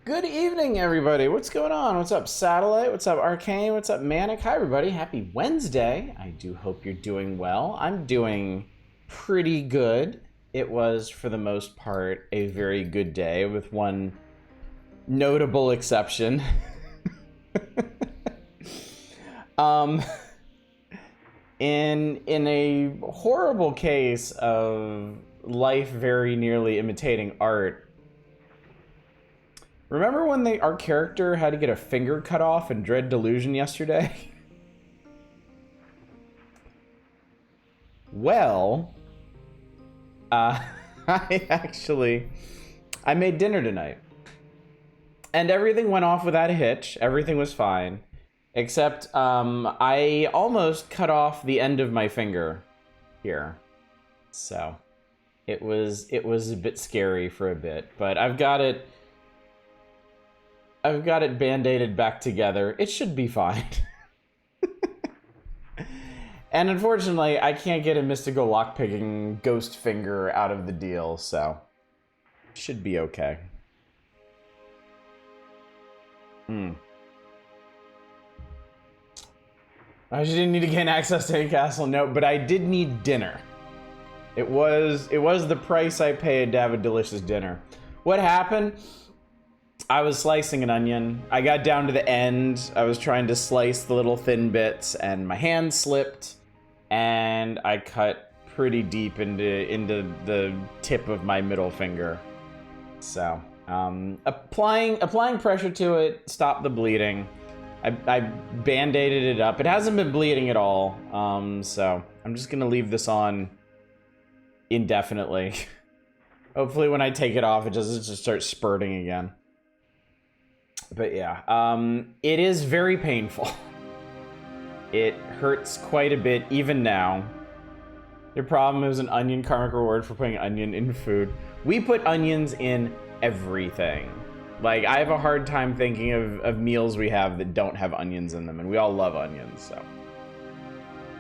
Good evening, everybody. What's going on? What's up, Satellite? What's up, Arcane? What's up, Manic? Hi, everybody. Happy Wednesday. I do hope you're doing well. I'm doing pretty good. It was, for the most part, a very good day, with one notable exception. In a horrible case of life very nearly imitating art, remember when our character had to get a finger cut off in Delusion yesterday? Well, I made dinner tonight. And everything went off without a hitch. Everything was fine. Except, I almost cut off the end of my finger here. So, it was a bit scary for a bit. But I've got it band-aided back together. It should be fine. And unfortunately, I can't get a mystical lockpicking ghost finger out of the deal, so should be okay. I just didn't need to gain access to any castle, no, but I did need dinner. It was the price I paid to have a delicious dinner. What happened? I was slicing an onion. I got down to the end. I was trying to slice the little thin bits, and my hand slipped, and I cut pretty deep into the tip of my middle finger. So, applying pressure to it stopped the bleeding. I band-aided it up. It hasn't been bleeding at all, so I'm just gonna leave this on indefinitely. Hopefully when I take it off, it doesn't just start spurting again. But yeah, it is very painful. It hurts quite a bit, even now. Your problem is an onion karmic reward for putting onion in food. We put onions in everything. Like, I have a hard time thinking of meals we have that don't have onions in them, and we all love onions, so.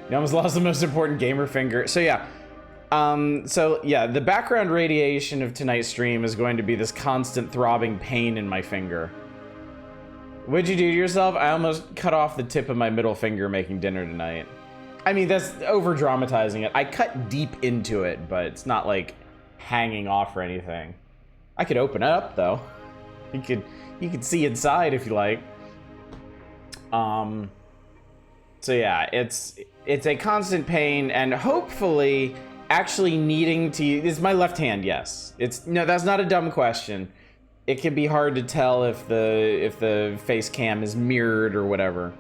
You almost lost the most important gamer finger. So yeah, the background radiation of tonight's stream is going to be this constant throbbing pain in my finger. What'd you do to yourself? I almost cut off the tip of my middle finger making dinner tonight. I mean, that's over dramatizing it. I cut deep into it, but it's not like hanging off or anything. I could open it up though. You could see inside if you like. So yeah, it's a constant pain, and hopefully actually needing to use, it's my left hand, yes. No, that's not a dumb question. It can be hard to tell if the face cam is mirrored or whatever.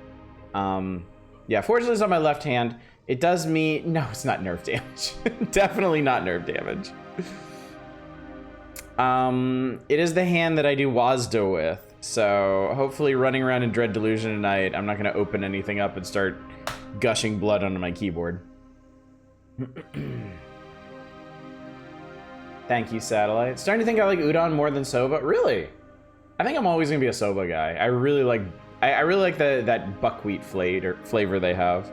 Yeah, fortunately it's on my left hand. It does me, no, it's not nerve damage. Definitely not nerve damage. It is the hand that I do Wazda with, so hopefully running around in Delusion tonight, I'm not gonna open anything up and start gushing blood onto my keyboard. Thank you, Satellite. Starting to think I like udon more than soba. Really? I think I'm always gonna be a soba guy. I really like that buckwheat flavor they have.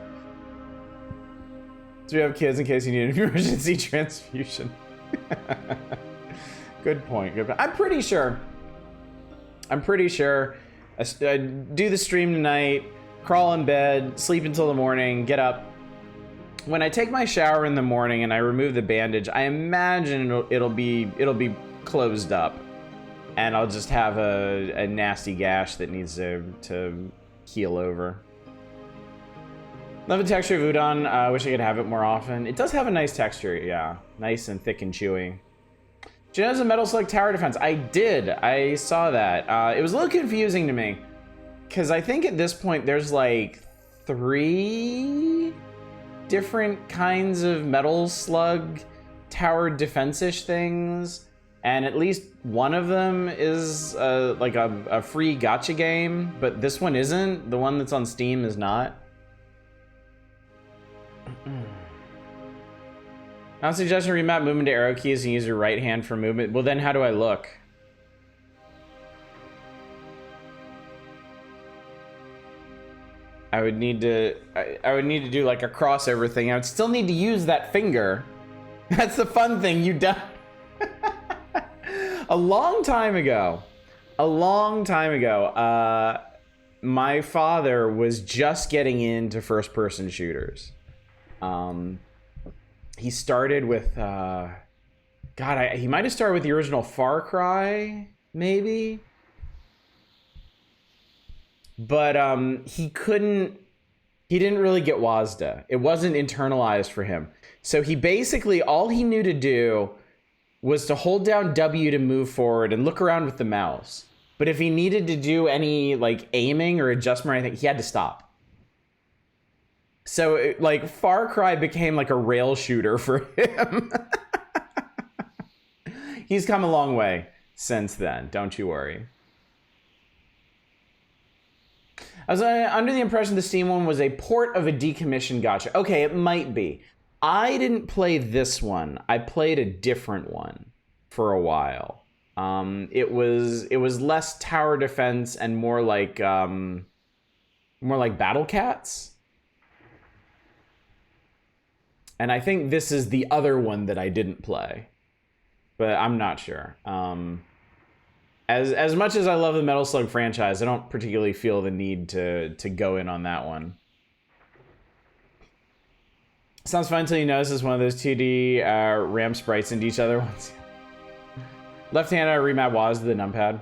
So we have kids in case you need an emergency transfusion. Good point. Good point. I'm pretty sure. I do the stream tonight, crawl in bed, sleep until the morning, get up. When I take my shower in the morning and I remove the bandage, I imagine it'll be closed up, and I'll just have a nasty gash that needs to heal over. Love the texture of udon. I wish I could have it more often. It does have a nice texture, yeah, nice and thick and chewy. Jenna's a Metal Slug tower defense. I did. I saw that. It was a little confusing to me, because I think at this point there's like 3 different kinds of Metal Slug tower defense-ish things, and at least one of them is like a free gacha game, but this one isn't. The one that's on Steam is not. I'm suggesting remap movement to arrow keys and use your right hand for movement. Well, then how do I look? I would need to do like a crossover thing. I would still need to use that finger. That's the fun thing. You done. A long time ago, a long time ago, my father was just getting into first-person shooters. He started with, he might have started with the original Far Cry, maybe. But he didn't really get WASD. It wasn't internalized for him. So he basically, all he knew to do was to hold down W to move forward and look around with the mouse. But if he needed to do any like aiming or adjustment or anything, he had to stop. So like Far Cry became like a rail shooter for him. He's come a long way since then, don't you worry. I was under the impression the Steam one was a port of a decommissioned gacha. Okay, it might be. I didn't play this one. I played a different one for a while. It was less tower defense and more like Battle Cats. And I think this is the other one that I didn't play, but I'm not sure. As much as I love the Metal Slug franchise, I don't particularly feel the need to go in on that one. Sounds fun until you notice it's one of those 2D ram sprites into each other ones. Left-handed remap was the numpad.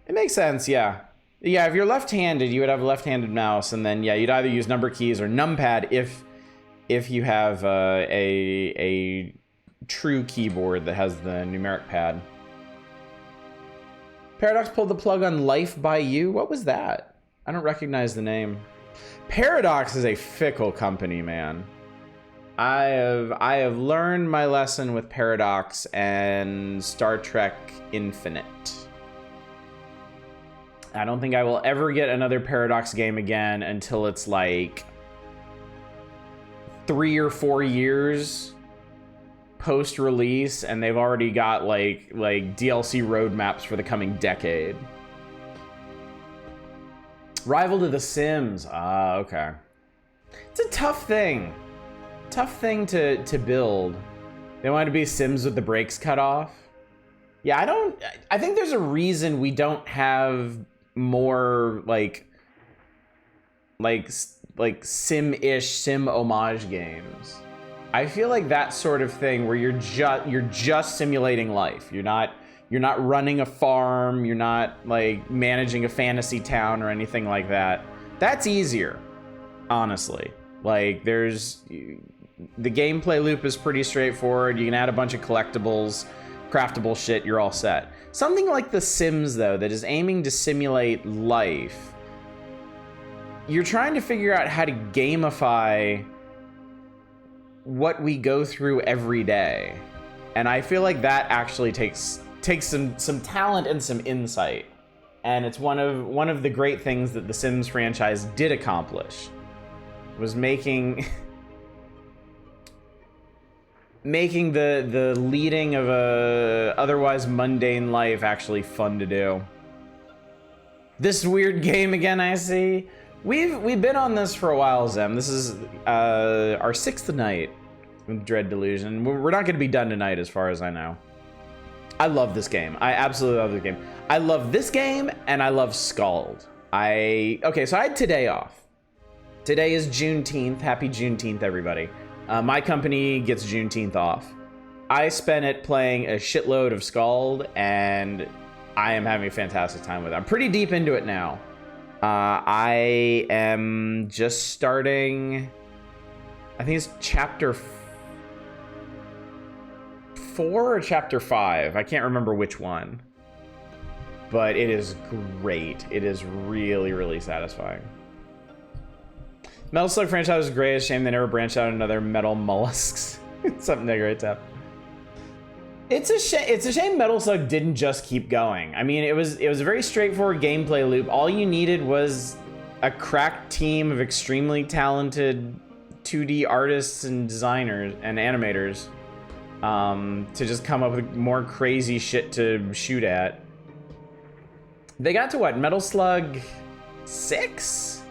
It makes sense, yeah. Yeah, if you're left-handed, you would have a left-handed mouse, and then yeah, you'd either use number keys or numpad if you have a true keyboard that has the numeric pad. Paradox pulled the plug on Life by You? What was that? I don't recognize the name. Paradox is a fickle company, man. I have learned my lesson with Paradox and Star Trek Infinite. I don't think I will ever get another Paradox game again until it's like 3 or 4 years post-release, and they've already got like DLC roadmaps for the coming decade. Rival to The Sims. Ah, okay. It's a tough thing. Tough thing to build. They want to be Sims with the brakes cut off. Yeah, I think there's a reason we don't have more like sim-ish, sim homage games. I feel like that sort of thing where you're just simulating life. You're not running a farm, you're not like managing a fantasy town or anything like that. That's easier, honestly. Like the gameplay loop is pretty straightforward. You can add a bunch of collectibles, craftable shit, you're all set. Something like The Sims though, that is aiming to simulate life. You're trying to figure out how to gamify what we go through every day. And I feel like that actually takes some talent and some insight. And it's one of the great things that the Sims franchise did accomplish, was making the leading of a otherwise mundane life actually fun to do. This weird game again, I see. We've been on this for a while, Zem. This is our 6th night with Dread Delusion. We're not going to be done tonight, as far as I know. I love this game. I absolutely love this game. I love this game, and I love Scald. Okay, so I had today off. Today is Juneteenth. Happy Juneteenth, everybody. My company gets Juneteenth off. I spent it playing a shitload of Scald, and I am having a fantastic time with it. I'm pretty deep into it now. I am just starting, I think it's chapter 4 or chapter 5. I can't remember which one. But it is great. It is really, really satisfying. Metal Slug franchise is great. It's a shame they never branched out another Metal Mollusks. Something there, right, Tap. It's a shame Metal Slug didn't just keep going. I mean, it was a very straightforward gameplay loop. All you needed was a crack team of extremely talented 2D artists and designers and animators to just come up with more crazy shit to shoot at. They got to what? Metal Slug 6?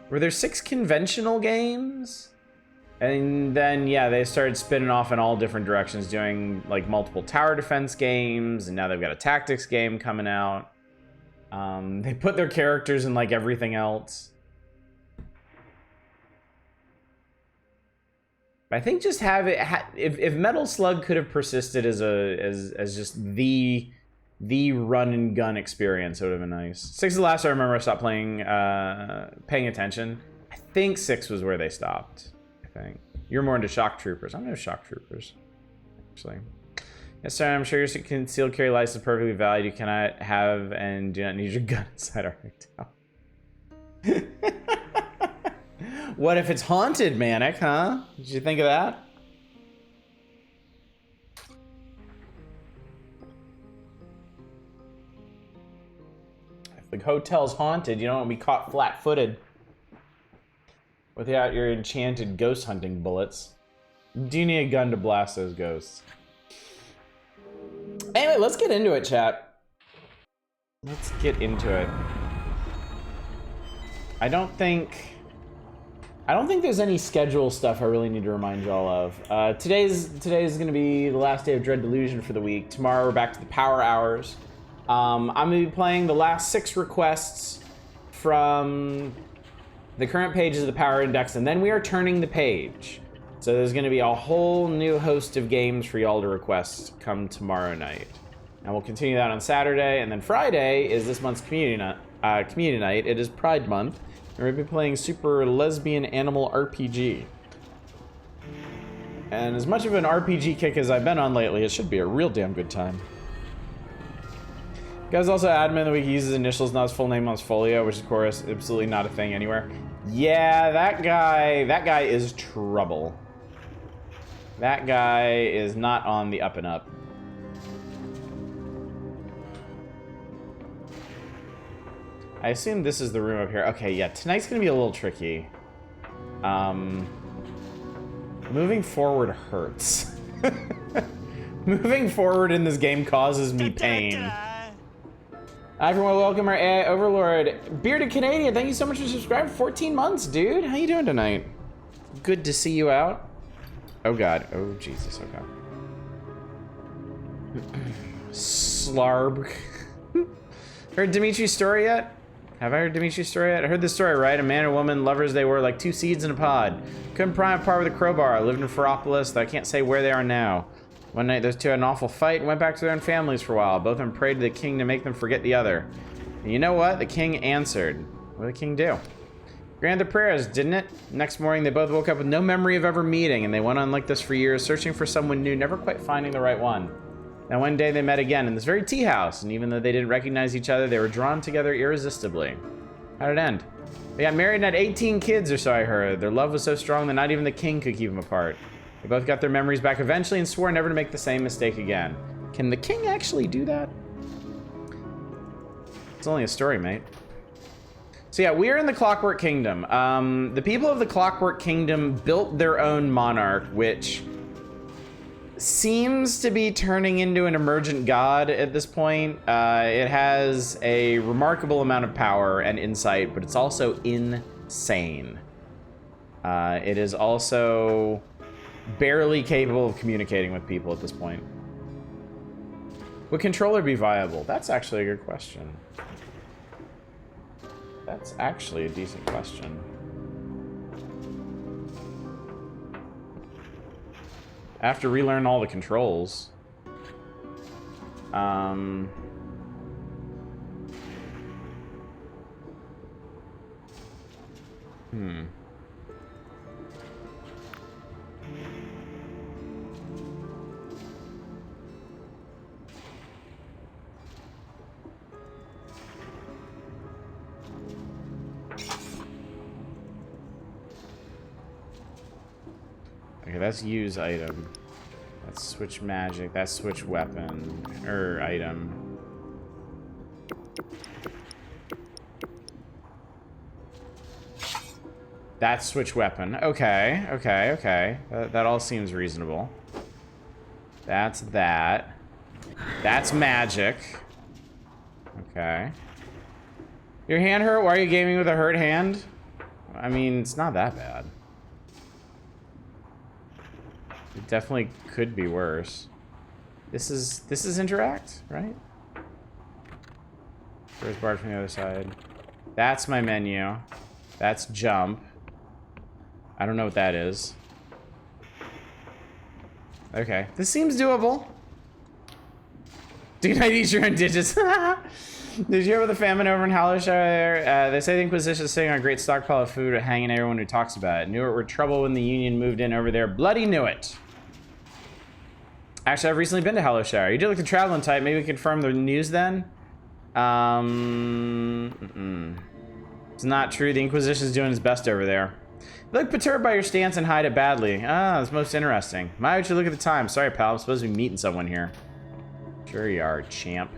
Were there 6 conventional games? And then, yeah, they started spinning off in all different directions, doing like multiple tower defense games, and now they've got a tactics game coming out. They put their characters in like everything else. I think just have it. If Metal Slug could have persisted as just the run and gun experience, it would have been nice. 6 is the last I remember I stopped playing, paying attention. I think 6 was where they stopped. I think you're more into Shock Troopers. I'm into Shock Troopers, actually. Yes, sir. I'm sure your concealed carry license is perfectly valid. You cannot have and do not need your gun inside our hotel. What if it's haunted, Manic, huh? Did you think of that? If the hotel's haunted, you don't want to be caught flat-footed without your enchanted ghost hunting bullets. Do you need a gun to blast those ghosts? Anyway, let's get into it, chat. Let's get into it. I don't think there's any schedule stuff I really need to remind y'all of. Today's gonna be the last day of Dread Delusion for the week. Tomorrow we're back to the power hours. I'm gonna be playing the last 6 requests from the current pages of the power index, and then we are turning the page. So there's gonna be a whole new host of games for y'all to request come tomorrow night. And we'll continue that on Saturday, and then Friday is this month's community night. It is Pride Month. And we're going to be playing Super Lesbian Animal RPG. And as much of an RPG kick as I've been on lately, it should be a real damn good time. Guy's also admin of the week. He uses initials, not his full name on his folio, which is, of course, absolutely not a thing anywhere. Yeah, that guy is trouble. That guy is not on the up and up. I assume this is the room up here. Okay, yeah, tonight's gonna be a little tricky. Moving forward hurts. Moving forward in this game causes me pain. Hi everyone, welcome our AI Overlord. Bearded Canadian, thank you so much for subscribing. 14 months, dude. How you doing tonight? Good to see you out. Oh god, oh Jesus, okay. Slarb. Heard Dimitri's story yet? Have I heard Dimitri's story yet? I heard this story, right? A man and woman, lovers they were, like 2 seeds in a pod. Couldn't pry apart with a crowbar. I lived in Ferropolis, though I can't say where they are now. One night, those 2 had an awful fight and went back to their own families for a while. Both of them prayed to the king to make them forget the other. And you know what? The king answered. What did the king do? Granted their prayers, didn't it? Next morning, they both woke up with no memory of ever meeting, and they went on like this for years, searching for someone new, never quite finding the right one. Now one day they met again in this very tea house, and even though they didn't recognize each other, they were drawn together irresistibly. How'd it end? They got married and had 18 kids or so, I heard. Their love was so strong that not even the king could keep them apart. They both got their memories back eventually and swore never to make the same mistake again. Can the king actually do that? It's only a story, mate. So yeah, we're in the Clockwork Kingdom. The people of the Clockwork Kingdom built their own monarch, which seems to be turning into an emergent god at this point. It has a remarkable amount of power and insight, but it's also insane. It is also barely capable of communicating with people at this point. Would controller be viable? That's actually a good question. That's actually a decent question. I have to relearn all the controls. Okay, that's use item. That's switch magic. That's switch weapon. Or item. That's switch weapon. Okay, okay, okay. That all seems reasonable. That's that. That's magic. Okay. Your hand hurt? Why are you gaming with a hurt hand? I mean, it's not that bad. It definitely could be worse. This is interact, right? There's barred from the other side. That's my menu. That's jump. I don't know what that is. Okay, this seems doable. Do not eat your own digits. Did you hear about the famine over in Hallowshire? They say the Inquisition is sitting on a great stockpile of food hanging everyone who talks about it. Knew it were trouble when the Union moved in over there. Bloody knew it. Actually, I've recently been to Hallowshire. You did look the traveling type. Maybe we confirm the news then? It's not true. The Inquisition's doing its best over there. You look perturbed by your stance and hide it badly. Ah, that's most interesting. Why would you look at the time? Sorry, pal. I'm supposed to be meeting someone here. Sure you are, champ.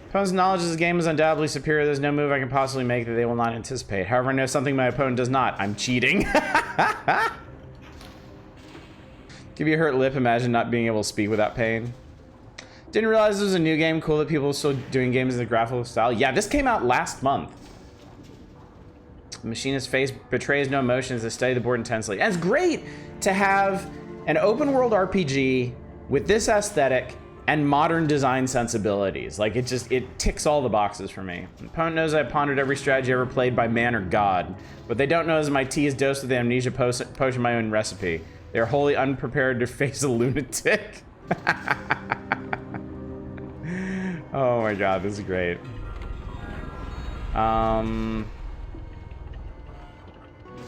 Opponent's knowledge of this game is undoubtedly superior. There's no move I can possibly make that they will not anticipate. However, I know something my opponent does not. I'm cheating. Give you a hurt lip. Imagine not being able to speak without pain. Didn't realize this was a new game. Cool that people were still doing games in the graphical style. Yeah, this came out last month. The machinist's face betrays no emotion as they study the board intensely. And it's great to have an open world RPG with this aesthetic and modern design sensibilities. Like, it ticks all the boxes for me. The opponent knows I've pondered every strategy ever played by man or god. What they don't know is my tea is dosed with the amnesia potion, my own recipe. They are wholly unprepared to face a lunatic. Oh my god, this is great.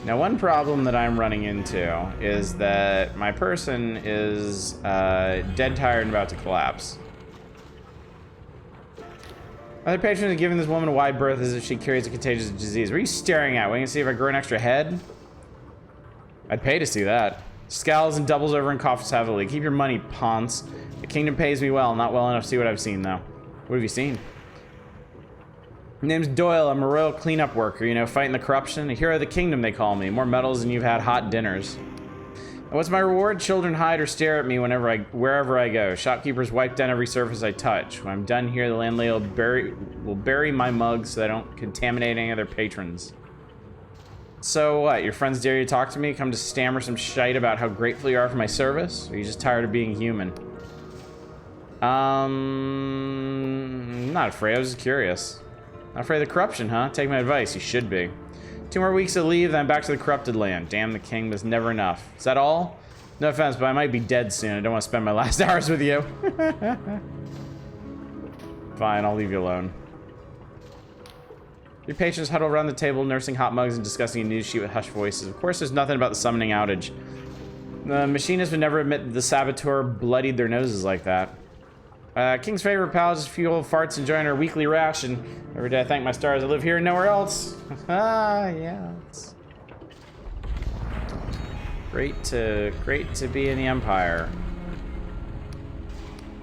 Now, one problem that I'm running into is that my person is dead tired and about to collapse. Other patrons have given this woman a wide berth as if she carries a contagious disease. What are you staring at? Waiting to see if I grow an extra head? I'd pay to see that. Scowls and doubles over and coughs heavily. Keep your money, Ponce. The kingdom pays me well, not well enough to see what I've seen, though. What have you seen? My name's Doyle. I'm a royal cleanup worker, you know, fighting the corruption. A hero of the kingdom, they call me. More medals than you've had hot dinners. And what's my reward? Children hide or stare at me wherever I go. Shopkeepers wipe down every surface I touch. When I'm done here, the landlady will bury my mugs so I don't contaminate any other patrons. So what? Your friends dare you to talk to me? Come to stammer some shite about how grateful you are for my service? Or are you just tired of being human? I'm not afraid. I was just curious. Not afraid of the corruption, huh? Take my advice. You should be. 2 more weeks to leave, then I'm back to the corrupted land. Damn the king, but it's never enough. Is that all? No offense, but I might be dead soon. I don't want to spend my last hours with you. Fine, I'll leave you alone. Your patrons huddle around the table, nursing hot mugs and discussing a news sheet with hushed voices. Of course, there's nothing about the summoning outage. The machinists would never admit that the saboteur bloodied their noses like that. King's favorite pal, just a few old farts enjoying our weekly ration. Every day I thank my stars I live here and nowhere else. Ah, yeah. It's great to be in the Empire.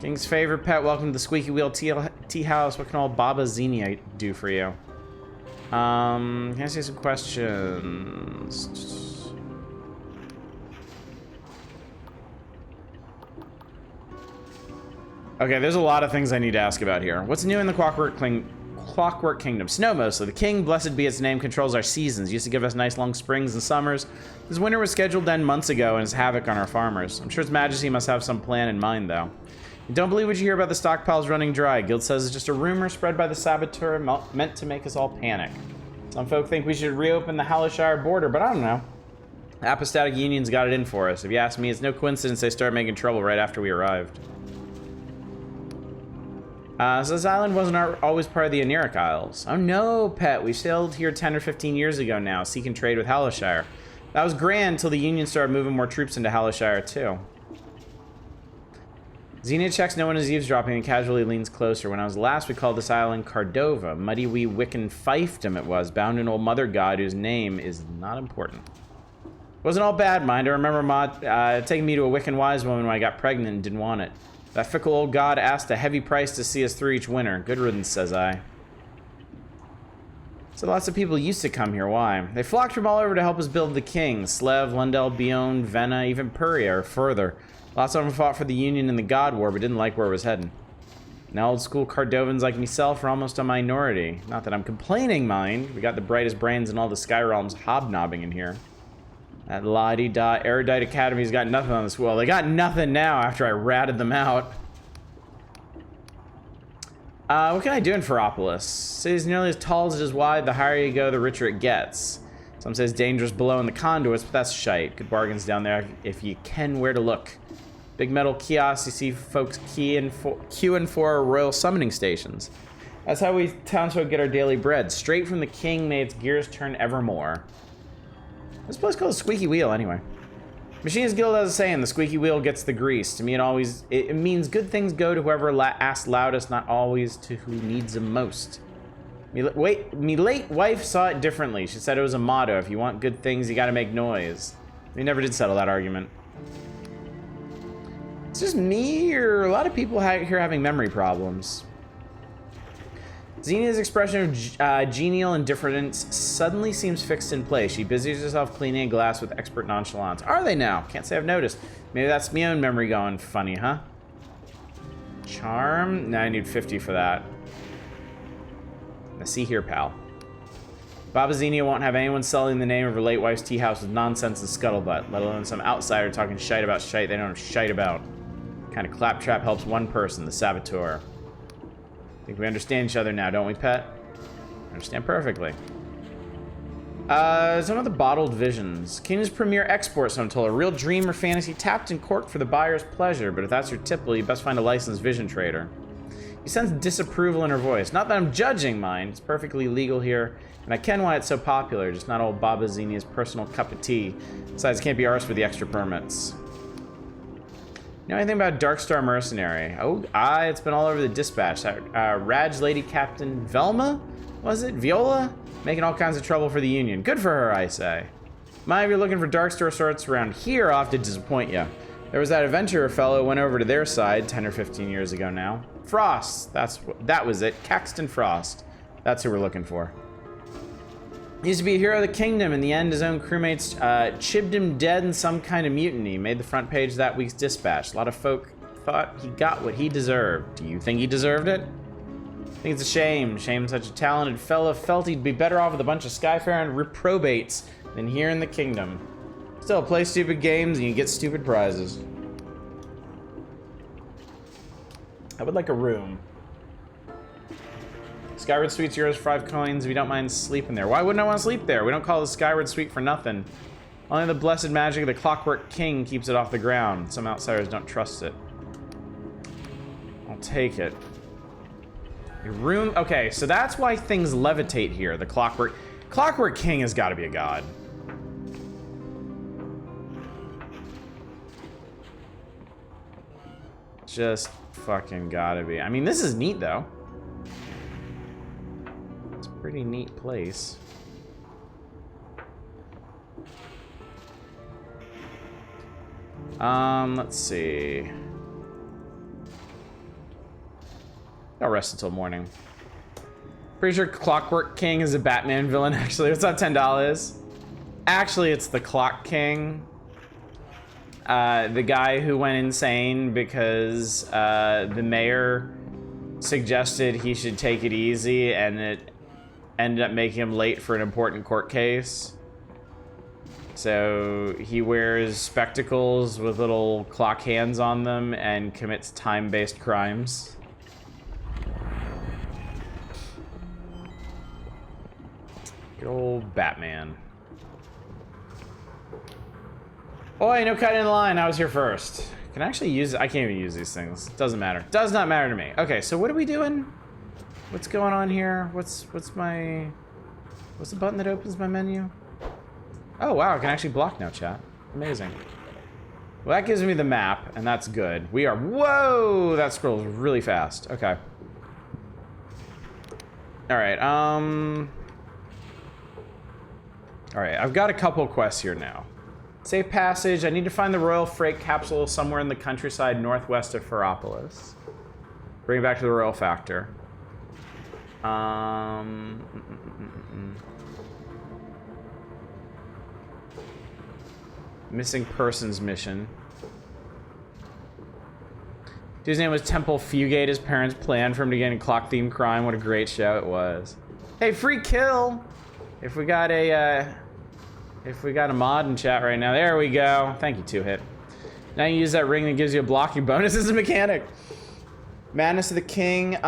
King's favorite pet, welcome to the squeaky wheel tea house. What can old Baba Zini do for you? Can I see some questions? Okay, there's a lot of things I need to ask about here. What's new in the Clockwork Kingdom? Snow mostly. The king, blessed be its name, controls our seasons. Used to give us nice long springs and summers. This winter was scheduled to end months ago and is havoc on our farmers. I'm sure His Majesty must have some plan in mind, though. You don't believe what you hear about the stockpiles running dry. Guild says it's just a rumor spread by the saboteur meant to make us all panic. Some folk think we should reopen the Hallowshire border, but I don't know. The Apostatic Union's got it in for us. If you ask me, it's no coincidence they started making trouble right after we arrived. So this island wasn't always part of the Aniric Isles. Oh no, pet. We sailed here 10 or 15 years ago now, seeking trade with Hallowshire. That was grand until the Union started moving more troops into Hallowshire too. Xenia checks no one is eavesdropping and casually leans closer. When I was last, we called this island Cardova. Muddy wee Wiccan fiefdom it was, bound an old mother god whose name is not important. Wasn't all bad, mind. I remember Ma taking me to a Wiccan wise woman when I got pregnant and didn't want it. That fickle old god asked a heavy price to see us through each winter. Good riddance, says I. So lots of people used to come here. Why? They flocked from all over to help us build the king. Slev, Lundell, Bion, Vena, even Puria, or further. Lots of them fought for the Union in the God War, but didn't like where it was heading. Now old school Cardovans like myself are almost a minority. Not that I'm complaining, mind. We got the brightest brains in all the Sky Realms hobnobbing in here. That la-di-da Erudite Academy's got nothing on this. Well, they got nothing now after I ratted them out. What can I do in Ferropolis? City's nearly as tall as it is wide. The higher you go, the richer it gets. Some say it's dangerous below in the conduits, but that's shite. Good bargains down there if you ken where to look. Big metal kiosks, you see folks queuing for royal summoning stations. That's how we townsfolk get our daily bread. Straight from the king, may its gears turn evermore. This place called the Squeaky Wheel, anyway. Machinist Guild has a saying, the squeaky wheel gets the grease. To me, it means good things go to whoever asks loudest, not always to who needs them most. Me late wife saw it differently. She said it was a motto. If you want good things, you gotta make noise. We never did settle that argument. It's just me, or a lot of people here having memory problems. Xenia's expression of genial indifference suddenly seems fixed in place. She busies herself cleaning a glass with expert nonchalance. Are they now? Can't say I've noticed. Maybe that's my own memory going funny, huh? Charm? Now I need 50 for that. Now see here, pal. Baba Xenia won't have anyone selling the name of her late wife's tea house with nonsense and scuttlebutt, let alone some outsider talking shite about shite they don't know shite about. Kind of claptrap helps one person, the saboteur. Think we understand each other now, don't we, pet? Understand perfectly. Some of the bottled visions. King's premier export, so I'm told. A real dream or fantasy tapped and corked for the buyer's pleasure, but if that's your tipple, you best find a licensed vision trader. You sense disapproval in her voice. Not that I'm judging mine. It's perfectly legal here, and I ken why it's so popular, just not old Baba Xenia's personal cup of tea. Besides, can't be arsed with the extra permits. You know anything about Darkstar Mercenary? Oh, it's been all over the dispatch. Raj Lady Captain Velma? Was it? Viola? Making all kinds of trouble for the Union. Good for her, I say. Mind if you're looking for Darkstar sorts around here, I'll have to disappoint you. There was that adventurer fellow who went over to their side 10 or 15 years ago now. Frost. That was it. Caxton Frost. That's who we're looking for. He used to be a hero of the kingdom. In the end, his own crewmates chibbed him dead in some kind of mutiny. Made the front page of that week's dispatch. A lot of folk thought he got what he deserved. Do you think he deserved it? I think it's a shame. Shame such a talented fella felt he'd be better off with a bunch of Skyfaring reprobates than here in the kingdom. Still, play stupid games and you get stupid prizes. I would like a room. Skyward Suite's yours for 5 coins if you don't mind sleeping there. Why wouldn't I want to sleep there? We don't call the Skyward Suite for nothing. Only the blessed magic of the Clockwork King keeps it off the ground. Some outsiders don't trust it. I'll take it. Your room? Okay, so that's why things levitate here. The Clockwork King has got to be a god. Just fucking gotta be. I mean, this is neat though. Pretty neat place. Let's see. I'll rest until morning. Pretty sure Clockwork King is a Batman villain, actually. What's up, $10? Actually, it's the Clock King. The guy who went insane because the mayor suggested he should take it easy, and it ended up making him late for an important court case. So he wears spectacles with little clock hands on them and commits time-based crimes. Good old Batman. Oh, I no cut in line. I was here first. Can I actually use it? I can't even use these things. Doesn't matter. Does not matter to me. Okay, so what are we doing? What's going on here? What's the button that opens my menu? Oh wow, I can actually block now, chat. Amazing. Well, that gives me the map, and that's good. We are, whoa, that scrolls really fast. Okay. All right, I've got a couple quests here now. Safe passage. I need to find the Royal Freight capsule somewhere in the countryside northwest of Ferropolis. Bring it back to the Royal Factor. Missing persons mission. Dude's name was Temple Fugate. His parents planned for him to get in clock-themed crime. What a great show it was. Hey, free kill! If we got a, If we got a mod in chat right now. There we go. Thank you, 2-Hit. Now you use that ring that gives you a blocking bonus as a mechanic. Madness of the King.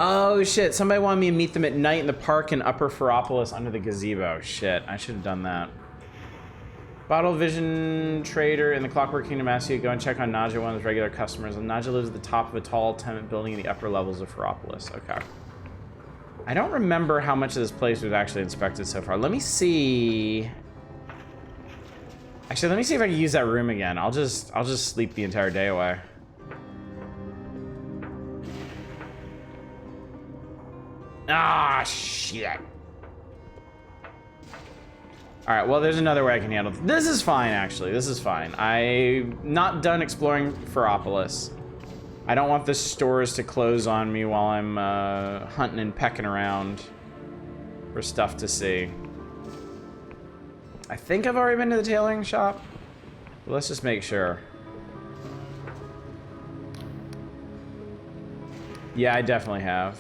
Oh, shit. Somebody wanted me to meet them at night in the park in Upper Ferropolis under the gazebo. Shit. I should have done that. Bottle Vision Trader in the Clockwork Kingdom asks you to go and check on Naja, one of his regular customers. And Naja lives at the top of a tall tenement building in the upper levels of Ferropolis. Okay. I don't remember how much of this place we've actually inspected so far. Let me see. Actually, let me see if I can use that room again. I'll just sleep the entire day away. Ah, shit. All right, well, there's another way I can handle this. This is fine, actually. This is fine. I'm not done exploring Ferropolis. I don't want the stores to close on me while I'm hunting and pecking around for stuff to see. I think I've already been to the tailoring shop. But let's just make sure. Yeah, I definitely have.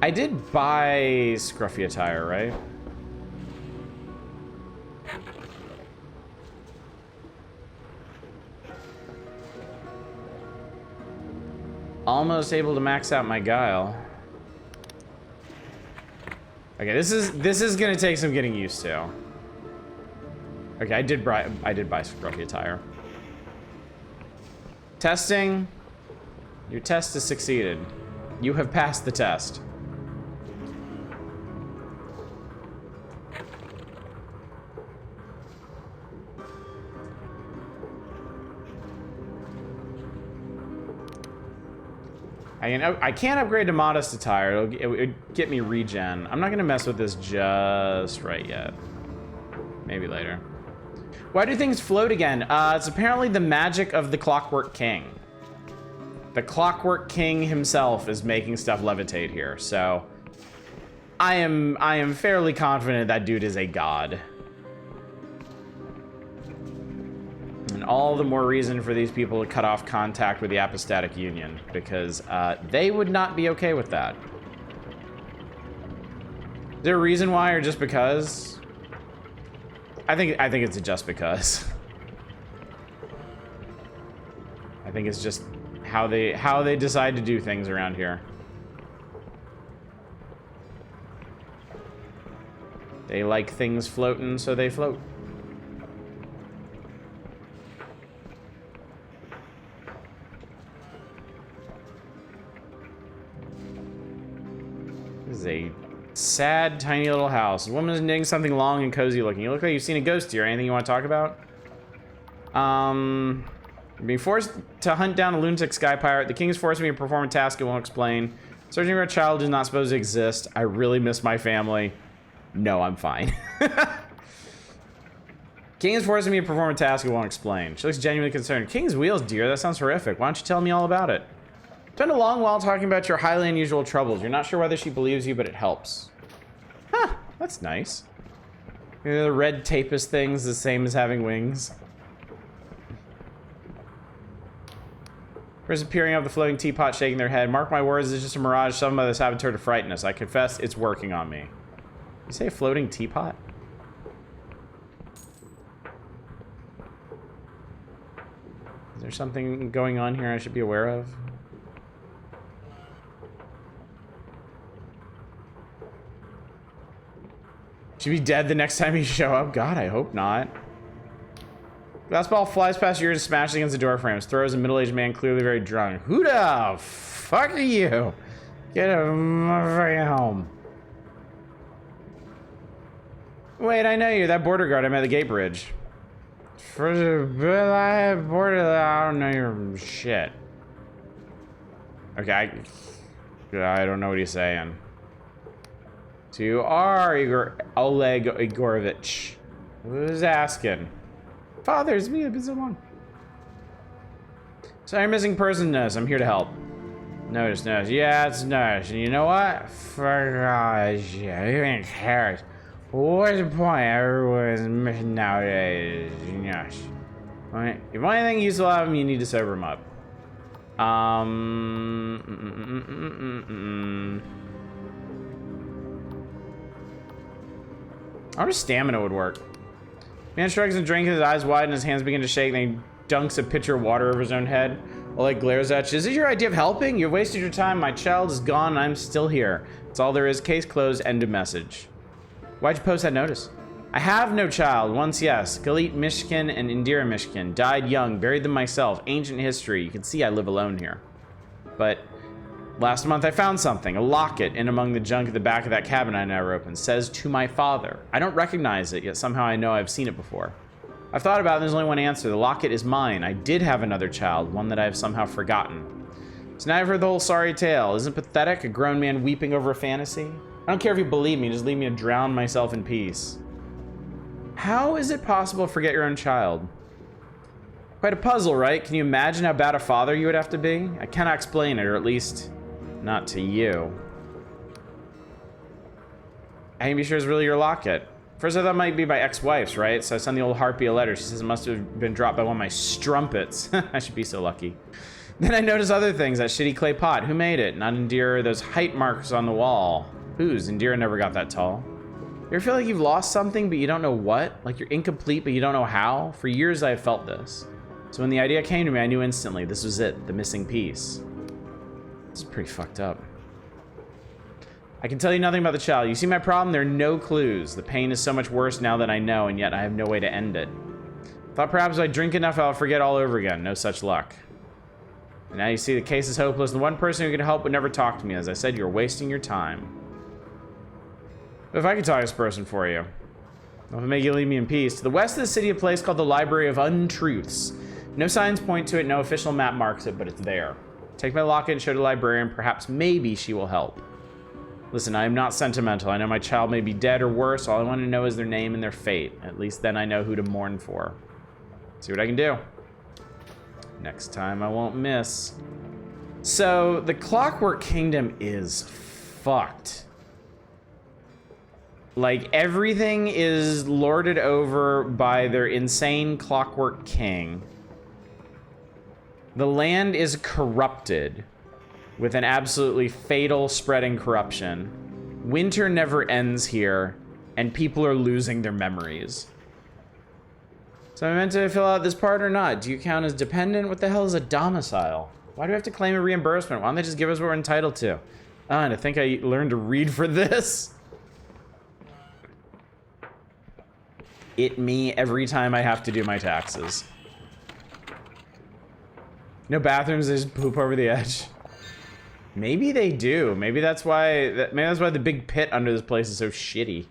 I did buy scruffy attire, right? Almost able to max out my guile. Okay, this is gonna take some getting used to. Okay, I did buy scruffy attire. Testing. Your test has succeeded. You have passed the test. I can't upgrade to modest attire. It would get me regen. I'm not gonna mess with this just right yet. Maybe later. Why do things float again? It's apparently the magic of the Clockwork King. The Clockwork King himself is making stuff levitate here, so I am fairly confident that dude is a god. And all the more reason for these people to cut off contact with the Apostatic Union, because they would not be okay with that. Is there a reason why, or just because? I think it's a just because. I think it's just how they decide to do things around here. They like things floating, so they float. This is a sad, tiny little house. The woman is knitting something long and cozy looking. You look like you've seen a ghost here. Anything you want to talk about? Being forced to hunt down a lunatic sky pirate. The king has forced me to perform a task it won't explain. Searching for a child who's not supposed to exist. I really miss my family. No, I'm fine. King is forcing me to perform a task it won't explain. She looks genuinely concerned. King's wheels, dear. That sounds horrific. Why don't you tell me all about it? Spend a long while talking about your highly unusual troubles. You're not sure whether she believes you, but it helps. Huh, that's nice. The red tapist thing's the same as having wings. First appearing of the floating teapot shaking their head. Mark my words, it's just a mirage summoned by the saboteur to frighten us. I confess, it's working on me. You say a floating teapot? Is there something going on here I should be aware of? Should be dead the next time you show up? God, I hope not. Glass ball flies past your ears and smashes against the door frames. Throws a middle-aged man clearly very drunk. Who the fuck are you? Get home. Wait, I know you. That border guard I met at the gate bridge. I don't know your shit. Okay, I don't know what he's saying. To Oleg Igorovich. Who's asking? Father, it's me. It's been so long. Sorry, missing person notice. I'm here to help. Notice. Yeah, it's notice. And you know what? Forgot. Yeah, who even cares? What's the point? Everyone's mission nowadays. Yes. Right. If anything useful out of him, you need to sober him up. How much stamina would work? Man shrugs and drinks, his eyes widen, his hands begin to shake, then he dunks a pitcher of water over his own head. While he glares at you. Is this your idea of helping? You've wasted your time. My child is gone and I'm still here. That's all there is. Case closed. End of message. Why'd you post that notice? I have no child. Once, yes. Galit Mishkin and Indira Mishkin. Died young. Buried them myself. Ancient history. You can see I live alone here. But last month I found something. A locket in among the junk at the back of that cabin I never opened. Says, to my father. I don't recognize it, yet somehow I know I've seen it before. I've thought about it, and there's only one answer. The locket is mine. I did have another child, one that I have somehow forgotten. So now I've heard the whole sorry tale. Isn't it pathetic? A grown man weeping over a fantasy? I don't care if you believe me, just leave me to drown myself in peace. How is it possible to forget your own child? Quite a puzzle, right? Can you imagine how bad a father you would have to be? I cannot explain it, or at least not to you. I can be sure it's really your locket. First I thought it might be my ex-wife's, right? So I sent the old harpy a letter. She says it must have been dropped by one of my strumpets. I should be so lucky. Then I noticed other things. That shitty clay pot. Who made it? Not Indira. Those height marks on the wall. Whose? Indira never got that tall. You ever feel like you've lost something, but you don't know what? Like you're incomplete, but you don't know how? For years I have felt this. So when the idea came to me, I knew instantly. This was it. The missing piece. This is pretty fucked up. I can tell you nothing about the child. You see my problem? There are no clues. The pain is so much worse now that I know, and yet I have no way to end it. Thought perhaps if I drink enough, I'll forget all over again. No such luck. And now you see the case is hopeless. The one person who could help would never talk to me. As I said, you're wasting your time. But if I could talk to this person for you, I'll make you leave me in peace. To the west of the city, a place called the Library of Untruths. No signs point to it, no official map marks it, but it's there. Take my locket and show the librarian. Perhaps, maybe she will help. Listen, I am not sentimental. I know my child may be dead or worse. All I want to know is their name and their fate. At least then I know who to mourn for. See what I can do. Next time I won't miss. So, the Clockwork Kingdom is fucked. Like, everything is lorded over by their insane Clockwork King. The land is corrupted with an absolutely fatal spreading corruption. Winter never ends here, and people are losing their memories. So am I meant to fill out this part or not? Do you count as dependent? What the hell is a domicile? Why do we have to claim a reimbursement? Why don't they just give us what we're entitled to? And I think I learned to read for this. It me every time I have to do my taxes. No bathrooms, they just poop over the edge. Maybe they do. Maybe that's why. Maybe that's why the big pit under this place is so shitty.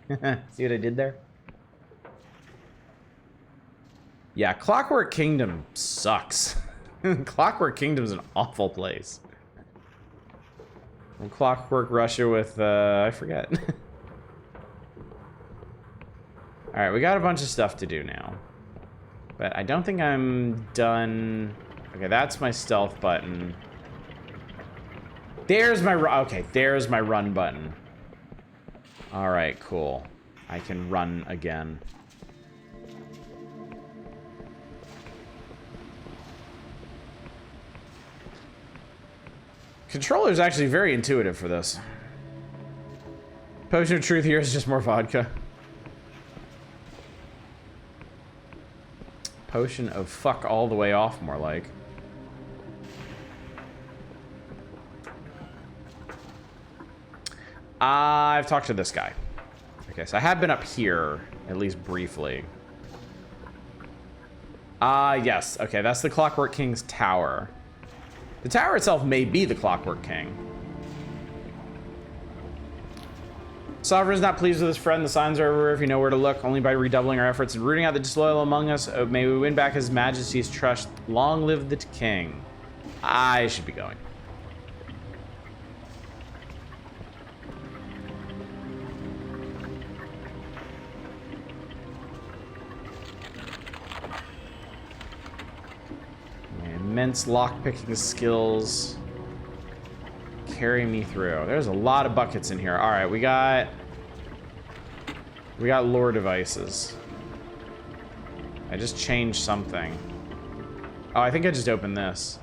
See what I did there? Yeah, Clockwork Kingdom sucks. Clockwork Kingdom's an awful place. And Clockwork Russia with I forget. All right, we got a bunch of stuff to do now, but I don't think I'm done. Okay, that's my stealth button. There's my okay, there's my run button. All right, cool. I can run again. Controller is actually very intuitive for this. Potion of truth here is just more vodka. Potion of fuck all the way off, more like. I've talked to this guy. Okay, so I have been up here, at least briefly. Yes. Okay, that's the Clockwork King's tower. The tower itself may be the Clockwork King. Sovereign's not pleased with his friend. The signs are everywhere if you know where to look. Only by redoubling our efforts and rooting out the disloyal among us, may we win back his majesty's trust. Long live the king. I should be going. Immense lockpicking skills carry me through. There's a lot of buckets in here. All right, we got We got lore devices. I just changed something. Oh, I think I just opened this.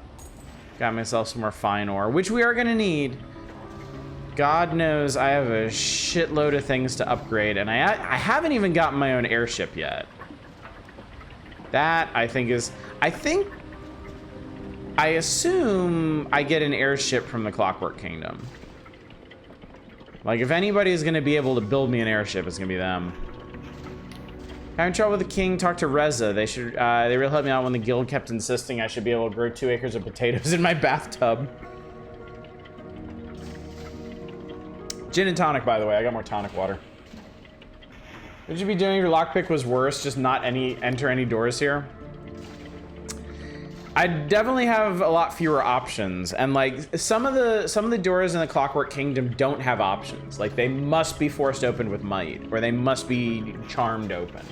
Got myself some more fine ore, which we are gonna need. God knows I have a shitload of things to upgrade, and I haven't even gotten my own airship yet. That, I assume I get an airship from the Clockwork Kingdom. Like, if anybody is gonna be able to build me an airship, it's gonna be them. Having trouble with the king, talk to Reza. They really helped me out when the guild kept insisting I should be able to grow 2 acres of potatoes in my bathtub. Gin and tonic, by the way. I got more tonic water. What would you be doing if your lockpick was worse? Just not enter any doors here? I definitely have a lot fewer options, and like some of the doors in the Clockwork Kingdom don't have options. Like they must be forced open with might, or they must be charmed open.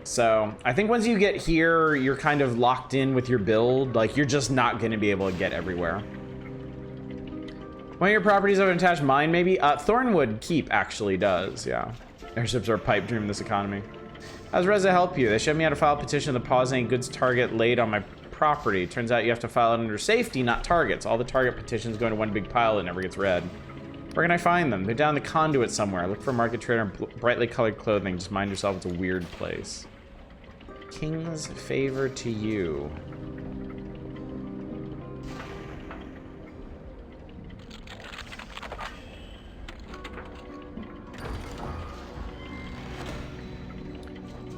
So I think once you get here, you're kind of locked in with your build. Like you're just not going to be able to get everywhere. One of your properties of an attached mine, maybe? Thornwood Keep actually does, yeah. Airships are a pipe dream in this economy. How does Reza help you? They showed me how to file a petition to pause any goods target laid on my property. Turns out you have to file it under safety, not targets. All the target petitions go into one big pile that never gets read. Where can I find them? They're down the conduit somewhere. Look for market trader and brightly colored clothing. Just mind yourself, it's a weird place. King's favor to you.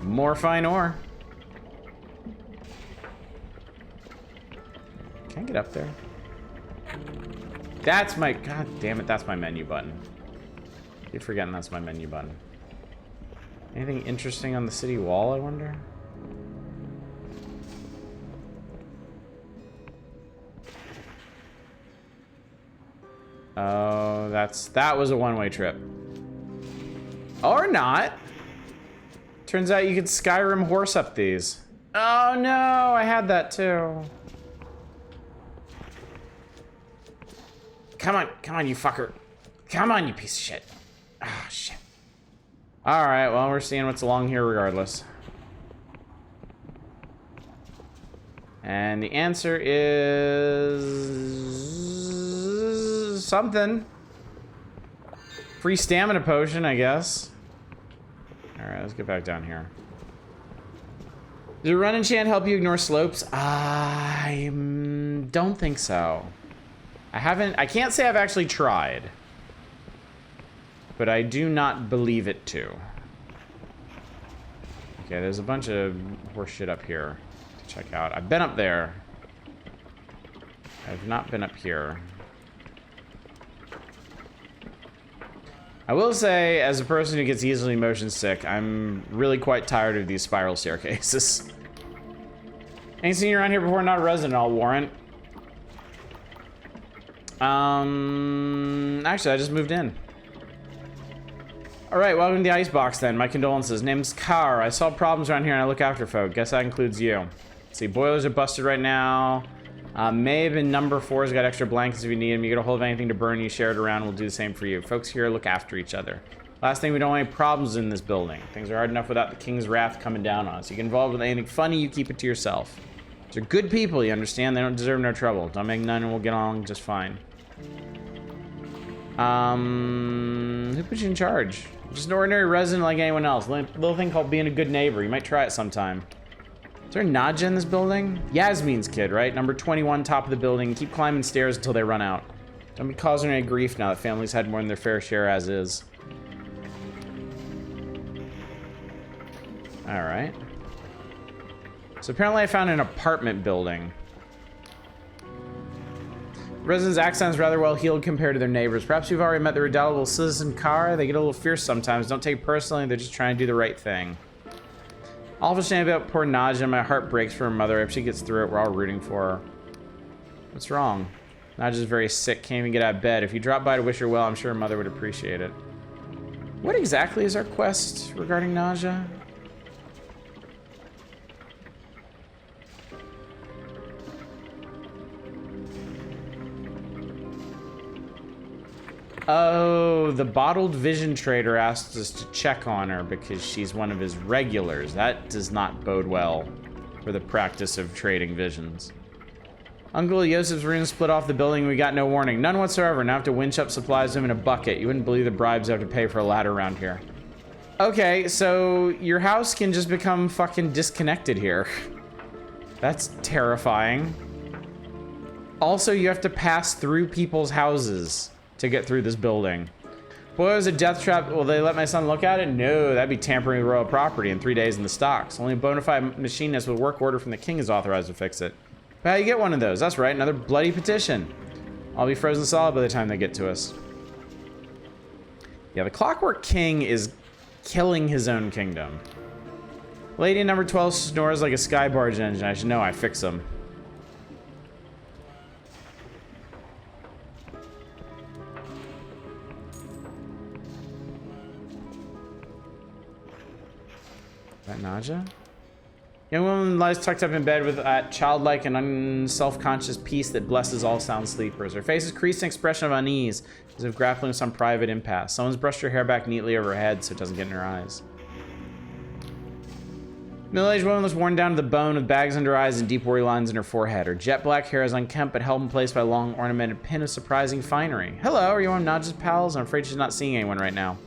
More fine ore. Can I get up there? That's my... God damn it, that's my menu button. Keep forgetting that's my menu button. Anything interesting on the city wall, I wonder? Oh, that was a one-way trip. Or not. Turns out you could Skyrim horse up these. Oh no, I had that too. Come on, you fucker. Come on, you piece of shit. Oh, shit. Alright, well, we're seeing what's along here regardless. And the answer is... something. Free stamina potion, I guess. Alright, let's get back down here. Does a run enchant help you ignore slopes? I don't think so. I can't say I've actually tried. But I do not believe it to. Okay, there's a bunch of horse shit up here to check out. I've been up there. I've not been up here. I will say, as a person who gets easily motion sick, I'm really quite tired of these spiral staircases. Ain't seen you around here before, not a resident, I'll warrant. Actually, I just moved in. Alright, welcome to the Icebox then. My condolences. Name's Kar. I solve problems around here and I look after folk. Guess that includes you. Let's see, boilers are busted right now. May have been number 4's got extra blankets if you need them. You get a hold of anything to burn, you share it around, we'll do the same for you. Folks here look after each other. Last thing, we don't want any problems in this building. Things are hard enough without the king's wrath coming down on us. You get involved with anything funny, you keep it to yourself. They're good people, you understand? They don't deserve no trouble. Don't make none and we'll get along just fine. Who put you in charge? Just an ordinary resident like anyone else. Little thing called being a good neighbor. You might try it sometime. Is there a Nadja in this building? Yasmin's kid, right? Number 21, top of the building. Keep climbing stairs until they run out. Don't be causing any grief now that families had more than their fair share as is. Alright. So apparently I found an apartment building. Residents' accent's rather well heeled compared to their neighbors. Perhaps you've already met the redoubtable citizen Kara. They get a little fierce sometimes. Don't take it personally. They're just trying to do the right thing. All of a shame about poor Nadja. My heart breaks for her mother. If she gets through it, we're all rooting for her. What's wrong? Nadja's very sick. Can't even get out of bed. If you drop by to wish her well, I'm sure her mother would appreciate it. What exactly is our quest regarding Nadja? Oh, the bottled vision trader asked us to check on her because she's one of his regulars. That does not bode well for the practice of trading visions. Uncle Yosef's room split off the building. We got no warning. None whatsoever. Now have to winch up supplies to him in a bucket. You wouldn't believe the bribes I have to pay for a ladder around here. Okay, so your house can just become fucking disconnected here. That's terrifying. Also, you have to pass through people's houses to get through this building. Boy, it was a death trap. Will they let my son look at it? No, that'd be tampering with royal property in 3 days in the stocks. Only a bona fide machinist with a work order from the king is authorized to fix it. But how do you get one of those? That's right, another bloody petition. I'll be frozen solid by the time they get to us. Yeah, the Clockwork King is killing his own kingdom. Lady number 12 snores like a sky barge engine. I should know, I fix them. That Naja? Young woman lies tucked up in bed with that childlike and unself-conscious peace that blesses all sound sleepers. Her face is creased in an expression of unease, as if grappling with some private impasse. Someone's brushed her hair back neatly over her head so it doesn't get in her eyes. Middle-aged woman looks worn down to the bone with bags under her eyes and deep worry lines in her forehead. Her jet black hair is unkempt but held in place by a long ornamented pin of surprising finery. Hello, are you one of Naja's pals? I'm afraid she's not seeing anyone right now.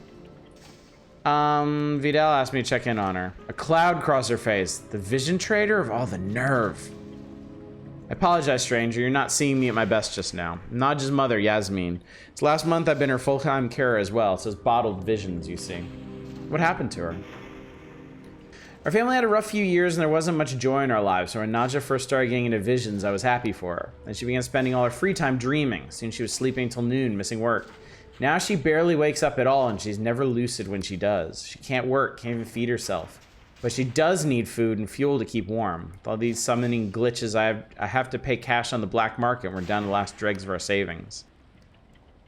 Vidal asked me to check in on her. A cloud crossed her face. The vision trader? Of all the nerve. I apologize, stranger. You're not seeing me at my best just now. Naja's mother, Yasmin. It's last month I've been her full-time carer as well. It says bottled visions, you see. What happened to her? Our family had a rough few years and there wasn't much joy in our lives, so when Naja first started getting into visions, I was happy for her. Then she began spending all her free time dreaming. Soon she was sleeping until noon, missing work. Now she barely wakes up at all, and she's never lucid when she does. She can't work, can't even feed herself. But she does need food and fuel to keep warm. With all these summoning glitches, I have to pay cash on the black market, and we're down to the last dregs of our savings.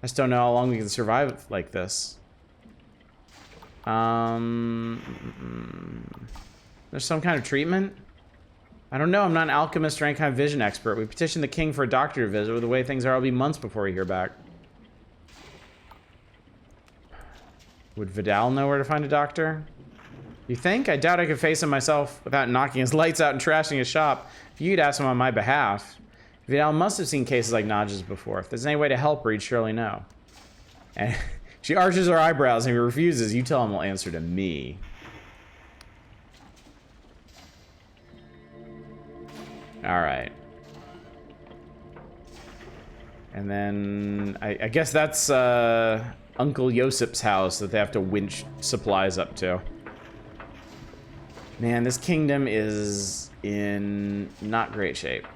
I just don't know how long we can survive like this. There's some kind of treatment? I don't know, I'm not an alchemist or any kind of vision expert. We petitioned the king for a doctor to visit. With the way things are, it'll be months before we hear back. Would Vidal know where to find a doctor? You think? I doubt I could face him myself without knocking his lights out and trashing his shop. If you'd ask him on my behalf. Vidal must have seen cases like Naja's before. If there's any way to help her, he'd surely know. And she arches her eyebrows, and if he refuses, you tell him he'll answer to me. Alright. And then I guess that's Uncle Yosip's house that they have to winch supplies up to. Man, this kingdom is in not great shape.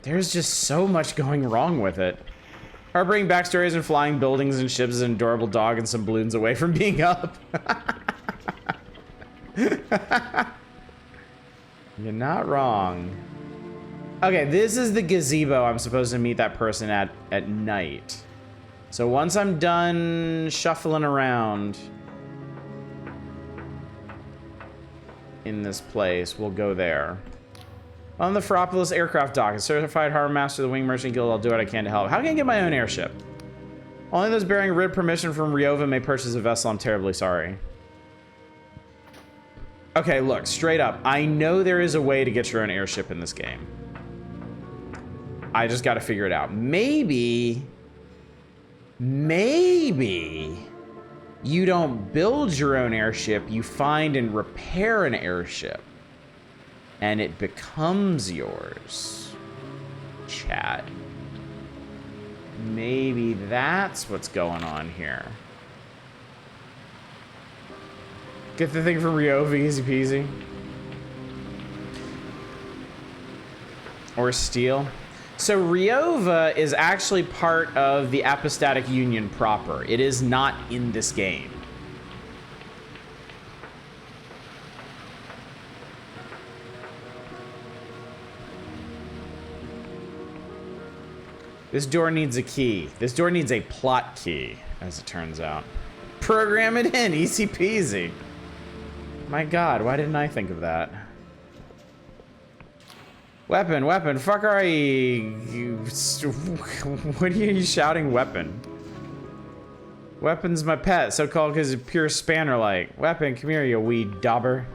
There's just so much going wrong with it. Harboring backstories and flying buildings and ships, an adorable dog and some balloons away from being up. You're not wrong. Okay, this is the gazebo I'm supposed to meet that person at night. So once I'm done shuffling around in this place, we'll go there. On the Ferropolis aircraft dock, a certified harbor master of the Wing Merchant Guild, I'll do what I can to help. How can I get my own airship? Only those bearing writ permission from Ryova may purchase a vessel. I'm terribly sorry. Okay, look, straight up. I know there is a way to get your own airship in this game. I just got to figure it out. Maybe you don't build your own airship, you find and repair an airship, and it becomes yours. Chat. Maybe that's what's going on here. Get the thing from Ryova, easy peasy. Or steal. So Ryova is actually part of the Apostatic Union proper. It is not in this game. This door needs a key. This door needs a plot key, as it turns out. Program it in, easy peasy. My God, why didn't I think of that? Weapon, weapon, fuck are you? What are you shouting, weapon? Weapon's my pet, so called because it's pure spanner-like. Weapon, come here, you wee dauber.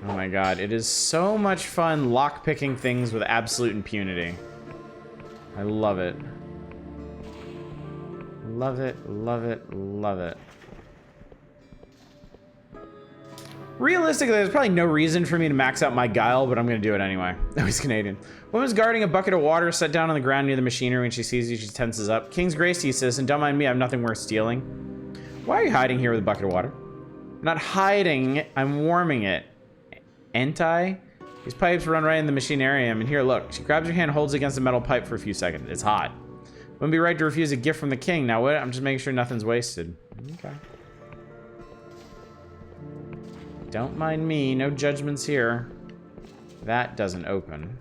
Oh my god, it is so much fun lockpicking things with absolute impunity. I love it. Love it, love it, love it. Realistically, there's probably no reason for me to max out my guile, but I'm gonna do it anyway. Oh, he's Canadian. Woman's guarding a bucket of water set down on the ground near the machinery. When she sees you, she tenses up. King's grace to you, citizen. Don't mind me, I have nothing worth stealing. Why are you hiding here with a bucket of water? I'm not hiding, I'm warming it. Ain't I? These pipes run right in the machinarium, and here, look. She grabs your hand, holds it against the metal pipe for a few seconds. It's hot. Wouldn't be right to refuse a gift from the king, now would it? I'm just making sure nothing's wasted. Okay. Don't mind me, no judgments here. That doesn't open.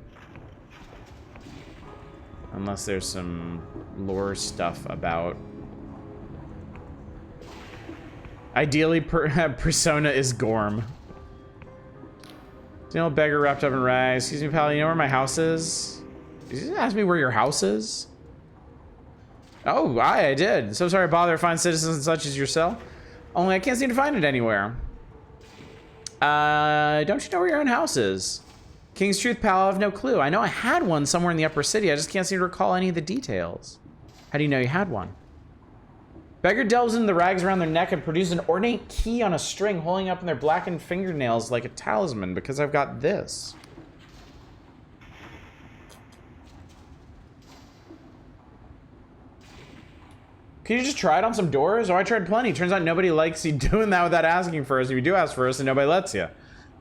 Unless there's some lore stuff about. Ideally, Persona is Gorm. You know, beggar wrapped up in rags. Excuse me, pal, you know where my house is? Did you ask me where your house is? Oh, I did. So sorry to bother fine citizens such as yourself. Only I can't seem to find it anywhere. Don't you know where your own house is? King's truth, pal, I have no clue. I know I had one somewhere in the upper city. I just can't seem to recall any of the details. How do you know you had one? Beggar delves into the rags around their neck and produces an ornate key on a string, holding up in their blackened fingernails like a talisman, because I've got this. Can you just try it on some doors? Oh, I tried plenty. Turns out nobody likes you doing that without asking first. If you do ask first, then nobody lets you.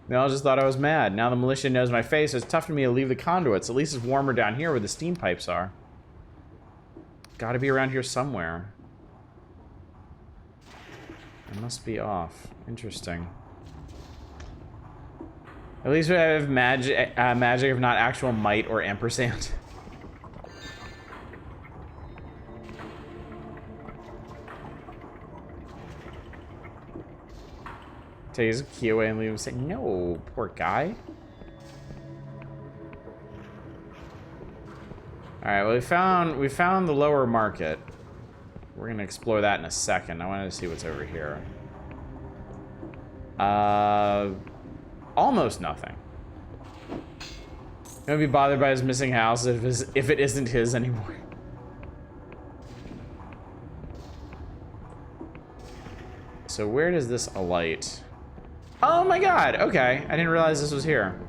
They all just thought I was mad. Now the militia knows my face, so it's tough for me to leave the conduits. At least it's warmer down here where the steam pipes are. Gotta be around here somewhere. It must be off. Interesting. At least we have magic, if not actual might or ampersand. Take his key away and leave him. Say, no, poor guy. All right, well, we found the lower market. We're gonna explore that in a second. I wanted to see what's over here. Almost nothing. Gonna be bothered by his missing house if it isn't his anymore. So where does this alight? Oh my god, okay. I didn't realize this was here.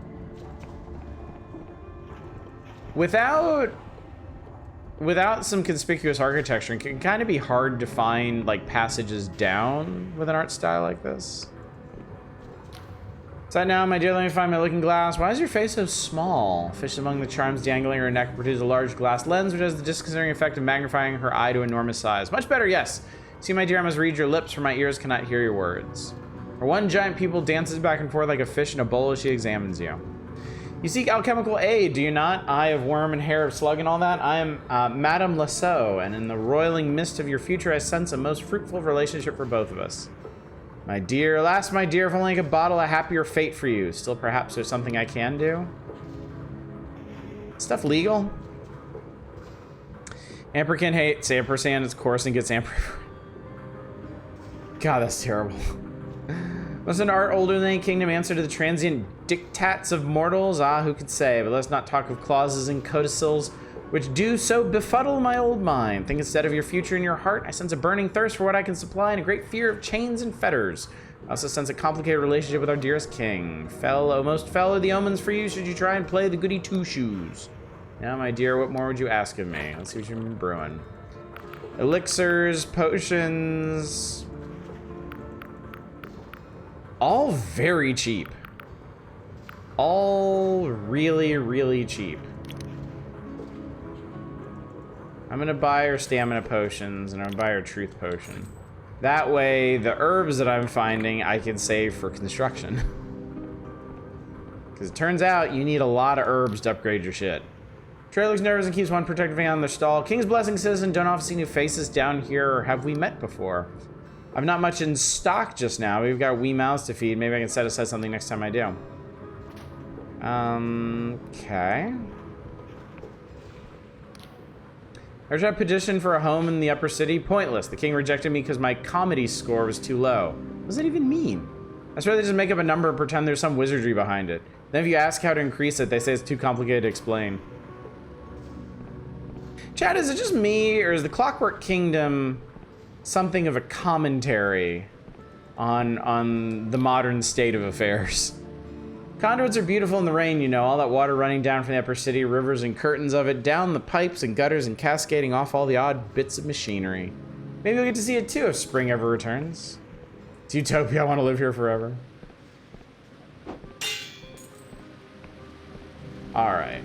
Without some conspicuous architecture, it can kind of be hard to find like passages down with an art style like this. So now, my dear, let me find my looking glass. Why is your face so small? Fish among the charms dangling her neck produces a large glass lens, which has the disconcerting effect of magnifying her eye to enormous size. Much better, yes. See, my dear, I must read your lips, for my ears cannot hear your words. Her one giant pupil dances back and forth like a fish in a bowl as she examines you. You seek alchemical aid, do you not? Eye of worm and hair of slug and all that? I am Madame Lasso, and in the roiling mist of your future, I sense a most fruitful relationship for both of us. My dear, alas, my dear, if only I could bottle a happier fate for you. Still, perhaps there's something I can do? Stuff legal? Amperkin hates ampersand, it's coarse and gets amper. God, that's terrible. Must an art older than any kingdom answer to the transient diktats of mortals? Ah, who could say? But let's not talk of clauses and codicils which do so befuddle my old mind. Think instead of your future in your heart. I sense a burning thirst for what I can supply and a great fear of chains and fetters. I also sense a complicated relationship with our dearest king. Most fell are the omens for you should you try and play the goody two-shoes. Now, my dear, what more would you ask of me? Let's see what you've been brewing. Elixirs, potions. All very cheap. All really, really cheap. I'm gonna buy her stamina potions and I'm gonna buy her truth potion. That way, the herbs that I'm finding, I can save for construction. Because it turns out you need a lot of herbs to upgrade your shit. Trey looks nervous and keeps one protective hand on their stall. King's blessing, citizen. Don't often see new faces down here, or have we met before? I'm not much in stock just now. We've got wee mouths to feed. Maybe I can set aside something next time I do. Okay. I tried to petition for a home in the upper city. Pointless. The king rejected me because my comedy score was too low. What does that even mean? I swear they just make up a number and pretend there's some wizardry behind it. Then if you ask how to increase it, they say it's too complicated to explain. Chad, is it just me, or is the Clockwork Kingdom something of a commentary on the modern state of affairs? Conduits are beautiful in the rain, you know, all that water running down from the upper city, rivers and curtains of it, down the pipes and gutters and cascading off all the odd bits of machinery. Maybe we'll get to see it too if spring ever returns. It's utopia, I want to live here forever. Alright.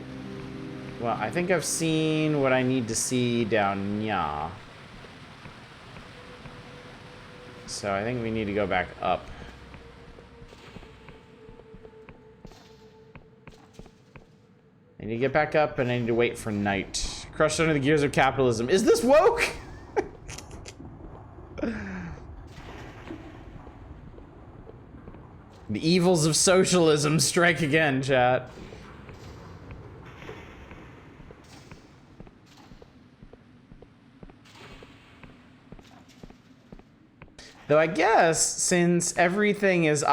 Well, I think I've seen what I need to see down here. So I think we need to go back up. I need to get back up and I need to wait for night. Crushed under the gears of capitalism. Is this woke? The evils of socialism strike again, chat. Though I guess since everything is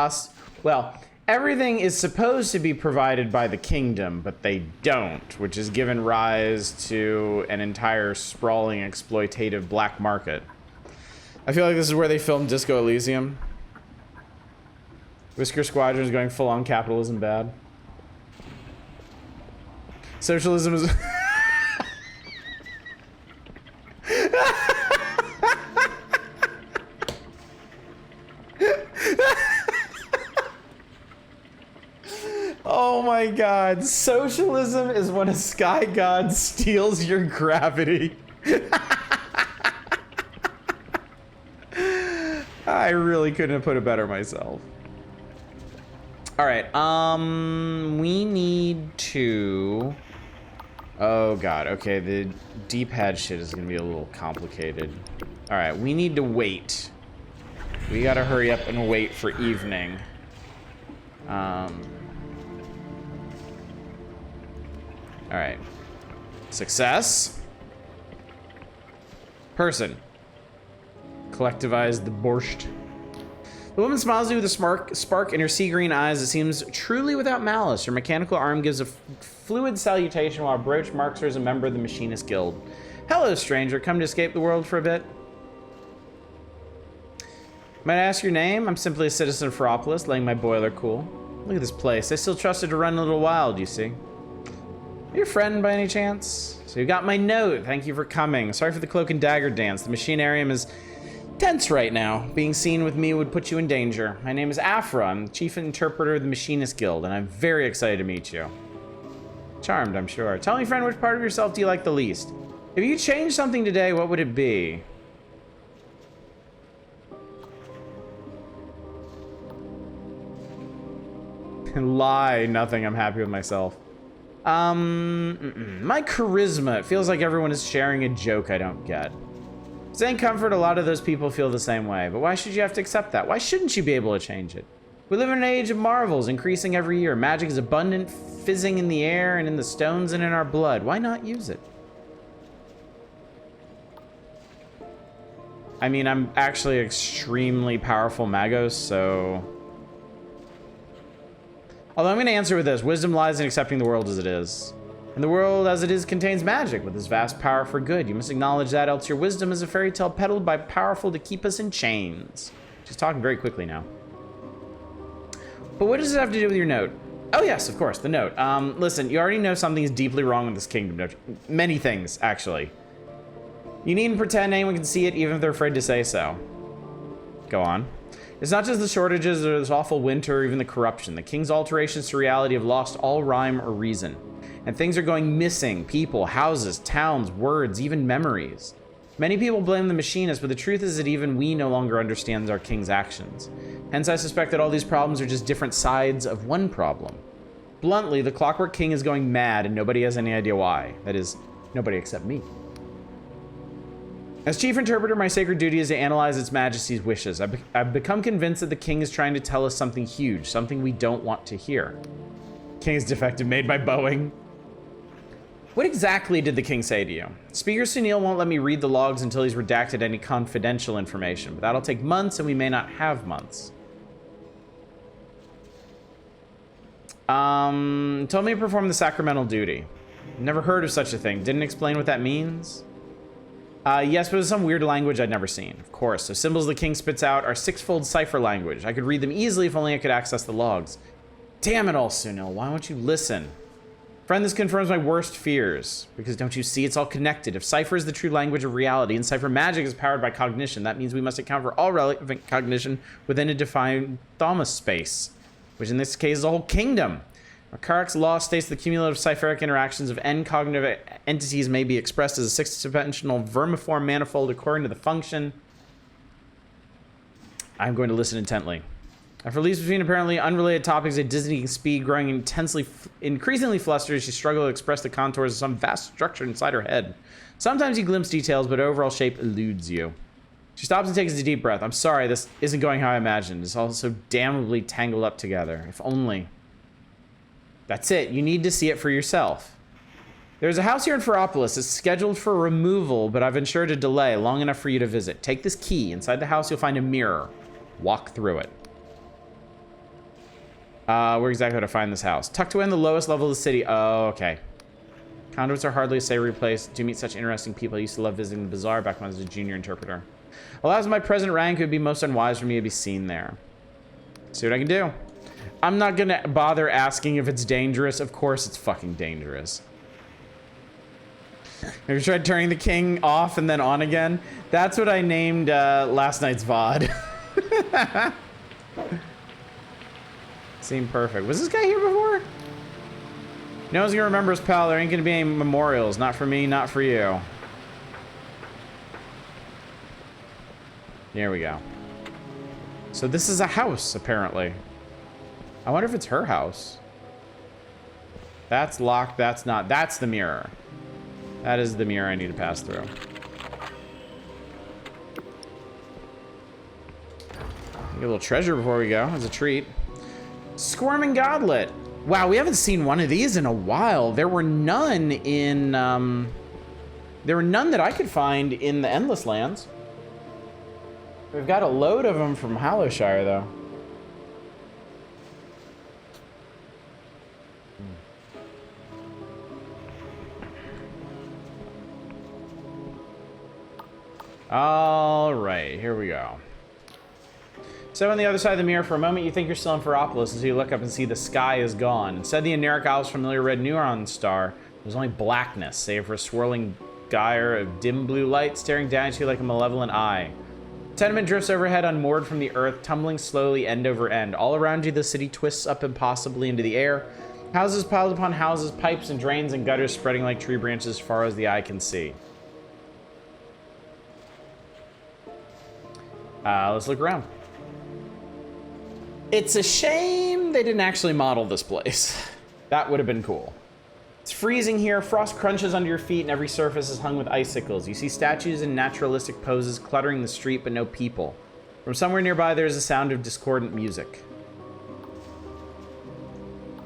everything is supposed to be provided by the kingdom, but they don't, which has given rise to an entire sprawling exploitative black market. I feel like this is where they filmed Disco Elysium. Whisker Squadron is going full on capitalism bad. Socialism is... Oh my god, socialism is when a sky god steals your gravity. I really couldn't have put it better myself. Alright, we need to... Oh god, okay, the D-pad shit is gonna be a little complicated. Alright, we need to wait. We gotta hurry up and wait for evening. Alright. Success. Person. Collectivize the borscht. The woman smiles at you with a spark in her sea green eyes that seems truly without malice. Her mechanical arm gives a fluid salutation while a brooch marks her as a member of the Machinist Guild. Hello, stranger. Come to escape the world for a bit? Might I ask your name? I'm simply a citizen of Ferropolis, laying my boiler cool. Look at this place. I still trusted to run a little wild, you see. Are you a friend by any chance? So you got my note. Thank you for coming. Sorry for the cloak and dagger dance. The machinarium is tense right now. Being seen with me would put you in danger. My name is Afra. I'm the chief interpreter of the Machinist Guild, and I'm very excited to meet you. Charmed, I'm sure. Tell me, friend, which part of yourself do you like the least? If you changed something today, what would it be? Lie, nothing. I'm happy with myself. My charisma. It feels like everyone is sharing a joke I don't get. Saying comfort, a lot of those people feel the same way, but why should you have to accept that? Why shouldn't you be able to change it? We live in an age of marvels, increasing every year. Magic is abundant, fizzing in the air and in the stones and in our blood. Why not use it? I mean, I'm actually extremely powerful Magos, so... Although I'm going to answer with this. Wisdom lies in accepting the world as it is. And the world as it is contains magic with its vast power for good. You must acknowledge that, else your wisdom is a fairy tale peddled by powerful to keep us in chains. She's talking very quickly now. But what does it have to do with your note? Oh yes, of course, the note. Listen, you already know something is deeply wrong with this kingdom, don't you? Many things, actually. You needn't pretend anyone can see it, even if they're afraid to say so. Go on. It's not just the shortages or this awful winter or even the corruption. The king's alterations to reality have lost all rhyme or reason. And things are going missing. People, houses, towns, words, even memories. Many people blame the machinists, but the truth is that even we no longer understand our king's actions. Hence, I suspect that all these problems are just different sides of one problem. Bluntly, the Clockwork King is going mad and nobody has any idea why. That is, nobody except me. As chief interpreter, my sacred duty is to analyze its majesty's wishes. I've become convinced that the king is trying to tell us something huge, something we don't want to hear. King's defective made by Boeing. What exactly did the king say to you? Speaker Sunil won't let me read the logs until he's redacted any confidential information, but that'll take months and we may not have months. Told me to perform the sacramental duty. Never heard of such a thing. Didn't explain what that means. Yes, but it was some weird language I'd never seen. Of course, the symbols the king spits out are six-fold cipher language. I could read them easily if only I could access the logs. Damn it all, Sunil. Why won't you listen? Friend, this confirms my worst fears. Because don't you see, it's all connected. If cipher is the true language of reality and cipher magic is powered by cognition, that means we must account for all relevant cognition within a defined thaumas space, which in this case is a whole kingdom. Karak's law states the cumulative cipheric interactions of n cognitive entities may be expressed as a six-dimensional vermiform manifold according to the function. I'm going to listen intently. After leaps between apparently unrelated topics at dizzying speed, growing increasingly flustered as she struggled to express the contours of some vast structure inside her head. Sometimes you glimpse details, but overall shape eludes you. She stops and takes a deep breath. I'm sorry, this isn't going how I imagined. It's all so damnably tangled up together. If only... That's it. You need to see it for yourself. There's a house here in Ferropolis. It's scheduled for removal, but I've ensured a delay long enough for you to visit. Take this key. Inside the house, you'll find a mirror. Walk through it. Where exactly to find this house? Tucked away in the lowest level of the city. Oh, okay. Conduits are hardly a savory place. Do meet such interesting people. I used to love visiting the bazaar back when I was a junior interpreter. Alas, my present rank, it would be most unwise for me to be seen there. See what I can do. I'm not gonna bother asking if it's dangerous. Of course it's fucking dangerous. Have you tried turning the king off and then on again? That's what I named last night's VOD. Seemed perfect. Was this guy here before? No one's gonna remember his pal. There ain't gonna be any memorials. Not for me, not for you. There we go. So this is a house, apparently. I wonder if it's her house. That's locked. That's not. That's the mirror. That is the mirror I need to pass through. Get a little treasure before we go as a treat. Squirming Goblet. Wow, we haven't seen one of these in a while. There were none in... there were none that I could find in the Endless Lands. We've got a load of them from Hallowshire, though. All right, here we go. So on the other side of the mirror, for a moment, you think you're still in Ferropolis until you look up and see the sky is gone. Instead, the Aneric Isle's familiar red neon star, there's only blackness, save for a swirling gyre of dim blue light staring down at you like a malevolent eye. Tenement drifts overhead unmoored from the earth, tumbling slowly end over end. All around you, the city twists up impossibly into the air. Houses piled upon houses, pipes and drains and gutters spreading like tree branches as far as the eye can see. Let's look around. It's a shame they didn't actually model this place. That would have been cool. It's freezing here, frost crunches under your feet, and every surface is hung with icicles. You see statues in naturalistic poses cluttering the street, but no people. From somewhere nearby, there's a sound of discordant music.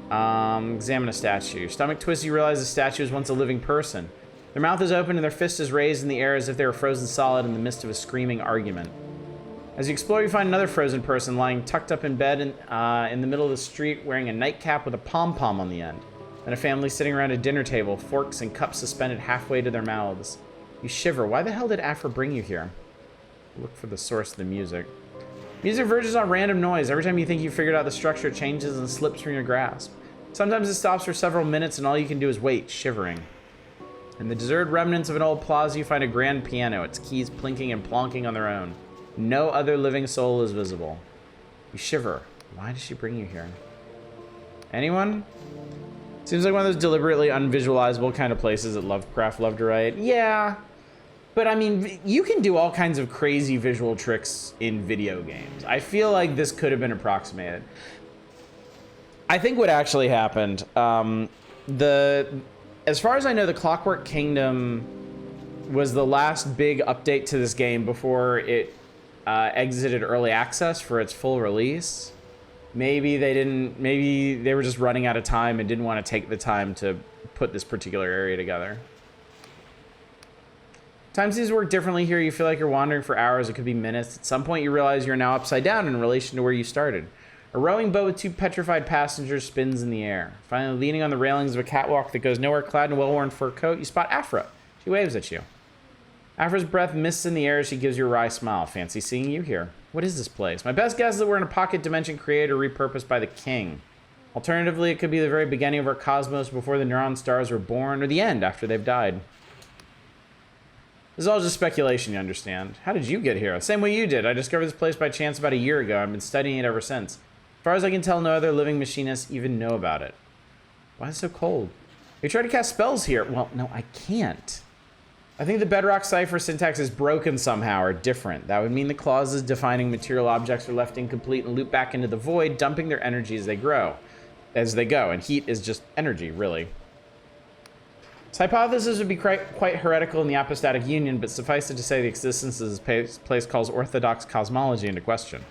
Examine a statue. Your stomach twists, you realize the statue is once a living person. Their mouth is open and their fist is raised in the air as if they were frozen solid in the midst of a screaming argument. As you explore, you find another frozen person lying tucked up in bed in the middle of the street wearing a nightcap with a pom-pom on the end. And a family sitting around a dinner table, forks and cups suspended halfway to their mouths. You shiver. Why the hell did Afra bring you here? Look for the source of the music. Music verges on random noise. Every time you think you've figured out the structure, it changes and slips from your grasp. Sometimes it stops for several minutes and all you can do is wait, shivering. In the deserted remnants of an old plaza, you find a grand piano, its keys plinking and plonking on their own. No other living soul is visible. You shiver. Why did she bring you here? Anyone? Seems like one of those deliberately unvisualizable kind of places that Lovecraft loved to write. Yeah. But I mean, you can do all kinds of crazy visual tricks in video games. I feel like this could have been approximated. I think what actually happened, as far as I know, the Clockwork Kingdom was the last big update to this game before it exited early access for its full release. Maybe they were just running out of time and didn't want to take the time to put this particular area together. Time seems to work differently here. You feel like you're wandering for hours. It could be minutes. At some point, you realize you're now upside down in relation to where you started. A rowing boat with 2 petrified passengers spins in the air. Finally, leaning on the railings of a catwalk that goes nowhere, clad in a well-worn fur coat, you spot Afra. She waves at you. Afra's breath mists in the air as she gives you a wry smile. Fancy seeing you here. What is this place? My best guess is that we're in a pocket dimension created or repurposed by the king. Alternatively, it could be the very beginning of our cosmos before the neuron stars were born, or the end after they've died. This is all just speculation, you understand. How did you get here? Same way you did. I discovered this place by chance about a year ago. I've been studying it ever since. As far as I can tell, no other living machinists even know about it. Why is it so cold? You tried to cast spells here. Well, no, I can't. I think the bedrock cipher syntax is broken somehow or different. That would mean the clauses defining material objects are left incomplete and loop back into the void, dumping their energy as they go. And heat is just energy, really. This hypothesis would be quite heretical in the apostatic union, but suffice it to say the existence of this place calls orthodox cosmology into question.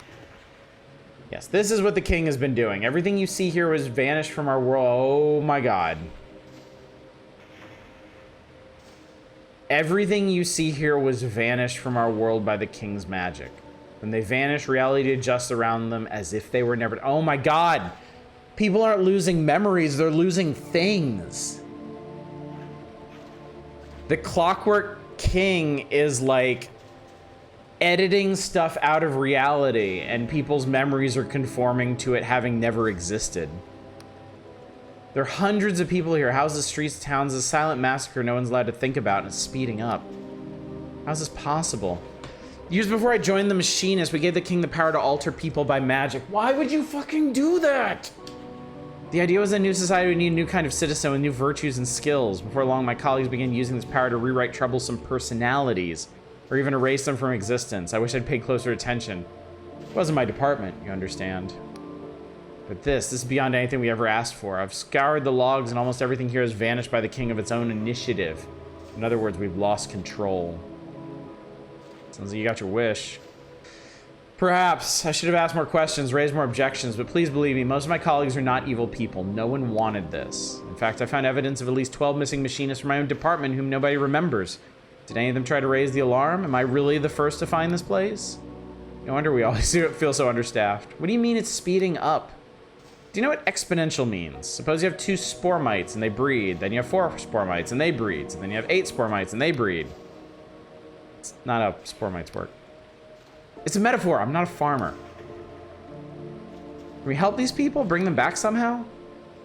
Yes, this is what the king has been doing. Everything you see here was vanished from our world. Oh my god. Everything you see here was vanished from our world by the king's magic. When they vanish, reality adjusts around them as if they were never... Oh my god! People aren't losing memories, they're losing things. The Clockwork King is like editing stuff out of reality, and people's memories are conforming to it having never existed. There are hundreds of people here. Houses, streets, towns, a silent massacre no one's allowed to think about, and it's speeding up. How's this possible? Years before I joined the Machinists, we gave the king the power to alter people by magic. Why would you fucking do that? The idea was a new society would need a new kind of citizen with new virtues and skills. Before long, my colleagues began using this power to rewrite troublesome personalities, or even erase them from existence. I wish I'd paid closer attention. It wasn't my department, you understand. But this is beyond anything we ever asked for. I've scoured the logs and almost everything here has vanished by the king of its own initiative. In other words, we've lost control. Sounds like you got your wish. Perhaps I should have asked more questions, raised more objections, but please believe me, most of my colleagues are not evil people. No one wanted this. In fact, I found evidence of at least 12 missing machinists from my own department whom nobody remembers. Did any of them try to raise the alarm? Am I really the first to find this place? No wonder we always feel so understaffed. What do you mean it's speeding up? Do you know what exponential means? Suppose you have 2 spore mites and they breed, then you have 4 spore mites and they breed, so then you have 8 spore mites and they breed. It's not how spore mites work. It's a metaphor. I'm not a farmer. Can we help these people? Bring them back somehow?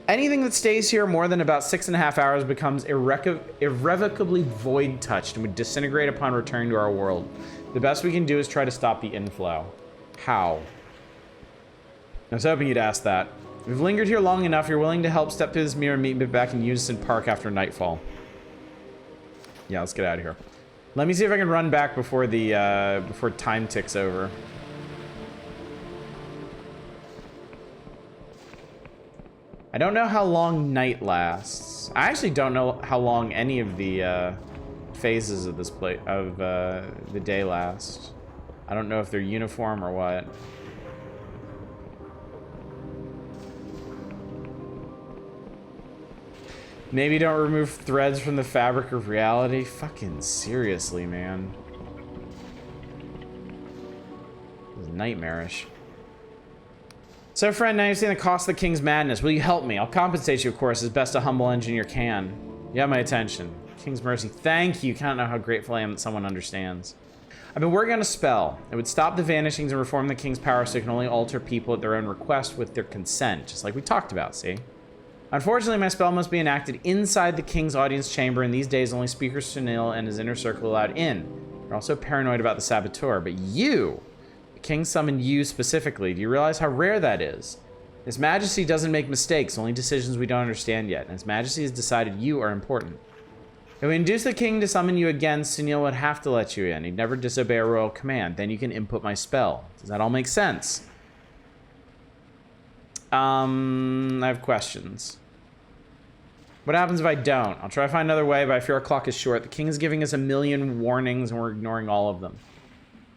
Anything that stays here more than about 6.5 hours becomes irrevocably void-touched and would disintegrate upon returning to our world. The best we can do is try to stop the inflow. How? I was hoping you'd ask that. If you've lingered here long enough, you're willing to help step through this mirror and meet me back in Unison Park after nightfall. Yeah, let's get out of here. Let me see if I can run back before the before time ticks over. I don't know how long night lasts. I actually don't know how long any of the phases of this the day last. I don't know if they're uniform or what. Maybe don't remove threads from the fabric of reality. Fucking seriously, man. This is nightmarish. So, friend, now you've seen the cost of the king's madness. Will you help me? I'll compensate you, of course, as best a humble engineer can. You have my attention. King's mercy. Thank you. Can't know how grateful I am that someone understands. I've been working on a spell. It would stop the vanishings and reform the king's power so it can only alter people at their own request with their consent, just like we talked about, see? Unfortunately, my spell must be enacted inside the king's audience chamber, and these days only Speaker Sunil and his inner circle allowed in. They're also paranoid about the saboteur, but you, the king summoned you specifically. Do you realize how rare that is? His Majesty doesn't make mistakes, only decisions we don't understand yet, and His Majesty has decided you are important. If we induce the king to summon you again, Sunil would have to let you in. He'd never disobey a royal command. Then you can input my spell. Does that all make sense? I have questions. What happens if I don't? I'll try to find another way, but I fear our clock is short. The king is giving us a million warnings, and we're ignoring all of them.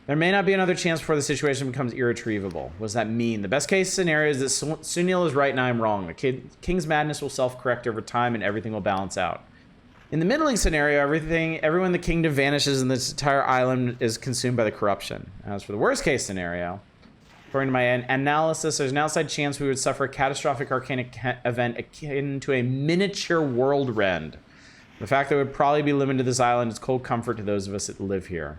There may not be another chance before the situation becomes irretrievable. What does that mean? The best case scenario is that Sunil is right and I'm wrong. The king's madness will self-correct over time, and everything will balance out. In the middling scenario, everyone in the kingdom vanishes, and this entire island is consumed by the corruption. As for the worst case scenario, according to my analysis, there's an outside chance we would suffer a catastrophic arcanic event akin to a miniature world rend. The fact that it would probably be limited to this island is cold comfort to those of us that live here.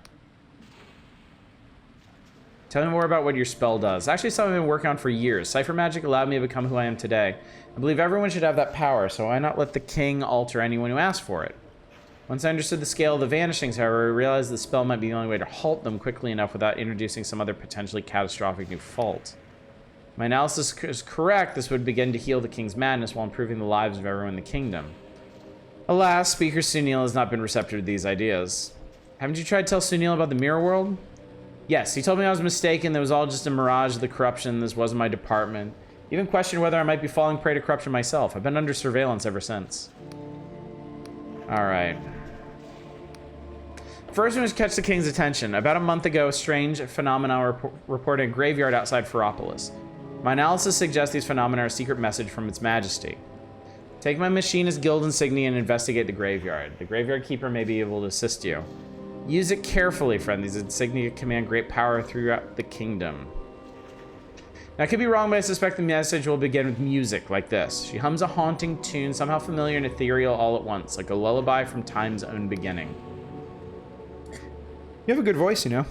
Tell me more about what your spell does. It's actually something I've been working on for years. Cipher magic allowed me to become who I am today. I believe everyone should have that power, so why not let the king alter anyone who asks for it? Once I understood the scale of the vanishings, however, I realized the spell might be the only way to halt them quickly enough without introducing some other potentially catastrophic new fault. If my analysis is correct, this would begin to heal the king's madness while improving the lives of everyone in the kingdom. Alas, Speaker Sunil has not been receptive to these ideas. Haven't you tried to tell Sunil about the mirror world? Yes, he told me I was mistaken, that it was all just a mirage of the corruption, this wasn't my department. He even questioned whether I might be falling prey to corruption myself. I've been under surveillance ever since. Alright. First one was to catch the king's attention. About a month ago, a strange phenomena reported a graveyard outside Ferropolis. My analysis suggests these phenomena are a secret message from its majesty. Take my machinist guild insignia and investigate the graveyard. The graveyard keeper may be able to assist you. Use it carefully, friend. These insignia command great power throughout the kingdom. Now, I could be wrong, but I suspect the message will begin with music like this. She hums a haunting tune, somehow familiar and ethereal all at once, like a lullaby from time's own beginning. You have a good voice, you know.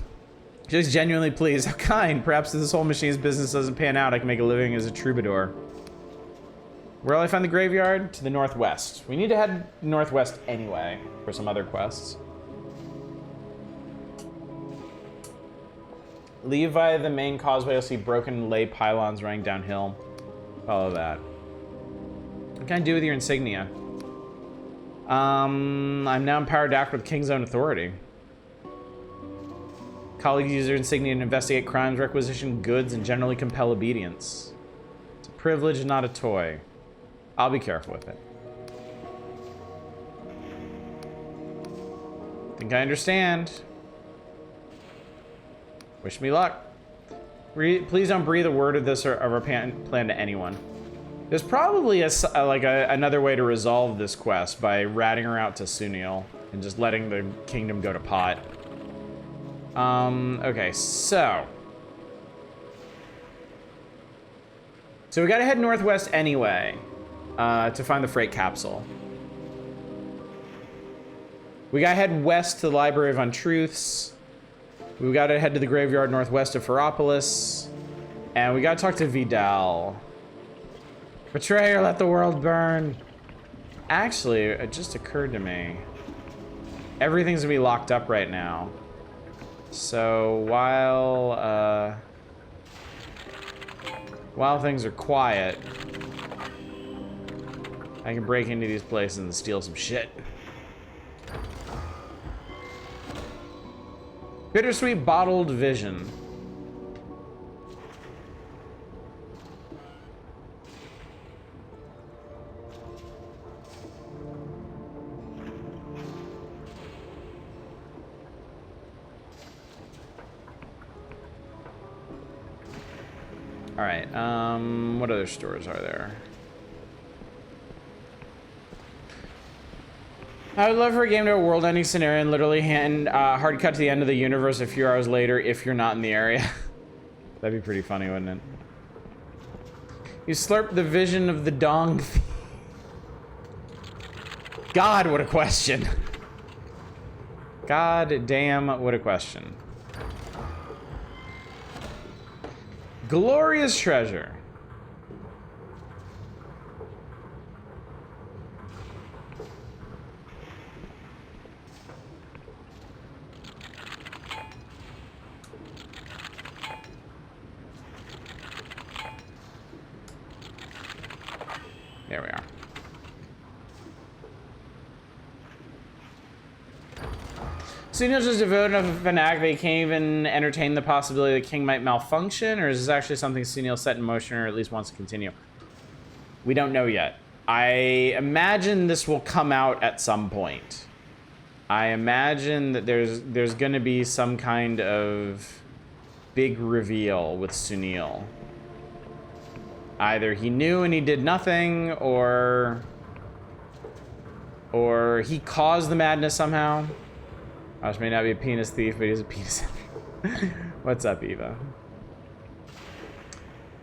She's genuinely pleased. How kind. Perhaps if this whole machine's business doesn't pan out, I can make a living as a troubadour. Where will I find the graveyard? To the northwest. We need to head northwest anyway for some other quests. Leave via the main causeway, you'll see broken lay pylons running downhill. Follow that. What can I do with your insignia? I'm now empowered to act with King's own authority. Colleagues use their insignia to investigate crimes, requisition goods, and generally compel obedience. It's a privilege, not a toy. I'll be careful with it. Think I understand. Wish me luck. Please don't breathe a word of this or of our plan to anyone. There's probably another way to resolve this quest by ratting her out to Sunil and just letting the kingdom go to pot. Okay, so we gotta head northwest anyway to find the freight capsule. We gotta head west to the Library of Untruths. We gotta head to the graveyard northwest of Ferropolis. And we gotta talk to Vidal. Betray or let the world burn. Actually, it just occurred to me. Everything's gonna be locked up right now. So while things are quiet, I can break into these places and steal some shit. Bittersweet bottled vision. All right, what other stores are there? I would love for a game to have a world-ending scenario and literally hard cut to the end of the universe a few hours later if you're not in the area. That'd be pretty funny, wouldn't it? You slurp the vision of the dong. God, what a question. God damn, what a question. Glorious treasure. There we are. Sunil's just devoted enough of an act that he can't even entertain the possibility the king might malfunction, or is this actually something Sunil set in motion or at least wants to continue? We don't know yet. I imagine this will come out at some point. I imagine that there's gonna be some kind of big reveal with Sunil. Either he knew and he did nothing, or he caused the madness somehow. Josh may not be a penis thief, but he's a penis thief. What's up, Eva?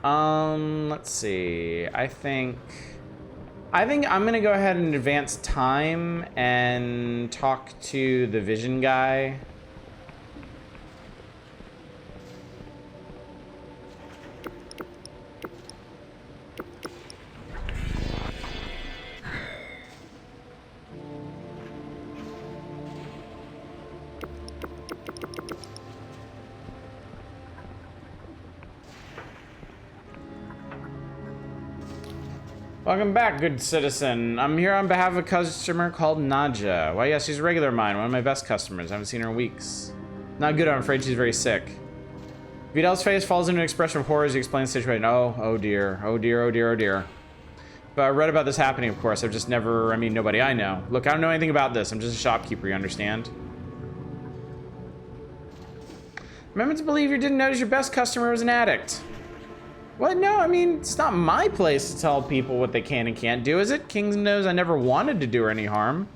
Let's see. I think I'm gonna go ahead and advance time and talk to the vision guy. Welcome back, good citizen. I'm here on behalf of a customer called Nadja. Why, yes, she's a regular of mine, one of my best customers. I haven't seen her in weeks. Not good, I'm afraid she's very sick. Vidal's face falls into an expression of horror as he explains the situation. Oh dear, oh dear, oh dear, oh dear. But I read about this happening, of course. I've just never, nobody I know. Look, I don't know anything about this. I'm just a shopkeeper, you understand? Remember to believe you didn't notice your best customer was an addict. What? No, it's not my place to tell people what they can and can't do, is it? King knows I never wanted to do her any harm.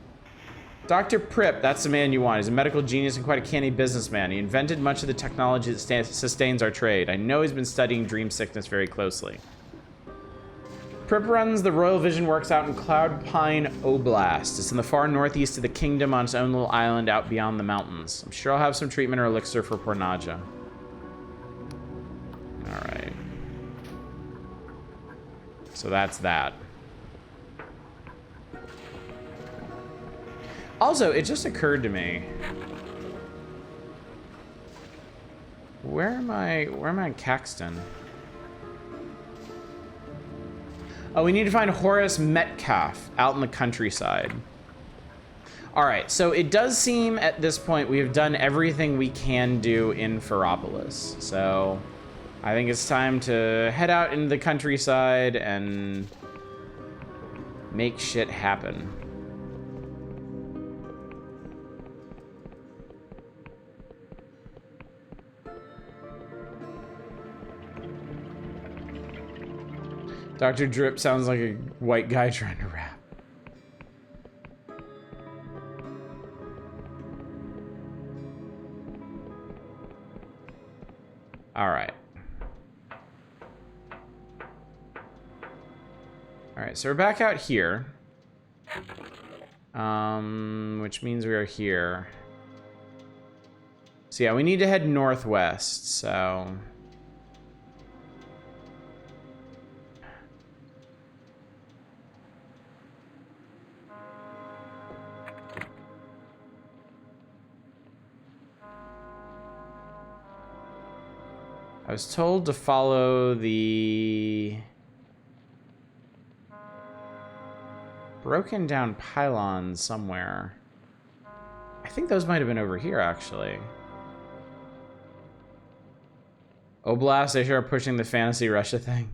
Dr. Prip, that's the man you want. He's a medical genius and quite a canny businessman. He invented much of the technology that sustains our trade. I know he's been studying dream sickness very closely. Prip runs the Royal Vision Works out in Cloud Pine Oblast. It's in the far northeast of the kingdom on its own little island out beyond the mountains. I'm sure I'll have some treatment or elixir for poor Nadja. Alright. So that's that. Also, it just occurred to me. Where am I in Caxton? Oh, we need to find Horace Metcalf out in the countryside. Alright, so it does seem at this point we have done everything we can do in Ferropolis. So I think it's time to head out into the countryside and make shit happen. Dr. Drip sounds like a white guy trying to rap. All right. All right, so we're back out here. Which means we are here. So yeah, we need to head northwest, so... I was told to follow the broken down pylons somewhere. I think those might have been over here, actually. Oblast, they sure are pushing the fantasy Russia thing.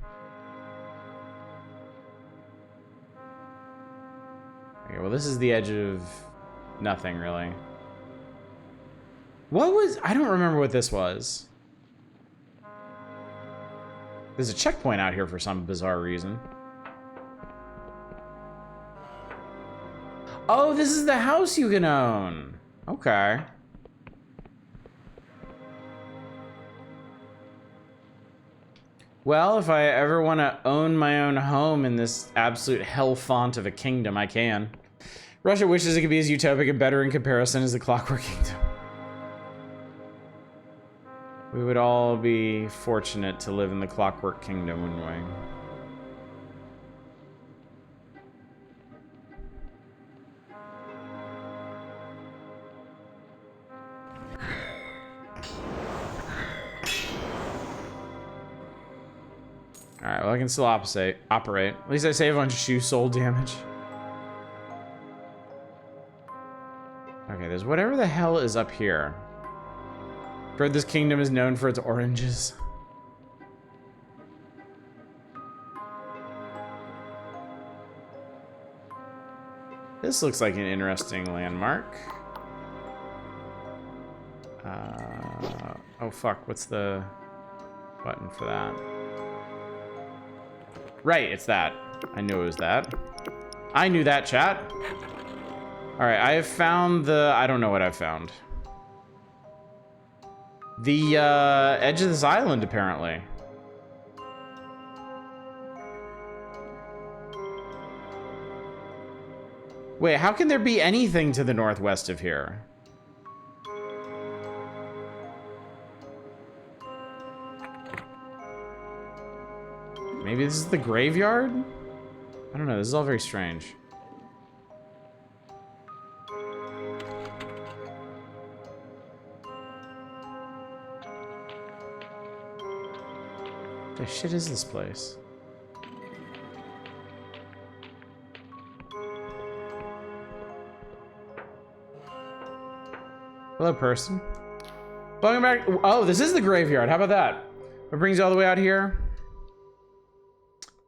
Okay, well, this is the edge of nothing, really. What was... I don't remember what this was. There's a checkpoint out here for some bizarre reason. Oh, this is the house you can own. Okay. Well, if I ever want to own my own home in this absolute hell font of a kingdom, I can. Russia wishes it could be as utopic and better in comparison as the Clockwork Kingdom. We would all be fortunate to live in the Clockwork Kingdom, wouldn't we? Alright, well I can still operate. At least I save on shoe sole damage. Okay, there's whatever the hell is up here. I've heard this kingdom is known for its oranges. This looks like an interesting landmark. Oh fuck, what's the button for that? Right, it's that. I knew it was that. I knew that, chat. Alright, I have found the... I don't know what I've found. The edge of this island, apparently. Wait, how can there be anything to the northwest of here? Maybe this is the graveyard? I don't know, this is all very strange. What the shit is this place? Hello, person. Welcome back. Oh, this is the graveyard. How about that? What brings you all the way out here?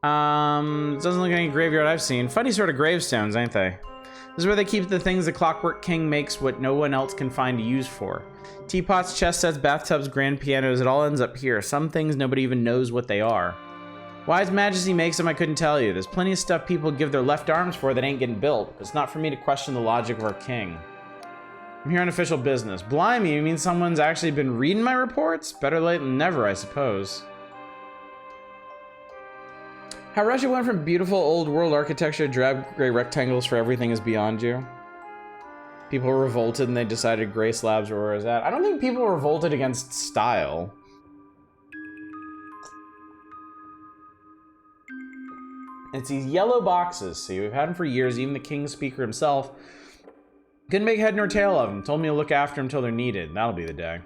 Doesn't look like any graveyard I've seen. Funny sort of gravestones, ain't they? This is where they keep the things the Clockwork King makes what no one else can find a use for. Teapots, chess sets, bathtubs, grand pianos, it all ends up here. Some things nobody even knows what they are. Why His Majesty makes them, I couldn't tell you. There's plenty of stuff people give their left arms for that ain't getting built. It's not for me to question the logic of our king. I'm here on official business. Blimey, you mean someone's actually been reading my reports? Better late than never, I suppose. How Russia went from beautiful old world architecture to drab gray rectangles for everything is beyond you. People revolted and they decided gray slabs were where it was at. I don't think people revolted against style. It's these yellow boxes. See, we've had them for years. Even the King's Speaker himself couldn't make head nor tail of them. Told me to look after them until they're needed. That'll be the day.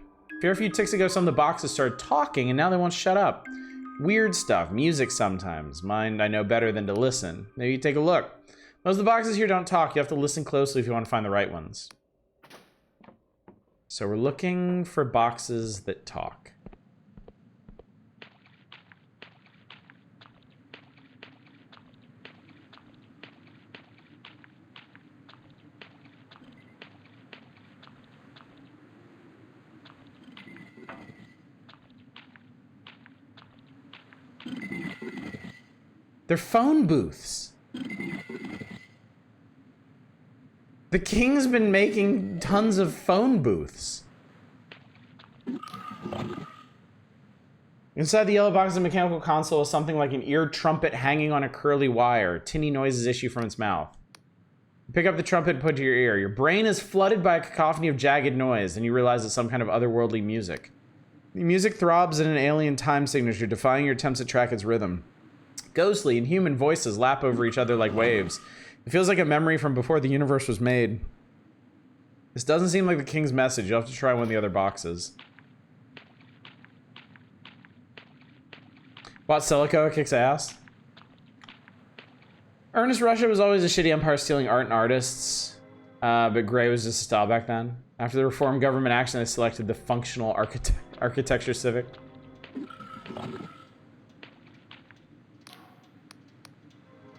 A few ticks ago, some of the boxes started talking, and now they won't shut up. Weird stuff. Music sometimes. Mind I know better than to listen. Maybe you take a look. Most of the boxes here don't talk. You have to listen closely if you want to find the right ones. So we're looking for boxes that talk. They're phone booths. The king's been making tons of phone booths. Inside the yellow box of the mechanical console is something like an ear trumpet hanging on a curly wire. Tinny noises issue from its mouth. You pick up the trumpet and put it to your ear. Your brain is flooded by a cacophony of jagged noise, and you realize it's some kind of otherworldly music. The music throbs in an alien time signature, defying your attempts to track its rhythm. Ghostly and human voices lap over each other like waves. It feels like a memory from before the universe was made. This doesn't seem like the king's message. You'll have to try one of the other boxes. Bought Celico, it kicks ass. Ernest Russia was always a shitty empire stealing art and artists. But gray was just a style back then. After the reform government action, they selected the functional architecture civic.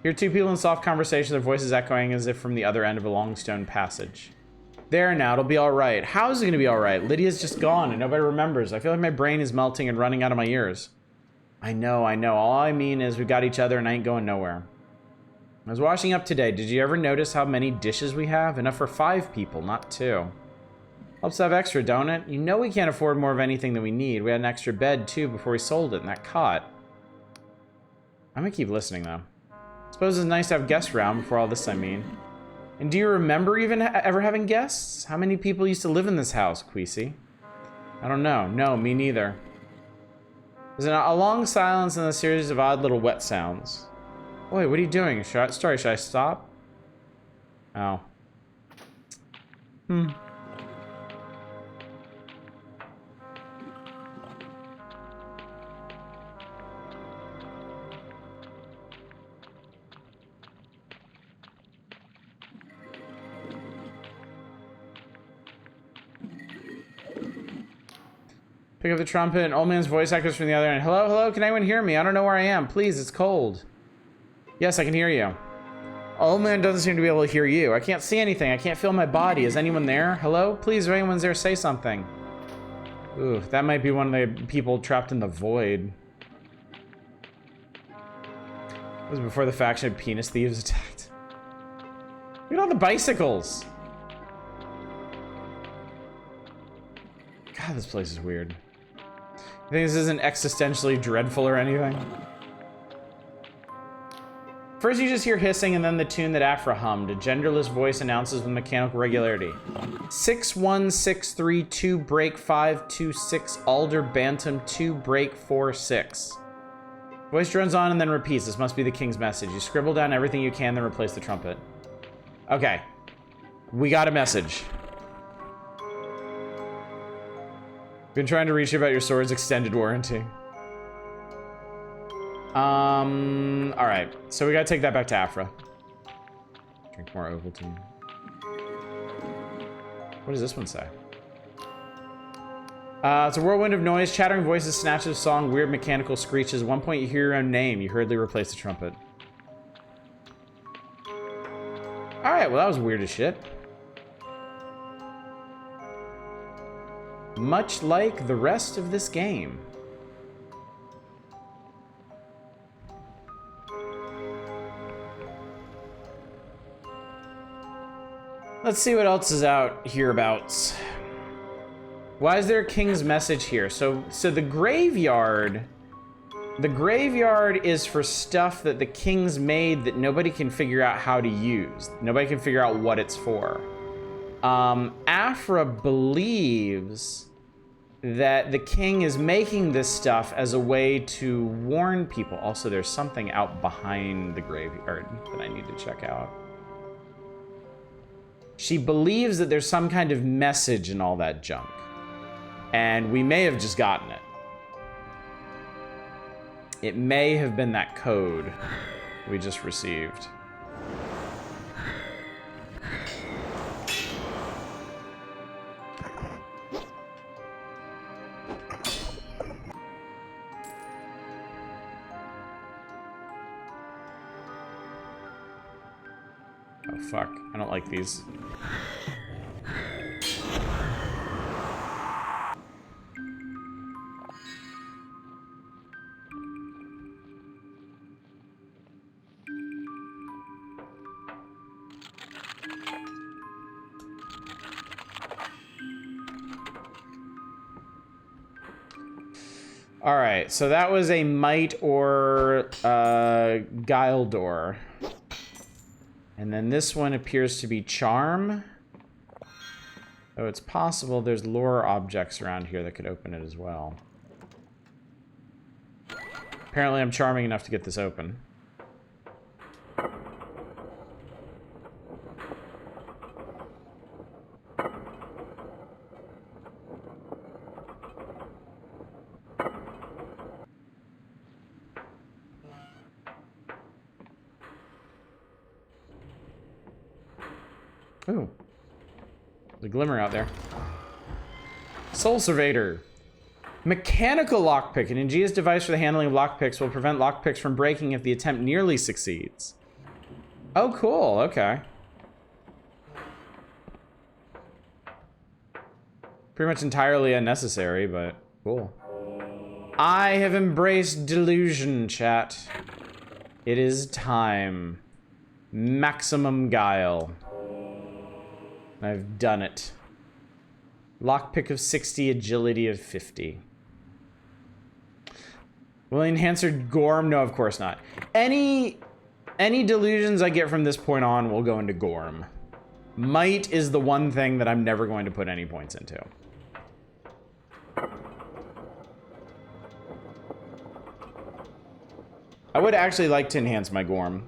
Hear two people in soft conversation, their voices echoing as if from the other end of a long stone passage. There now, it'll be alright. How is it gonna be alright? Lydia's just gone and nobody remembers. I feel like my brain is melting and running out of my ears. I know. All I mean is we got each other and I ain't going nowhere. I was washing up today. Did you ever notice how many dishes we have? Enough for 5 people, not 2. Helps to have extra, don't it? You know we can't afford more of anything than we need. We had an extra bed, too, before we sold it, and that cot. I'm gonna keep listening, though. Suppose it's nice to have guests around before all this, I mean. And do you remember even ever having guests? How many people used to live in this house, Queasy? I don't know. No, me neither. There's a long silence and a series of odd little wet sounds. Wait, what are you doing? Sorry, should I stop? Oh. Pick up the trumpet, and old man's voice echoes from the other end. Hello, can anyone hear me? I don't know where I am. Please, it's cold. Yes, I can hear you. Old man doesn't seem to be able to hear you. I can't see anything. I can't feel my body. Is anyone there? Hello? Please, if anyone's there, say something. Ooh, that might be one of the people trapped in the void. This was before the faction of penis thieves attacked. Look at all the bicycles. God, this place is weird. You think this isn't existentially dreadful or anything? First you just hear hissing and then the tune that Afra hummed. A genderless voice announces with mechanical regularity. 61632 break 526 Alder Bantam 2 break 46. Voice drones on and then repeats. This must be the king's message. You scribble down everything you can, then replace the trumpet. Okay. We got a message. Been trying to reach you about your sword's extended warranty. Alright. So we gotta take that back to Afra. Drink more Ovaltine. What does this one say? It's a whirlwind of noise, chattering voices, snatches of song, weird mechanical screeches. At one point you hear your own name. You hurriedly replace the trumpet. Alright, well that was weird as shit. Much like the rest of this game. Let's see what else is out hereabouts. Why is there a king's message here? So the graveyard is for stuff that the king's made that nobody can figure out how to use. Nobody can figure out what it's for. Afra believes that the king is making this stuff as a way to warn people. Also, there's something out behind the graveyard that I need to check out. She believes that there's some kind of message in all that junk. And we may have just gotten it. It may have been that code we just received. Oh, fuck. I don't like these. All right, so that was a might or guile door. And then this one appears to be charm. So it's possible there's lore objects around here that could open it as well. Apparently I'm charming enough to get this open. Ooh. There's a glimmer out there. Soul Surveyor. Mechanical lockpick. An ingenious device for the handling of lockpicks will prevent lockpicks from breaking if the attempt nearly succeeds. Oh, cool. Okay. Pretty much entirely unnecessary, but cool. I have embraced delusion, chat. It is time. Maximum guile. I've done it. Lockpick of 60, agility of 50. Will enhancer Gorm? No, of course not. Any delusions I get from this point on will go into Gorm. Might is the one thing that I'm never going to put any points into. I would actually like to enhance my Gorm.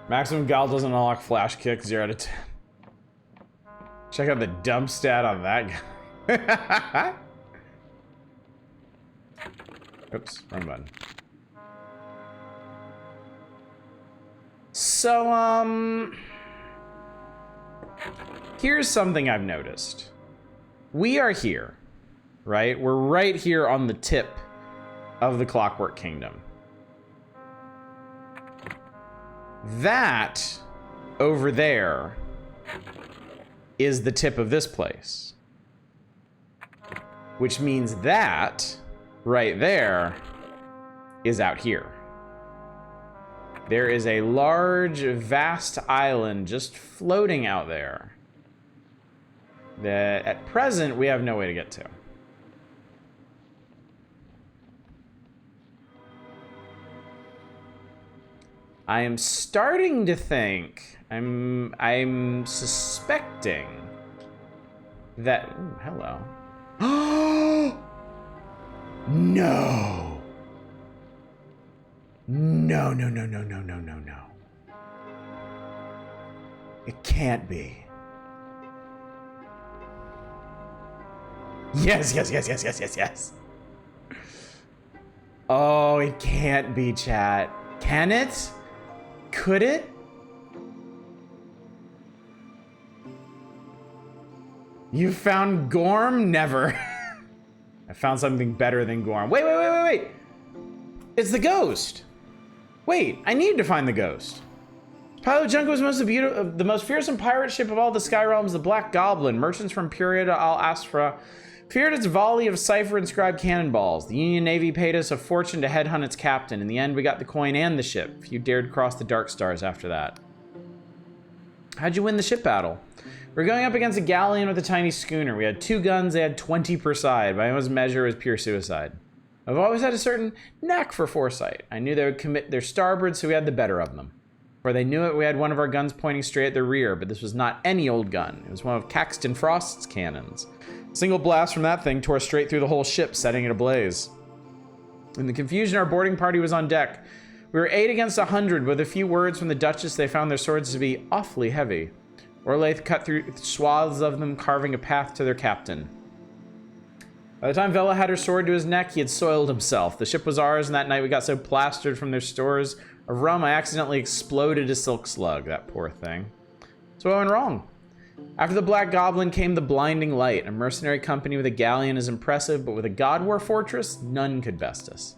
Maximum Guile doesn't unlock flash kick, 0 out of 10. Check out the dump stat on that guy. Oops, wrong button. So, here's something I've noticed. We are here. right? We're right here on the tip of the Clockwork Kingdom. That over there is the tip of this place. Which means that right there is out here. There is a large, vast island just floating out there that at present we have no way to get to. I am starting to think, I'm suspecting that, ooh, hello. Oh, no. No, no, no, no, no, no, no, no. It can't be. Yes, yes, yes, yes, yes, yes, yes. Oh, it can't be, chat. Can it? Could it? You found Gorm? Never. I found something better than Gorm. Wait, wait, wait, wait, wait. It's the ghost. Wait, I need to find the ghost. Pilot Junko was the most fearsome pirate ship of all the Sky Realms, the Black Goblin. Merchants from Puria to Al Astra feared its volley of cipher-inscribed cannonballs. The Union Navy paid us a fortune to headhunt its captain. In the end, we got the coin and the ship. If you dared cross the Dark Stars after that. How'd you win the ship battle? We were going up against a galleon with a tiny schooner. We had 2 guns, they had 20 per side. By anyone's measure, it was pure suicide. I've always had a certain knack for foresight. I knew they would commit their starboard, so we had the better of them. Before they knew it, we had one of our guns pointing straight at their rear, but this was not any old gun. It was one of Caxton Frost's cannons. A single blast from that thing tore straight through the whole ship, setting it ablaze. In the confusion, our boarding party was on deck. We were 8 against 100. With a few words from the Duchess, they found their swords to be awfully heavy. Orlaith cut through swaths of them, carving a path to their captain. By the time Vela had her sword to his neck, he had soiled himself. The ship was ours, and that night we got so plastered from their stores of rum, I accidentally exploded a silk slug. That poor thing. So what went wrong? After the Black Goblin came the Blinding Light. A mercenary company with a galleon is impressive, but with a God War fortress, none could best us.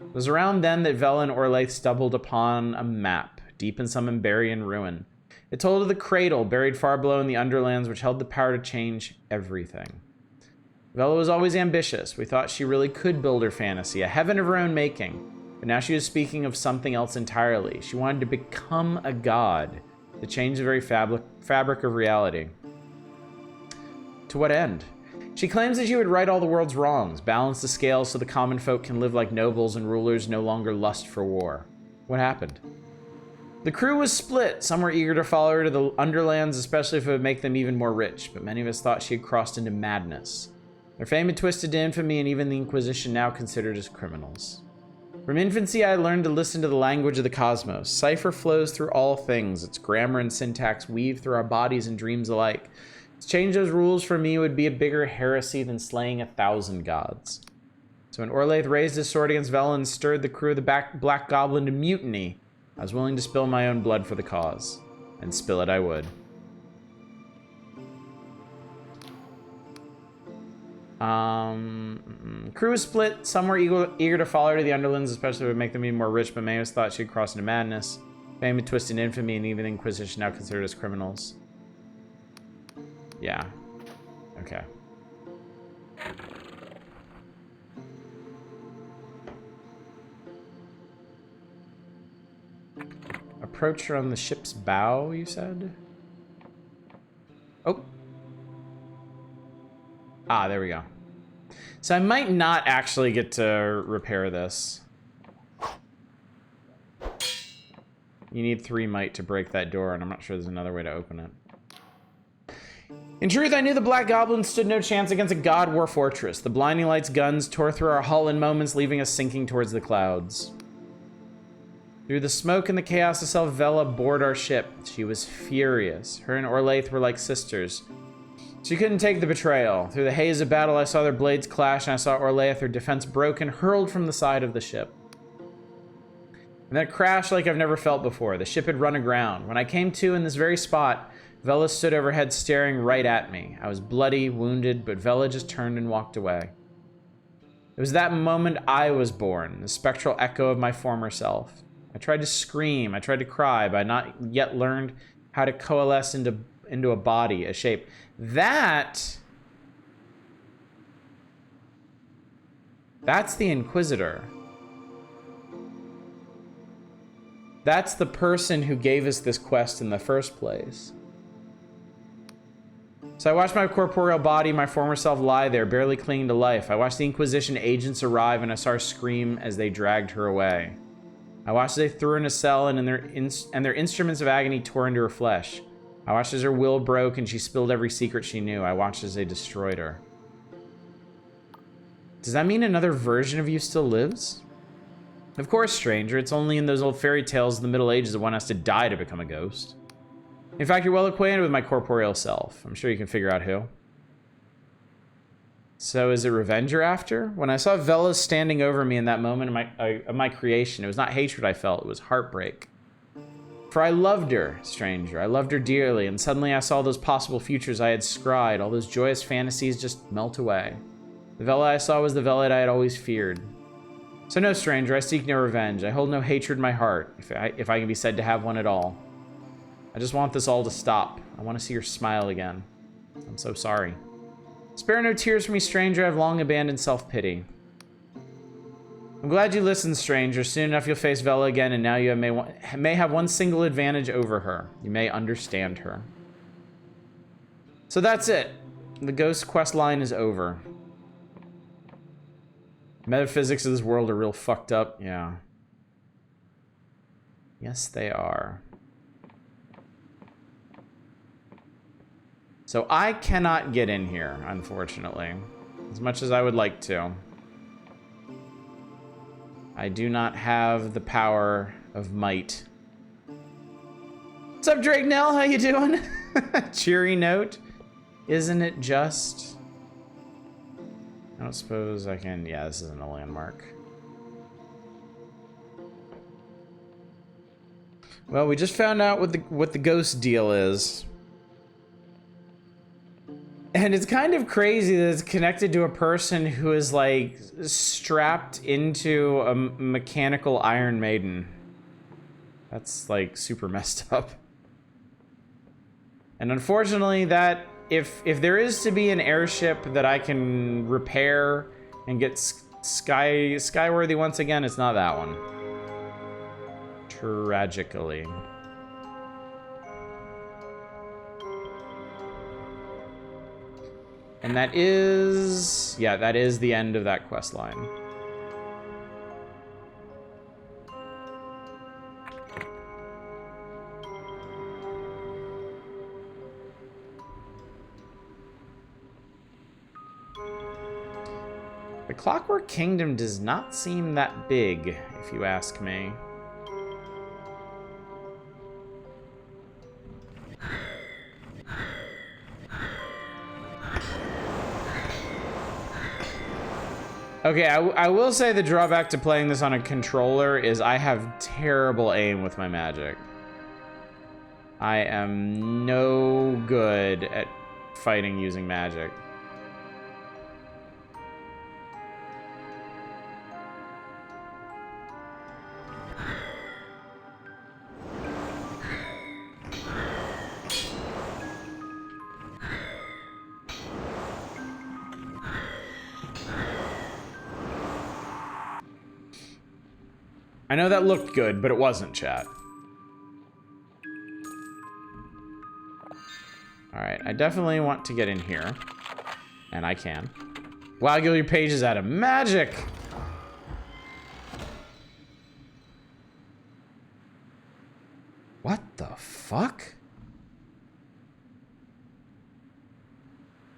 It was around then that Vela and Orlaith stumbled upon a map, deep in some Emberian ruin. It told of the cradle, buried far below in the Underlands, which held the power to change everything. Vela was always ambitious. We thought she really could build her fantasy, a heaven of her own making. But now she was speaking of something else entirely. She wanted to become a god, to change the very fabric of reality. To what end? She claims that she would right all the world's wrongs, balance the scales so the common folk can live like nobles and rulers no longer lust for war. What happened? The crew was split. Some were eager to follow her to the Underlands, especially if it would make them even more rich, but many of us thought she had crossed into madness. Their fame had twisted to infamy, and even the Inquisition now considered as criminals. From infancy, I learned to listen to the language of the cosmos. Cipher flows through all things. Its grammar and syntax weave through our bodies and dreams alike. To change those rules for me would be a bigger heresy than slaying 1,000 gods. So when Orlaith raised his sword against Vela and stirred the crew of the Black Goblin to mutiny, I was willing to spill my own blood for the cause. And spill it I would. Crew was split. Some were eager to follow her to the Underlands, especially if it would make them even more rich, but many of us thought she'd cross into madness. Fame had twisted infamy, and even the Inquisition now considered us criminals. Yeah. Okay. Approach her on the ship's bow, you said? Oh. Ah, there we go. So I might not actually get to repair this. You need 3 might to break that door, and I'm not sure there's another way to open it. In truth, I knew the Black Goblin stood no chance against a God War fortress. The Blinding Light's guns tore through our hull in moments, leaving us sinking towards the clouds. Through the smoke and the chaos, I saw Vela board our ship. She was furious. Her and Orlaith were like sisters. She couldn't take the betrayal. Through the haze of battle, I saw their blades clash, and I saw Orlaith, her defense broken, hurled from the side of the ship. And then it crashed like I've never felt before. The ship had run aground. When I came to in this very spot, Vela stood overhead staring right at me. I was bloody, wounded, but Vela just turned and walked away. It was that moment I was born, the spectral echo of my former self. I tried to scream, I tried to cry, but I not yet learned how to coalesce into a body, a shape. That's the Inquisitor. That's the person who gave us this quest in the first place. So I watched my corporeal body, my former self, lie there, barely clinging to life. I watched the Inquisition agents arrive, and I saw her scream as they dragged her away. I watched as they threw her in a cell, and their instruments of agony tore into her flesh. I watched as her will broke, and she spilled every secret she knew. I watched as they destroyed her. Does that mean another version of you still lives? Of course, stranger. It's only in those old fairy tales of the Middle Ages that one has to die to become a ghost. In fact, you're well acquainted with my corporeal self. I'm sure you can figure out who. So is it revenge you're after? When I saw Vela standing over me in that moment of my creation, it was not hatred I felt, it was heartbreak. For I loved her, stranger. I loved her dearly, and suddenly I saw those possible futures I had scryed, all those joyous fantasies just melt away. The Vela I saw was the Vela I had always feared. So no, stranger, I seek no revenge. I hold no hatred in my heart, if I can be said to have one at all. I just want this all to stop. I want to see her smile again. I'm so sorry. Spare no tears for me, stranger. I've long abandoned self-pity. I'm glad you listened, stranger. Soon enough you'll face Vela again, and now you may have one single advantage over her. You may understand her. So that's it. The ghost quest line is over. Metaphysics of this world are real fucked up. Yeah. Yes, they are. So I cannot get in here, unfortunately. As much as I would like to. I do not have the power of might. What's up, Drake Nell? How you doing? Cheery note. Isn't it just... I don't suppose I can... Yeah, this isn't a landmark. Well, we just found out what the ghost deal is. And it's kind of crazy that it's connected to a person who is, like, strapped into a mechanical Iron Maiden. That's, like, super messed up. And unfortunately, that... If there is to be an airship that I can repair and get skyworthy once again, it's not that one. Tragically. And that is... Yeah, that is the end of that quest line. The Clockwork Kingdom does not seem that big, if you ask me. Okay, I will say the drawback to playing this on a controller is I have terrible aim with my magic. I am no good at fighting using magic. I know that looked good, but it wasn't, chat. Alright, I definitely want to get in here. And I can. Waggle your pages at him. Magic! What the fuck?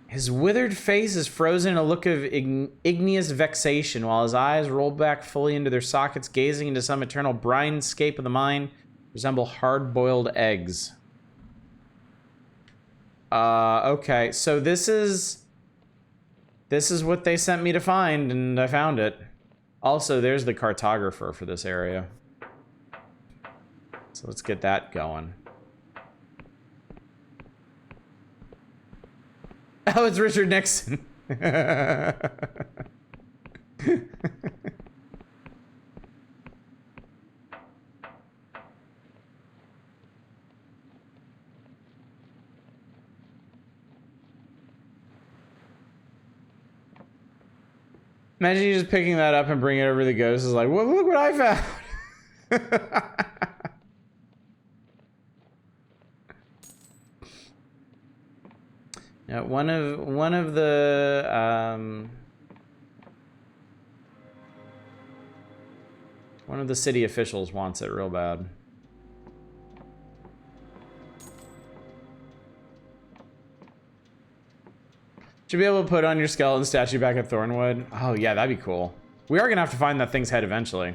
His withered face is frozen in a look of igneous vexation, while his eyes roll back fully into their sockets, gazing into some eternal brinescape of the mind, resemble hard-boiled eggs. Okay, so this is what they sent me to find, and I found it. Also, there's the cartographer for this area. So let's get that going. Oh, it's Richard Nixon. Imagine you just picking that up and bringing it over to the ghost. Is like, well, look what I found. Yeah, one of the city officials wants it real bad. Should be able to put on your skeleton statue back at Thornwood. Oh yeah, that'd be cool. We are gonna have to find that thing's head eventually.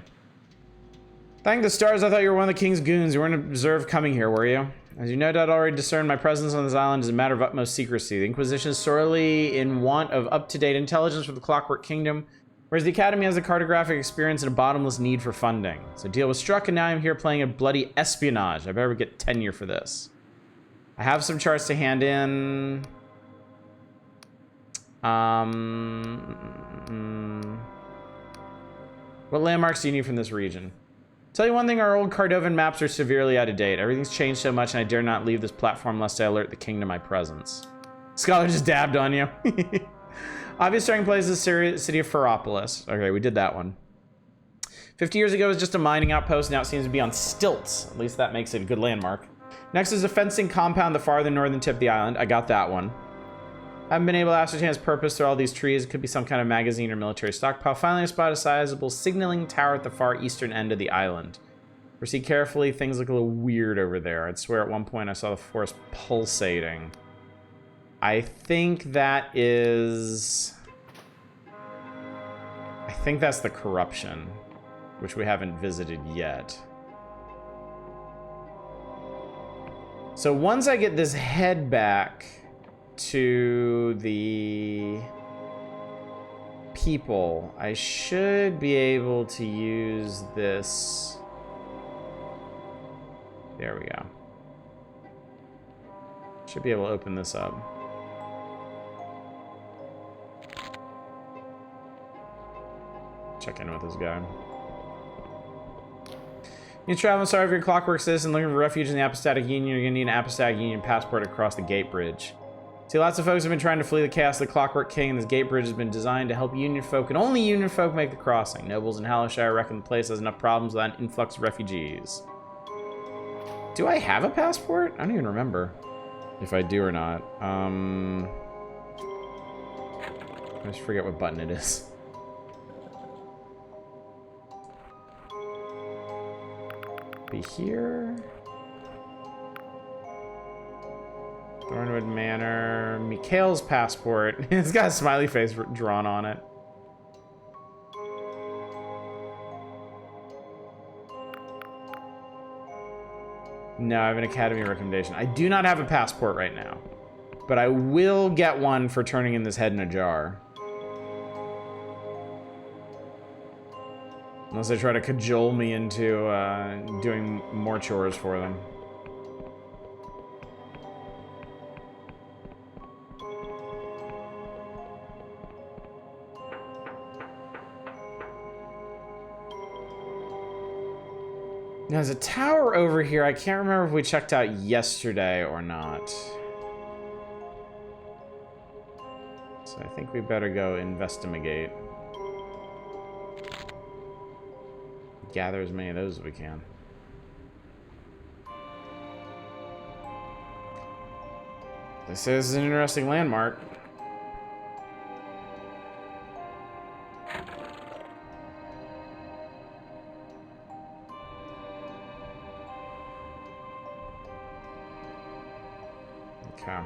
Thank the stars, I thought you were one of the king's goons. You weren't observed coming here, were you? As you no doubt already discerned, my presence on this island is a matter of utmost secrecy. The Inquisition is sorely in want of up-to-date intelligence for the Clockwork Kingdom, whereas the Academy has a cartographic experience and a bottomless need for funding. So a deal was struck, and now I'm here playing a bloody espionage. I better get tenure for this. I have some charts to hand in. What landmarks do you need from this region? Tell you one thing, our old Cardovan maps are severely out of date. Everything's changed so much, and I dare not leave this platform lest I alert the king to my presence. Scholar just dabbed on you. Obvious starting place is the city of Ferropolis. Okay, we did that one. 50 years ago, it was just a mining outpost. Now it seems to be on stilts. At least that makes it a good landmark. Next is a fencing compound, the farther northern tip of the island. I got that one. I haven't been able to ascertain its purpose through all these trees. It could be some kind of magazine or military stockpile. Finally, I spot a sizable signaling tower at the far eastern end of the island. Proceed carefully. Things look a little weird over there. I'd swear at one point I saw the forest pulsating. I think that is... I think that's the corruption, which we haven't visited yet. So once I get this head back to the people, I should be able to use this. There we go. Should be able to open this up. Check in with this guy. You travel, sorry for your clockwork citizen looking for refuge in the Apostatic Union. You're gonna need an Apostatic Union passport across the gate bridge. See, lots of folks have been trying to flee the chaos of the Clockwork King, and this gate bridge has been designed to help Union folk, and only Union folk make the crossing. Nobles in Hallishire reckon the place has enough problems without an influx of refugees. Do I have a passport? I don't even remember if I do or not. I just forget what button it is. Be here. Thornwood Manor. Mikhail's passport. It's got a smiley face drawn on it. No, I have an academy recommendation. I do not have a passport right now, but I will get one for turning in this head in a jar. Unless they try to cajole me into doing more chores for them. Now, there's a tower over here. I can't remember if we checked out yesterday or not. So I think we better go investigate. Gather as many of those as we can. This is an interesting landmark. Okay.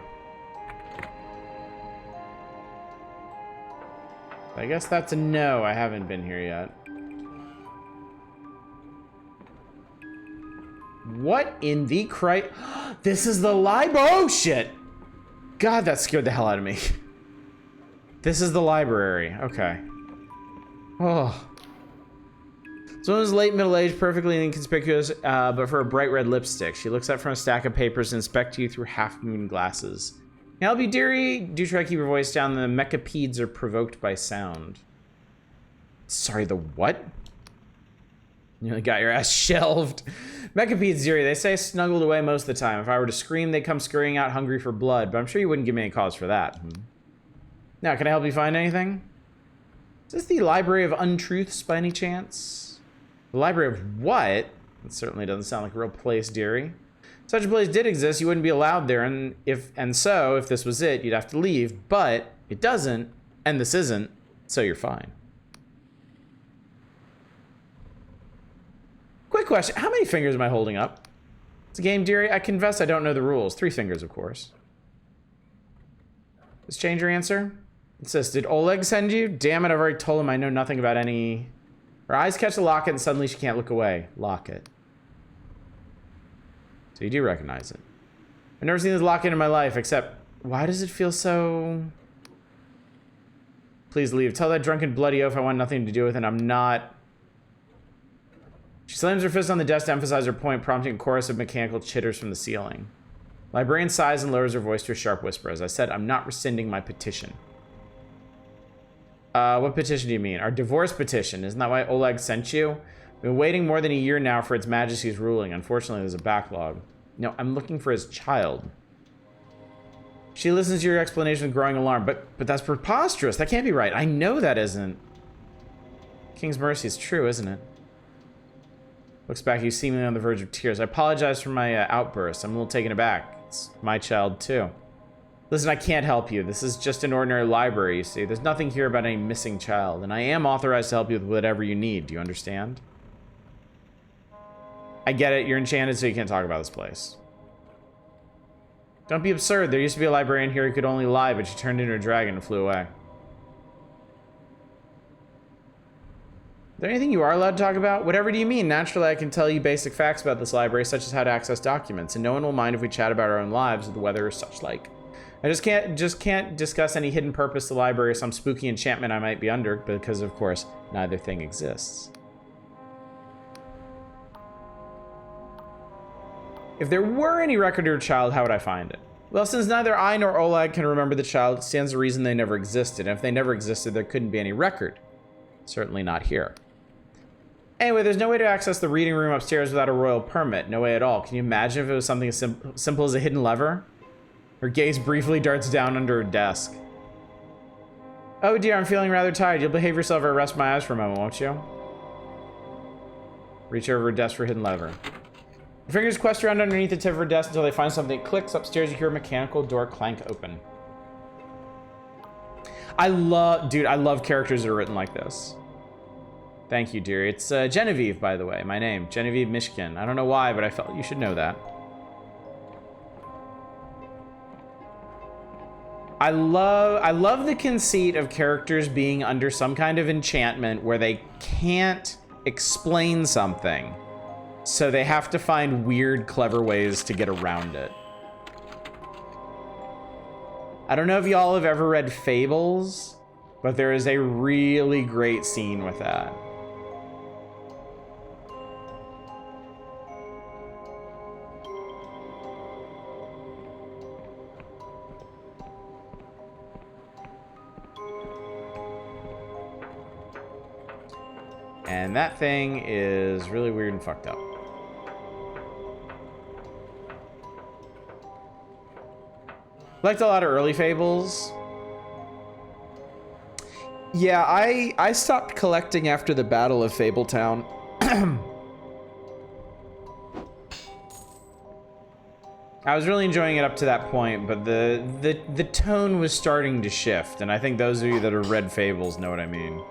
I guess that's a no. I haven't been here yet. What in the This is the library. Oh, shit. God, that scared the hell out of me. This is the library. Okay. Oh. Someone who's late middle age, perfectly inconspicuous, but for a bright red lipstick. She looks up from a stack of papers and inspects you through half-moon glasses. Can I help you, dearie? Do try to keep your voice down. The mechapeds are provoked by sound. Sorry, the what? You nearly got your ass shelved. Mechapede Zeri, they say snuggled away most of the time. If I were to scream, they'd come scurrying out hungry for blood, but I'm sure you wouldn't give me any cause for that. Now, can I help you find anything? Is this the Library of Untruths by any chance? The Library of what? It certainly doesn't sound like a real place, dearie. If such a place did exist, you wouldn't be allowed there, and if this was it, you'd have to leave, but it doesn't, and this isn't, so you're fine. Quick question, how many fingers am I holding up? It's a game, dearie. I confess I don't know the rules. 3 fingers, of course. Let's change your answer. It says, did Oleg send you? Damn it, I've already told him I know nothing about any... Her eyes catch the locket and suddenly she can't look away. Locket. So you do recognize it. I've never seen this locket in my life, except... Why does it feel so... Please leave. Tell that drunken bloody oaf I want nothing to do with it. I'm not... She slams her fist on the desk to emphasize her point, prompting a chorus of mechanical chitters from the ceiling. Librarian sighs and lowers her voice to a sharp whisper. As I said, I'm not rescinding my petition. What petition do you mean? Our divorce petition. Isn't that why Oleg sent you? We've been waiting more than a year now for Its Majesty's ruling. Unfortunately, there's a backlog. No, I'm looking for his child. She listens to your explanation with growing alarm. But that's preposterous. That can't be right. I know that isn't. King's mercy is true, isn't it? Looks back, you seemingly on the verge of tears. I apologize for my outburst. I'm a little taken aback. It's my child, too. Listen, I can't help you. This is just an ordinary library, you see. There's nothing here about any missing child, and I am authorized to help you with whatever you need. Do you understand? I get it. You're enchanted, so you can't talk about this place. Don't be absurd. There used to be a librarian here who could only lie, but she turned into a dragon and flew away. Is there anything you are allowed to talk about? Whatever do you mean? Naturally, I can tell you basic facts about this library, such as how to access documents, and no one will mind if we chat about our own lives or the weather or such like. I just can't discuss any hidden purpose to the library or some spooky enchantment I might be under, because of course, neither thing exists. If there were any record of your child, how would I find it? Well, since neither I nor Oleg can remember the child, it stands to reason they never existed, and if they never existed, there couldn't be any record. Certainly not here. Anyway, there's no way to access the reading room upstairs without a royal permit. No way at all. Can you imagine if it was something as simple as a hidden lever? Her gaze briefly darts down under her desk. Oh dear, I'm feeling rather tired. You'll behave yourself or rest my eyes for a moment, won't you? Reach over her desk for a hidden lever. Your fingers quest around underneath the tip of her desk until they find something that clicks. Upstairs, you hear a mechanical door clank open. I love characters that are written like this. Thank you, dear. It's Genevieve, by the way, my name. Genevieve Mishkin. I don't know why, but I felt you should know that. I love the conceit of characters being under some kind of enchantment where they can't explain something. So they have to find weird, clever ways to get around it. I don't know if y'all have ever read Fables, but there is a really great scene with that. And that thing is really weird and fucked up. Liked a lot of early Fables. Yeah, I stopped collecting after the Battle of Fabletown. I was really enjoying it up to that point, but the tone was starting to shift, and I think those of you that have read Fables know what I mean.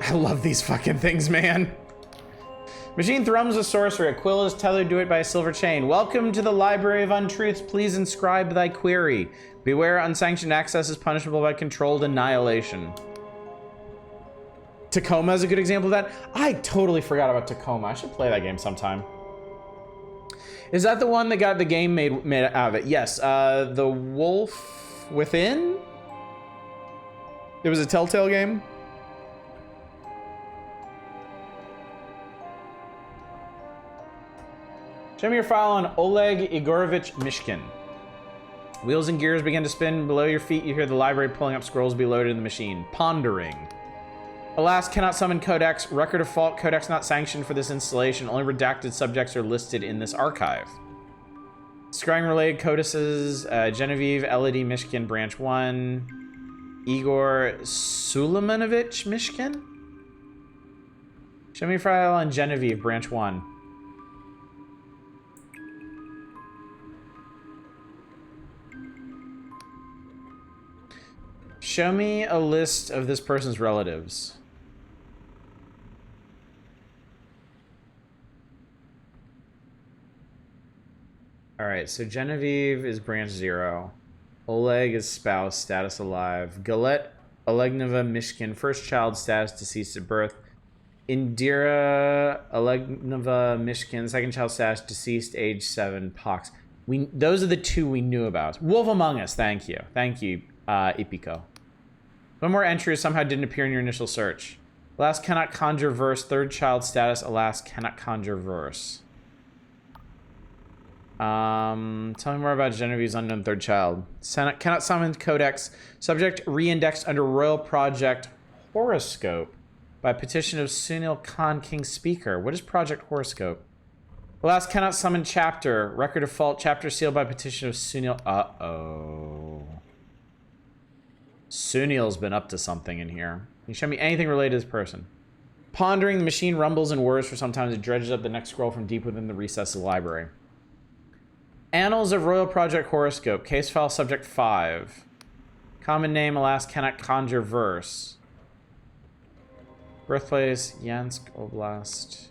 I love these fucking things, man. Machine thrums with sorcery. A quill is tethered to it by a silver chain. Welcome to the Library of Untruths. Please inscribe thy query. Beware, unsanctioned access is punishable by controlled annihilation. Tacoma is a good example of that. I totally forgot about Tacoma. I should play that game sometime. Is that the one that got the game made out of it? Yes. The Wolf Within? It was a Telltale game? Show me your file on Oleg Igorovich Mishkin. Wheels and gears begin to spin. Below your feet, you hear the library pulling up scrolls to be loaded in the machine. Pondering. Alas, cannot summon codex. Record of fault. Codex not sanctioned for this installation. Only redacted subjects are listed in this archive. Scrying related codices. Genevieve, Elodie, Mishkin, Branch 1. Igor Sulemanovich, Mishkin? Show me file on Genevieve, Branch 1. Show me a list of this person's relatives. Alright, so Genevieve is branch 0. Oleg is spouse, status alive. Galette Olegneva Mishkin, first child, status deceased at birth. Indira Olegneva Mishkin, second child, status deceased, age 7, pox. Those are the two we knew about. Wolf Among Us, thank you. Thank you, Ipiko. One more entry somehow didn't appear in your initial search. Alas, cannot conjure verse. Third child status. Alas, cannot conjure verse. Tell me more about Genevieve's unknown third child. Cannot summon codex. Subject re-indexed under Royal Project Horoscope by petition of Sunil Khan, King Speaker. What is Project Horoscope? Alas, cannot summon chapter. Record of fault. Chapter sealed by petition of Sunil. Uh-oh. Sunil's been up to something in here. Can you show me anything related to this person? Pondering, the machine rumbles and whirs for some time as it dredges up the next scroll from deep within the recess of the library. Annals of Royal Project Horoscope. Case file subject 5. Common name, alas, cannot conjure verse. Birthplace, Yansk Oblast.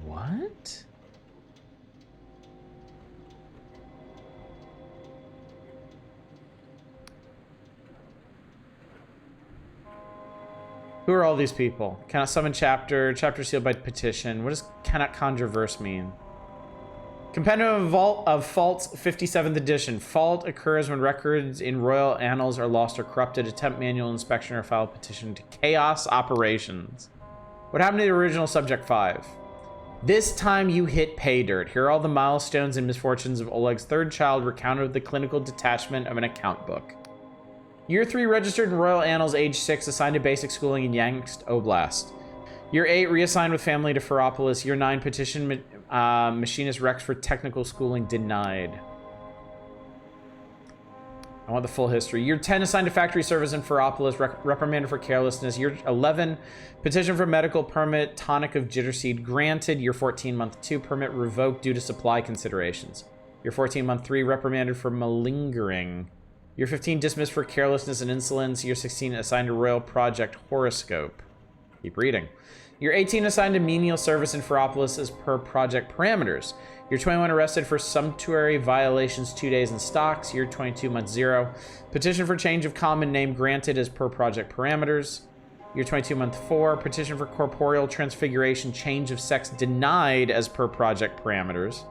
What? Who are all these people? Cannot summon chapter. Chapter sealed by petition. What does cannot conjure verse mean? Compendium of Faults, 57th edition. Fault occurs when records in royal annals are lost or corrupted. Attempt manual inspection or file petition to chaos operations. What happened to the original subject 5? This time you hit pay dirt. Here are all the milestones and misfortunes of Oleg's third child recounted with the clinical detachment of an account book. Year 3 registered in Royal Annals, age 6, assigned to basic schooling in Yansk Oblast. Year 8 reassigned with family to Ferropolis. Year 9 petition machinist Rex for technical schooling denied. I want the full history. Year 10 assigned to factory service in Ferropolis, reprimanded for carelessness. Year 11 petition for medical permit, tonic of jitterseed granted. Year 14 month 2 permit revoked due to supply considerations. Year 14 month 3 reprimanded for malingering. Year 15 dismissed for carelessness and insolence. Year 16 assigned to Royal Project Horoscope. Keep reading. Year 18 assigned to menial service in Ferropolis as per project parameters. Year 21 arrested for sumptuary violations 2 days in stocks. Year 22 month 0 petition for change of common name granted as per project parameters. Year 22 month 4 petition for corporeal transfiguration change of sex denied as per project parameters.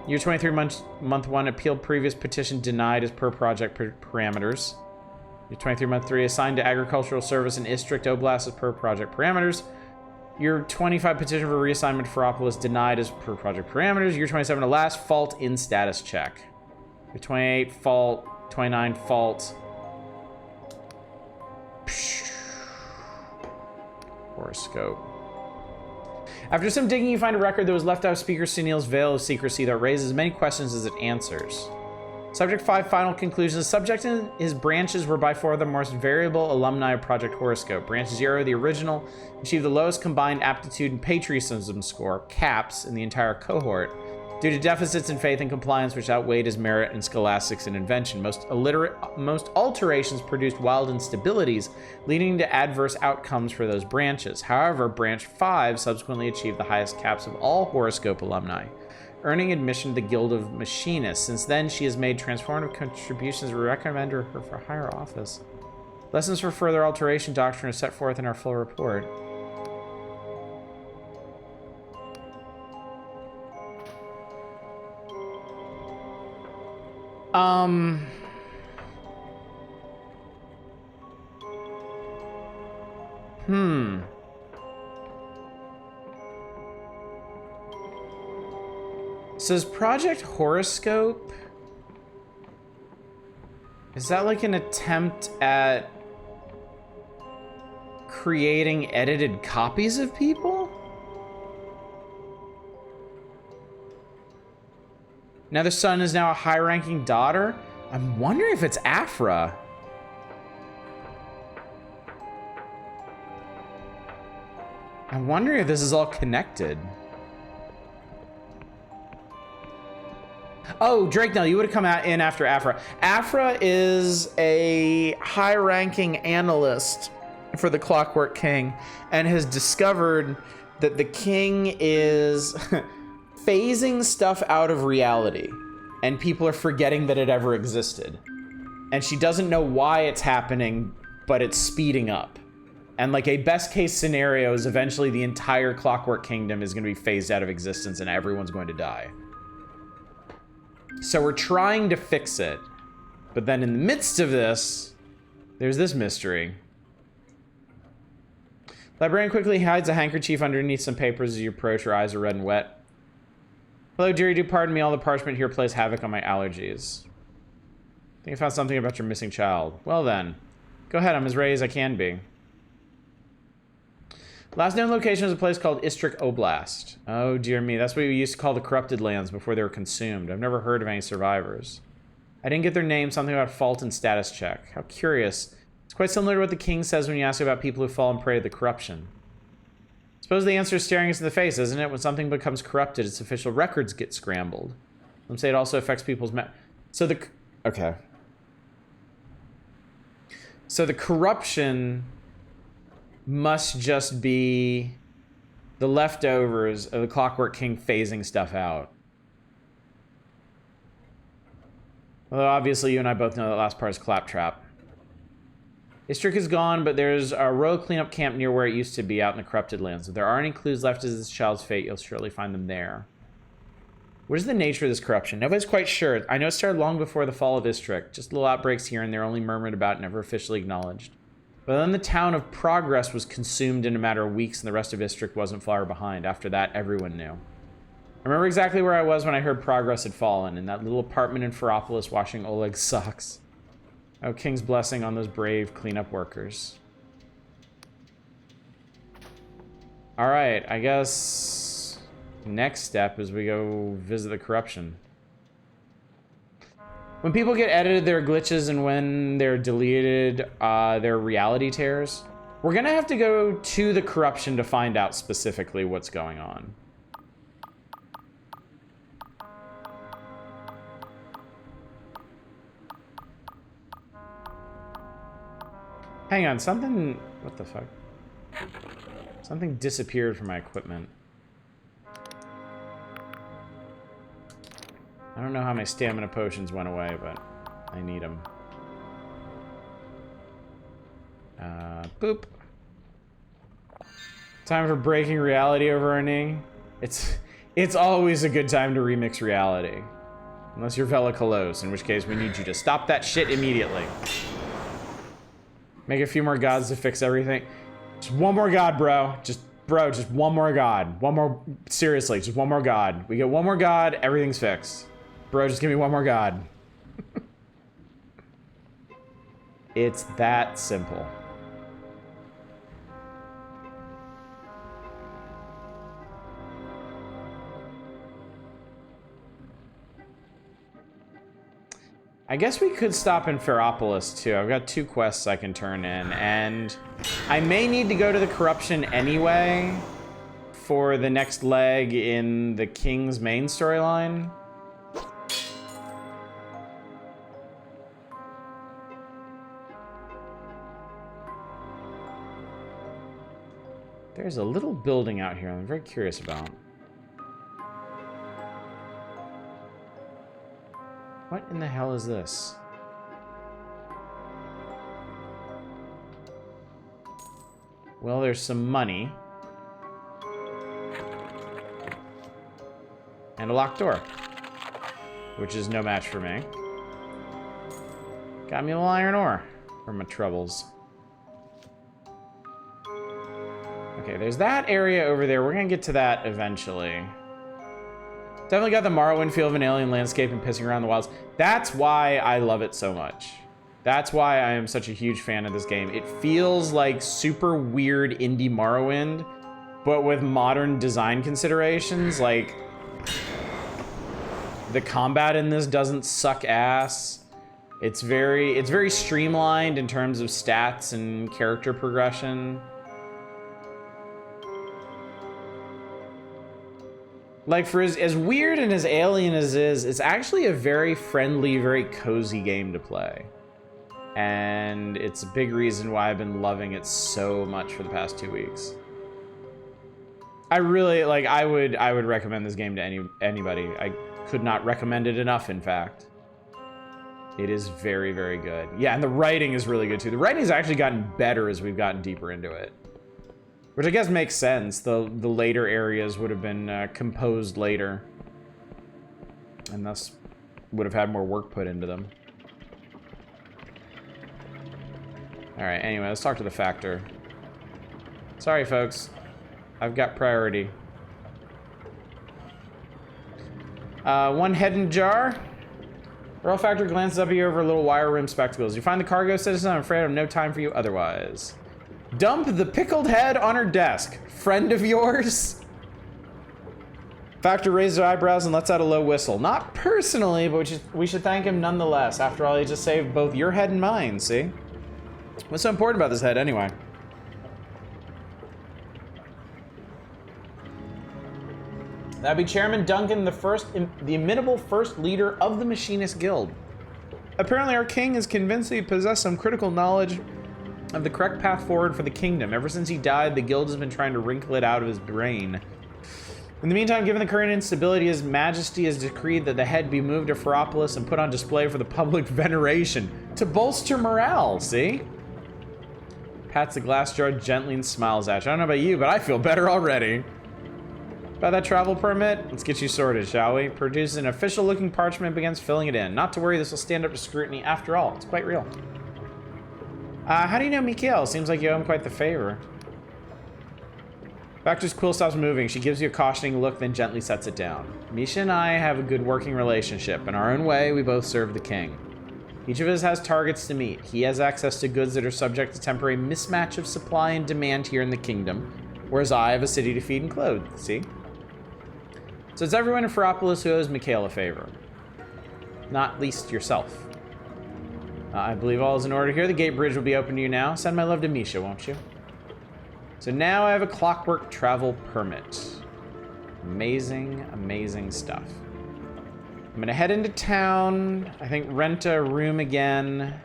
Year 23 month 1 appealed previous petition denied as per project parameters. Year 23 month 3 assigned to agricultural service in Istrict Oblast as per project parameters. Year 25 petition for reassignment to Ferropolis denied as per project parameters. Year 27 alas fault in status check. Year 28 fault. 29 fault. Horoscope. After some digging, you find a record that was left out of Speaker Sunil's veil of secrecy that raises as many questions as it answers. Subject 5, final conclusion. The subject and his branches were by far the most variable alumni of Project Horoscope. Branch 0, the original, achieved the lowest combined aptitude and patriotism score, CAPS, in the entire cohort, due to deficits in faith and compliance which outweighed his merit in scholastics and invention. Most alterations produced wild instabilities, leading to adverse outcomes for those branches. However, Branch 5 subsequently achieved the highest CAPS of all Horoscope alumni, earning admission to the Guild of Machinists. Since then, she has made transformative contributions. We recommend her for higher office. Lessons for further alteration doctrine are set forth in our full report. Says Project Horoscope. Is that like an attempt at creating edited copies of people? Now the son is now a high-ranking daughter? I'm wondering if it's Afra. I'm wondering if this is all connected. Oh, Drakenell, you would have come in after Afra. Afra is a high-ranking analyst for the Clockwork King and has discovered that the king is phasing stuff out of reality and people are forgetting that it ever existed. And she doesn't know why it's happening, but it's speeding up. And like a best case scenario is eventually the entire Clockwork Kingdom is going to be phased out of existence and everyone's going to die. So we're trying to fix it. But then in the midst of this, there's this mystery. Librarian quickly hides a handkerchief underneath some papers as you approach. Her eyes are red and wet. Hello, dearie, do pardon me. All the parchment here plays havoc on my allergies. I think I found something about your missing child. Well then, go ahead. I'm as ready as I can be. Last known location is a place called Istrik Oblast. Oh, dear me. That's what we used to call the corrupted lands before they were consumed. I've never heard of any survivors. I didn't get their name. Something about fault and status check. How curious. It's quite similar to what the king says when you ask about people who fall and prey to the corruption. Suppose the answer is staring us in the face, isn't it? When something becomes corrupted, its official records get scrambled. Some say it also affects people's okay. So the corruption must just be the leftovers of the Clockwork King phasing stuff out. Although obviously you and I both know that last part is claptrap. Istrik is gone, but there's a royal cleanup camp near where it used to be out in the corrupted lands. If there are any clues left as this child's fate, you'll surely find them there. What is the nature of this corruption? Nobody's quite sure. I know it started long before the fall of Istrik. Just little outbreaks here and there, only murmured about, never officially acknowledged. But then the town of Progress was consumed in a matter of weeks, and the rest of Istrik wasn't far behind. After that, everyone knew. I remember exactly where I was when I heard Progress had fallen, in that little apartment in Feropolis washing Oleg's socks. Oh, King's blessing on those brave cleanup workers. Alright, I guess next step is we go visit the corruption. When people get edited, there are glitches, and when they're deleted, they're reality tears. We're gonna have to go to the corruption to find out specifically what's going on. Hang on, something... What the fuck? Something disappeared from my equipment. I don't know how my stamina potions went away, but I need them. Boop. Time for breaking reality over our knee. It's always a good time to remix reality. Unless you're Velikolos, in which case we need you to stop that shit immediately. Make a few more gods to fix everything. Just one more god, bro. Just one more god. One more, seriously, just one more god. We get one more god, everything's fixed. Bro, just give me one more god. It's that simple. I guess we could stop in Feropolis too. I've got 2 quests I can turn in, and I may need to go to the corruption anyway for the next leg in the King's main storyline. There's a little building out here I'm very curious about. What in the hell is this? Well, there's some money. And a locked door. Which is no match for me. Got me a little iron ore for my troubles. Okay, there's that area over there. We're gonna get to that eventually. Definitely got the Morrowind feel of an alien landscape and pissing around the wilds. That's why I love it so much. That's why I am such a huge fan of this game. It feels like super weird indie Morrowind, but with modern design considerations. Like, the combat in this doesn't suck ass. It's very streamlined in terms of stats and character progression. Like, for as weird and as alien as it is, it's actually a very friendly, very cozy game to play. And it's a big reason why I've been loving it so much for the past 2 weeks. I really, like, I would recommend this game to anybody. I could not recommend it enough, in fact. It is very, very good. Yeah, and the writing is really good, too. The writing has actually gotten better as we've gotten deeper into it. Which I guess makes sense. The later areas would have been composed later. And thus would have had more work put into them. Alright, anyway, let's talk to the Factor. Sorry, folks. I've got priority. One head in jar. Earl Factor glances up at you over little wire-rimmed spectacles. You find the cargo citizen. I'm afraid I have no time for you otherwise. Dump the pickled head on her desk. Friend of yours? Factor raises her eyebrows and lets out a low whistle. Not personally, but we should thank him nonetheless. After all, he just saved both your head and mine, see? What's so important about this head, anyway? That'd be Chairman Duncan, the imitable first leader of the Machinist Guild. Apparently, our king is convinced that he possessed some critical knowledge of the correct path forward for the kingdom. Ever since he died, the guild has been trying to wrinkle it out of his brain. In the meantime, given the current instability, His Majesty has decreed that the head be moved to Ferropolis and put on display for the public veneration to bolster morale, see? Pats the glass jar gently and smiles at you. I don't know about you, but I feel better already. About that travel permit, let's get you sorted, shall we? Produces an official-looking parchment, begins filling it in. Not to worry, this will stand up to scrutiny. After all, it's quite real. How do you know Mikhail? Seems like you owe him quite the favor. Factor's quill stops moving. She gives you a cautioning look, then gently sets it down. Misha and I have a good working relationship. In our own way, we both serve the king. Each of us has targets to meet. He has access to goods that are subject to temporary mismatch of supply and demand here in the kingdom, whereas I have a city to feed and clothe, see? So it's everyone in Ferropolis who owes Mikhail a favor. Not least yourself. I believe all is in order here. The gate bridge will be open to you now. Send my love to Misha, won't you? So now I have a clockwork travel permit. Amazing, amazing stuff. I'm gonna head into town. I think rent a room again.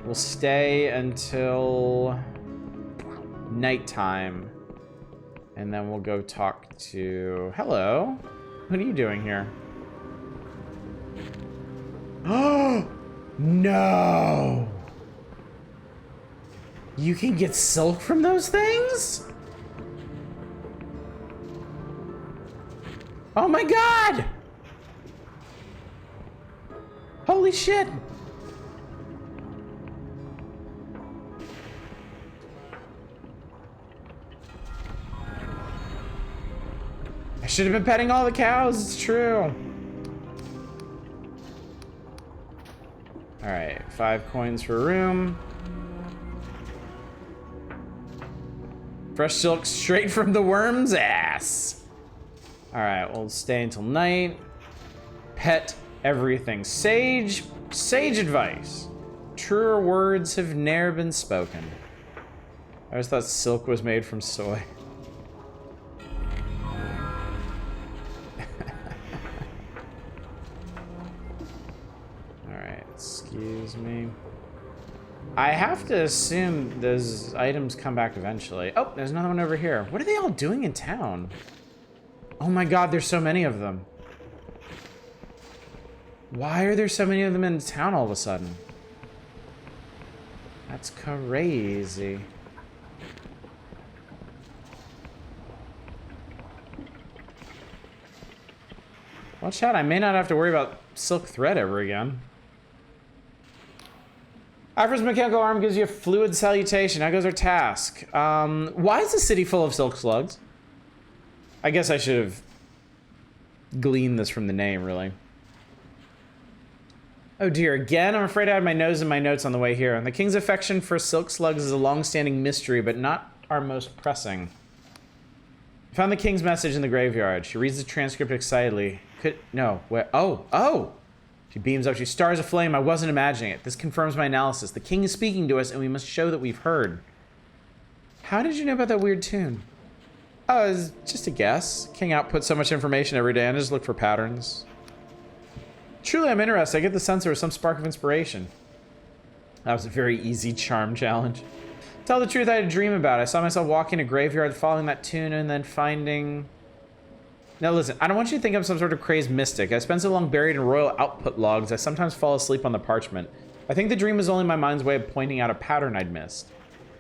We'll stay until nighttime. And then we'll go talk to... Hello? What are you doing here? Oh! No! You can get silk from those things? Oh my god! Holy shit! I should have been petting all the cows, it's true. Alright, 5 coins for a room. Fresh silk straight from the worm's ass. Alright, we'll stay until night. Pet everything. Sage advice. Truer words have ne'er been spoken. I always thought silk was made from soy. Excuse me. I have to assume those items come back eventually. Oh, there's another one over here. What are they all doing in town? Oh my god, there's so many of them. Why are there so many of them in town all of a sudden? That's crazy. Watch out, I may not have to worry about silk thread ever again. Ifra's mechanical arm gives you a fluid salutation. How goes our task? Why is the city full of silk slugs? I guess I should have gleaned this from the name, really. Oh dear, again? I'm afraid I had my nose in my notes on the way here. The king's affection for silk slugs is a long-standing mystery, but not our most pressing. I found the king's message in the graveyard. She reads the transcript excitedly. Oh! She beams up. She stars aflame. I wasn't imagining it. This confirms my analysis. The king is speaking to us, and we must show that we've heard. How did you know about that weird tune? Oh, it was just a guess. King outputs so much information every day, and I just look for patterns. Truly, I'm interested. I get the sense there was some spark of inspiration. That was a very easy charm challenge. Tell the truth, I had a dream about it. I saw myself walking a graveyard, following that tune, and then finding... Now listen, I don't want you to think I'm some sort of crazed mystic. I spent so long buried in royal output logs, I sometimes fall asleep on the parchment. I think the dream was only my mind's way of pointing out a pattern I'd missed.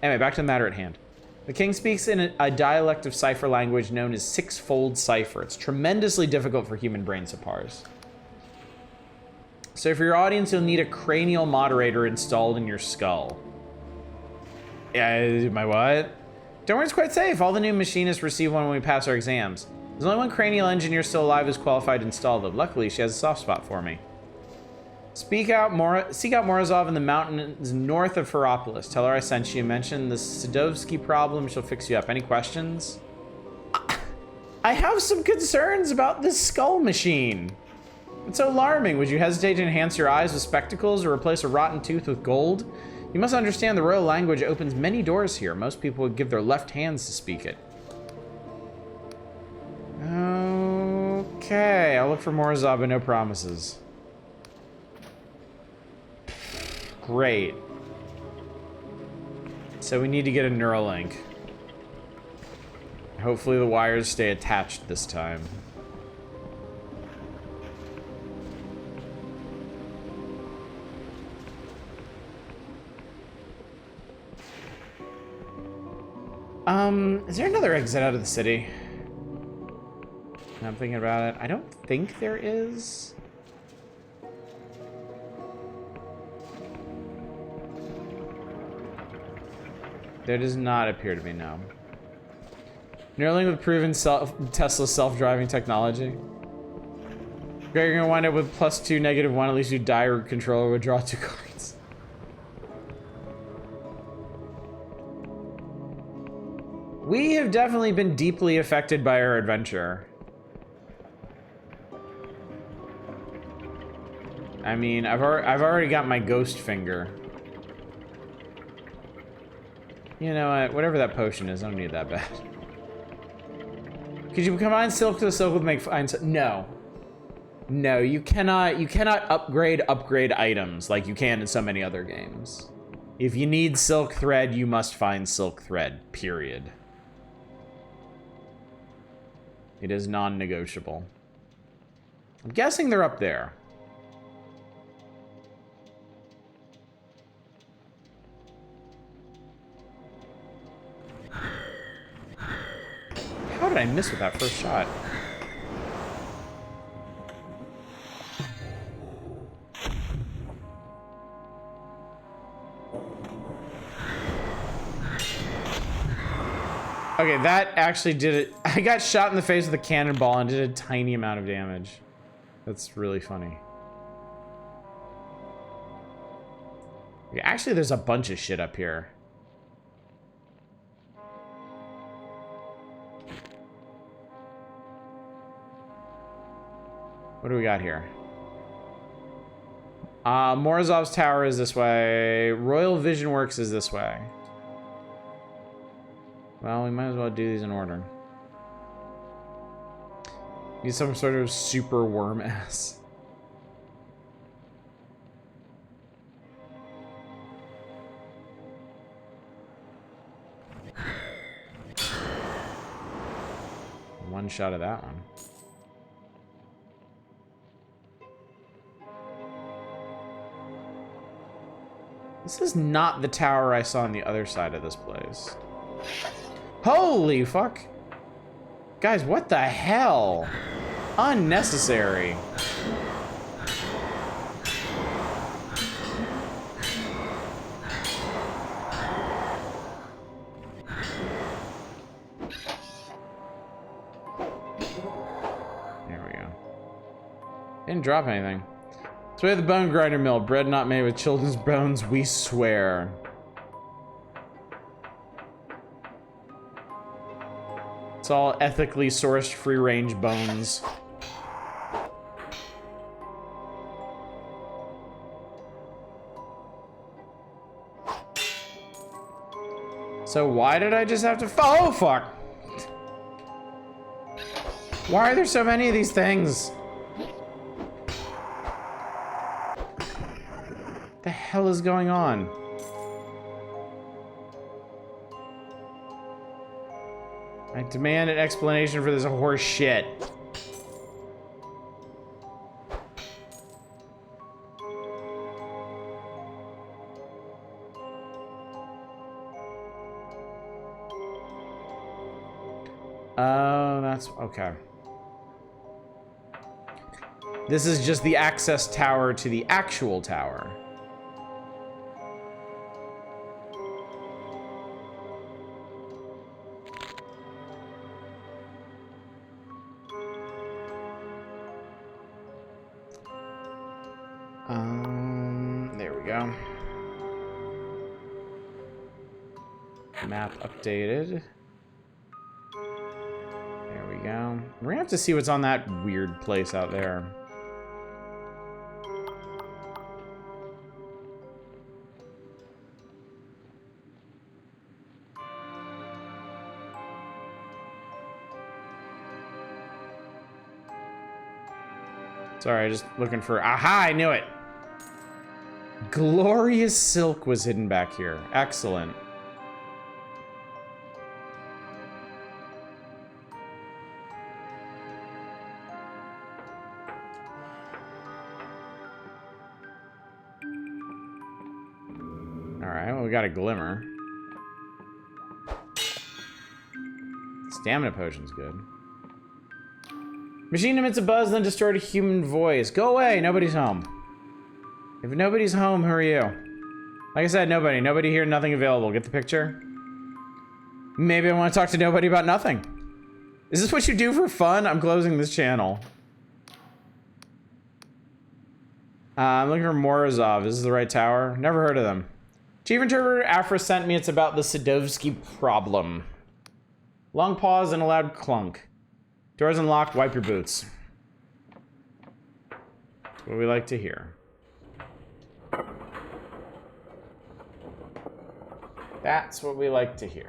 Anyway, back to the matter at hand. The king speaks in a dialect of cipher language known as six-fold cipher. It's tremendously difficult for human brains to parse. So for your audience, you'll need a cranial moderator installed in your skull. Yeah, my what? Don't worry, it's quite safe. All the new machinists receive one when we pass our exams. There's only one cranial engineer still alive who's qualified to install them. Luckily, she has a soft spot for me. Seek out Morozov in the mountains north of Ferropolis. Tell her I sent you. Mention the Sadovsky problem. She'll fix you up. Any questions? I have some concerns about this skull machine. It's so alarming. Would you hesitate to enhance your eyes with spectacles or replace a rotten tooth with gold? You must understand the royal language opens many doors here. Most people would give their left hands to speak it. Okay, I'll look for Morozov, but no promises. Great. So we need to get a Neuralink. Hopefully the wires stay attached this time. Is there another exit out of the city? I'm thinking about it. I don't think there is. There does not appear to be, no. Neuralink with proven Tesla self-driving technology. Greg, you're gonna wind up with +2, -1. At least you die or controller would draw 2 cards. We have definitely been deeply affected by our adventure. I mean, I've already got my ghost finger. You know what? Whatever that potion is, I don't need that bad. Could you combine silk to silk with make fine? No. No, you cannot upgrade items like you can in so many other games. If you need silk thread, you must find silk thread, period. It is non-negotiable. I'm guessing they're up there. How did I miss with that first shot? Okay, that actually did it. I got shot in the face with a cannonball and did a tiny amount of damage. That's really funny. Okay, actually, there's a bunch of shit up here. What do we got here? Morozov's tower is this way. Royal Vision Works is this way. Well, we might as well do these in order. Need some sort of super worm ass. One shot of that one. This is not the tower I saw on the other side of this place. Holy fuck. Guys, what the hell? Unnecessary. Didn't drop anything. So we have the bone grinder mill. Bread not made with children's bones, we swear. It's all ethically sourced free-range bones. So why did I just have to oh fuck! Why are there so many of these things? What the hell is going on? I demand an explanation for this horse shit. Oh, that's okay. This is just the access tower to the actual tower. There we go. Map updated. There we go. We're gonna have to see what's on that weird place out there. Sorry, just looking for... Aha, I knew it! Glorious silk was hidden back here. Excellent. Alright, well, we got a glimmer. Stamina potion's good. Machine emits a buzz, then distorted a human voice. Go away, nobody's home. If nobody's home, who are you? Like I said, nobody. Nobody here, nothing available. Get the picture? Maybe I want to talk to nobody about nothing. Is this what you do for fun? I'm closing this channel. I'm looking for Morozov. Is this the right tower? Never heard of them. Chief Interpreter Afra sent me. It's about the Sadovsky problem. Long pause and a loud clunk. Doors unlocked, wipe your boots. That's what we like to hear. That's what we like to hear.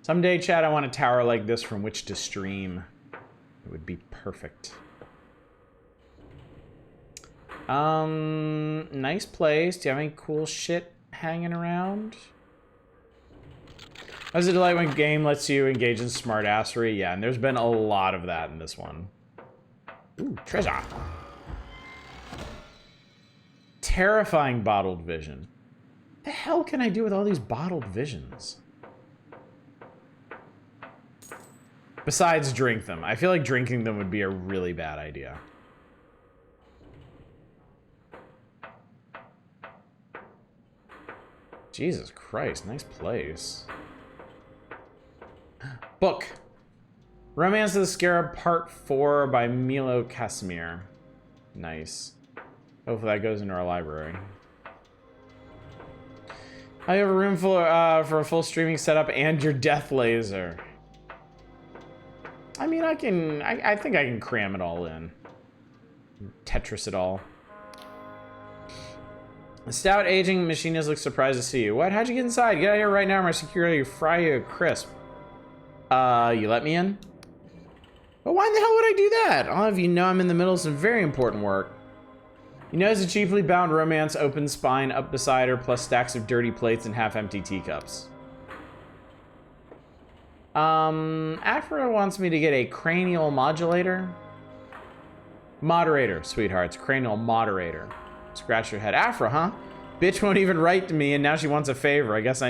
Someday, Chad, I want a tower like this from which to stream. It would be perfect. Nice place. Do you have any cool shit hanging around? As a delight when a game lets you engage in smartassery. Yeah, and there's been a lot of that in this one. Ooh, treasure. Terrifying bottled vision. What the hell can I do with all these bottled visions? Besides drink them. I feel like drinking them would be a really bad idea. Jesus Christ, nice place. Book. Romance of the Scarab Part 4 by Milo Casimir. Nice. Hopefully that goes into our library. I have a room full for a full streaming setup and your death laser. I mean, I think I can cram it all in. Tetris it all. A stout, aging machinist looks surprised to see you. What? How'd you get inside? Get out of here right now or my security will fry you a crisp. You let me in? But why the hell would I do that? All of you know I'm in the middle of some very important work. You notice a cheaply bound romance open spine up beside her, plus stacks of dirty plates and half-empty teacups. Afra wants me to get a cranial modulator. Moderator, sweethearts. Cranial moderator. Scratch your head. Afra, huh? Bitch won't even write to me, and now she wants a favor. I guess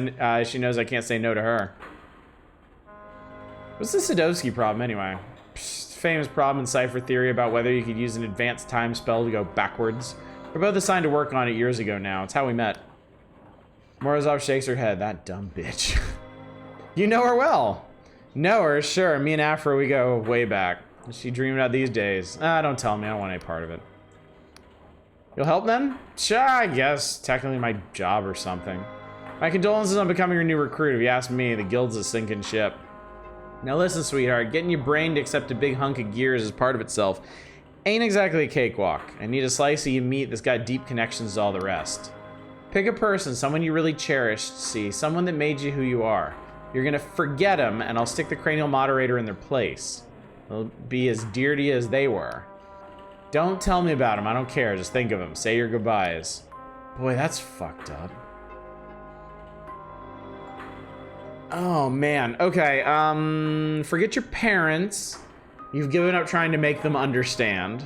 she knows I can't say no to her. What's the Sadovsky problem, anyway? Psst, famous problem in cipher theory about whether you could use an advanced time spell to go backwards. We're both assigned to work on it years ago now. It's how we met. Morozov shakes her head. That dumb bitch. You know her well. Know her, sure. Me and Afro, we go way back. What's she dreaming about these days? Ah, don't tell me. I don't want any part of it. You'll help then? Sure, I guess. Technically my job or something. My condolences on becoming your new recruit. If you ask me, the guild's a sinking ship. Now listen, sweetheart. Getting your brain to accept a big hunk of gears as part of itself ain't exactly a cakewalk. I need a slice of your meat that's got deep connections to all the rest. Pick a person, someone you really cherished, see, someone that made you who you are. You're gonna forget them, and I'll stick the cranial moderator in their place. They'll be as dear to you as they were. Don't tell me about them, I don't care, just think of them. Say your goodbyes. Boy, that's fucked up. Oh, man. Okay, forget your parents. You've given up trying to make them understand.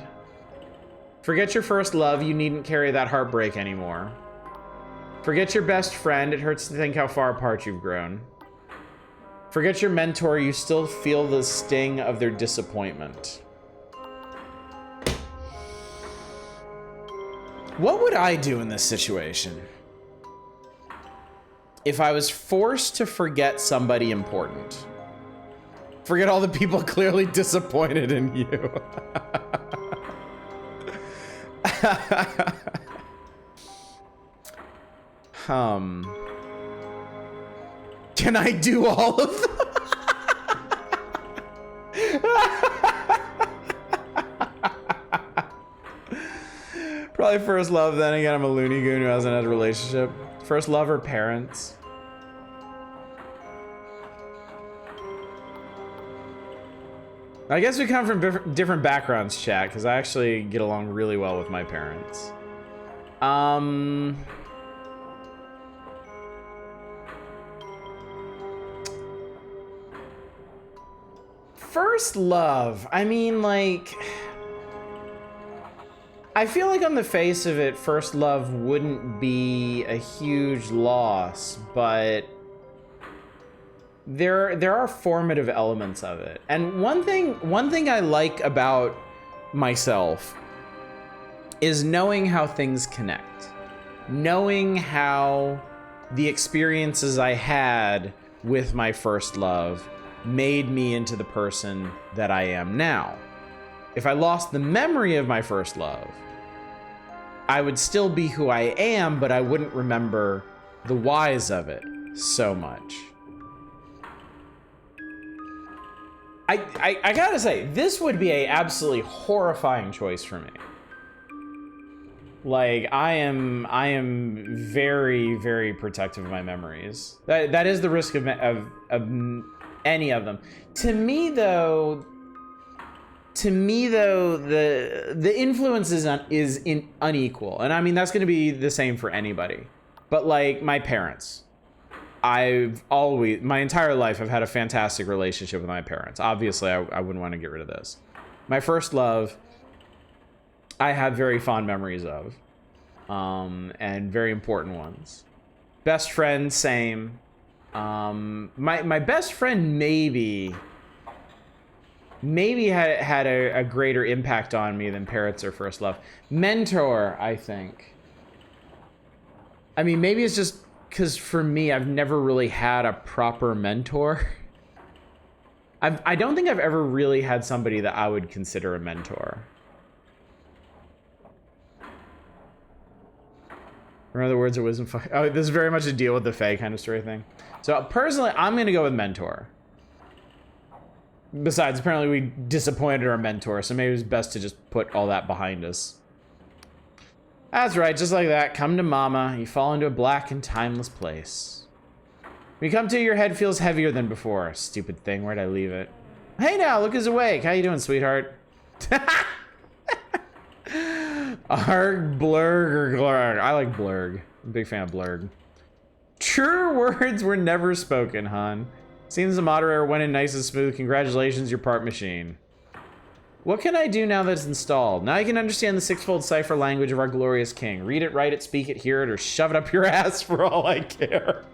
Forget your first love, you needn't carry that heartbreak anymore. Forget your best friend, it hurts to think how far apart you've grown. Forget your mentor, you still feel the sting of their disappointment. What would I do in this situation? If I was forced to forget somebody important. Forget all the people clearly disappointed in you. Can I do all of them? Probably first love, then again, I'm a loony goon who hasn't had a relationship. First love or parents? I guess we come from different backgrounds, chat, because I actually get along really well with my parents. First love, I mean, like, I feel like on the face of it, first love wouldn't be a huge loss, but there are formative elements of it. And one thing I like about myself is knowing how things connect. Knowing how the experiences I had with my first love made me into the person that I am now. If I lost the memory of my first love, I would still be who I am, but I wouldn't remember the whys of it so much. I gotta say, this would be a absolutely horrifying choice for me. Like, I am very, very protective of my memories. That is the risk of any of them. To me though, the influence is unequal, and I mean that's going to be the same for anybody. But like my parents, my entire life, I've had a fantastic relationship with my parents. Obviously, I wouldn't want to get rid of this. My first love, I have very fond memories of, and very important ones. Best friend, same. My best friend maybe had a greater impact on me than parents or first love. Mentor, I think. I mean, maybe it's just because for me, I've never really had a proper mentor. I don't think I've ever really had somebody that I would consider a mentor. Remember the words of wisdom? Oh, this is very much a deal with the Fae kind of story thing. So personally, I'm going to go with mentor. Besides, apparently we disappointed our mentor, so maybe it was best to just put all that behind us. That's right, just like that. Come to mama. You fall into a black and timeless place. When you come to, your head feels heavier than before. Stupid thing, where'd I leave it? Hey now, look who's awake. How you doing, sweetheart? Arg, blurg, or glurg. I like blurg. I'm a big fan of blurg. Truer words were never spoken, hon. Seems the moderator went in nice and smooth. Congratulations, you're part machine. What can I do now that it's installed? Now you can understand the sixfold cipher language of our glorious king. Read it, write it, speak it, hear it, or shove it up your ass for all I care.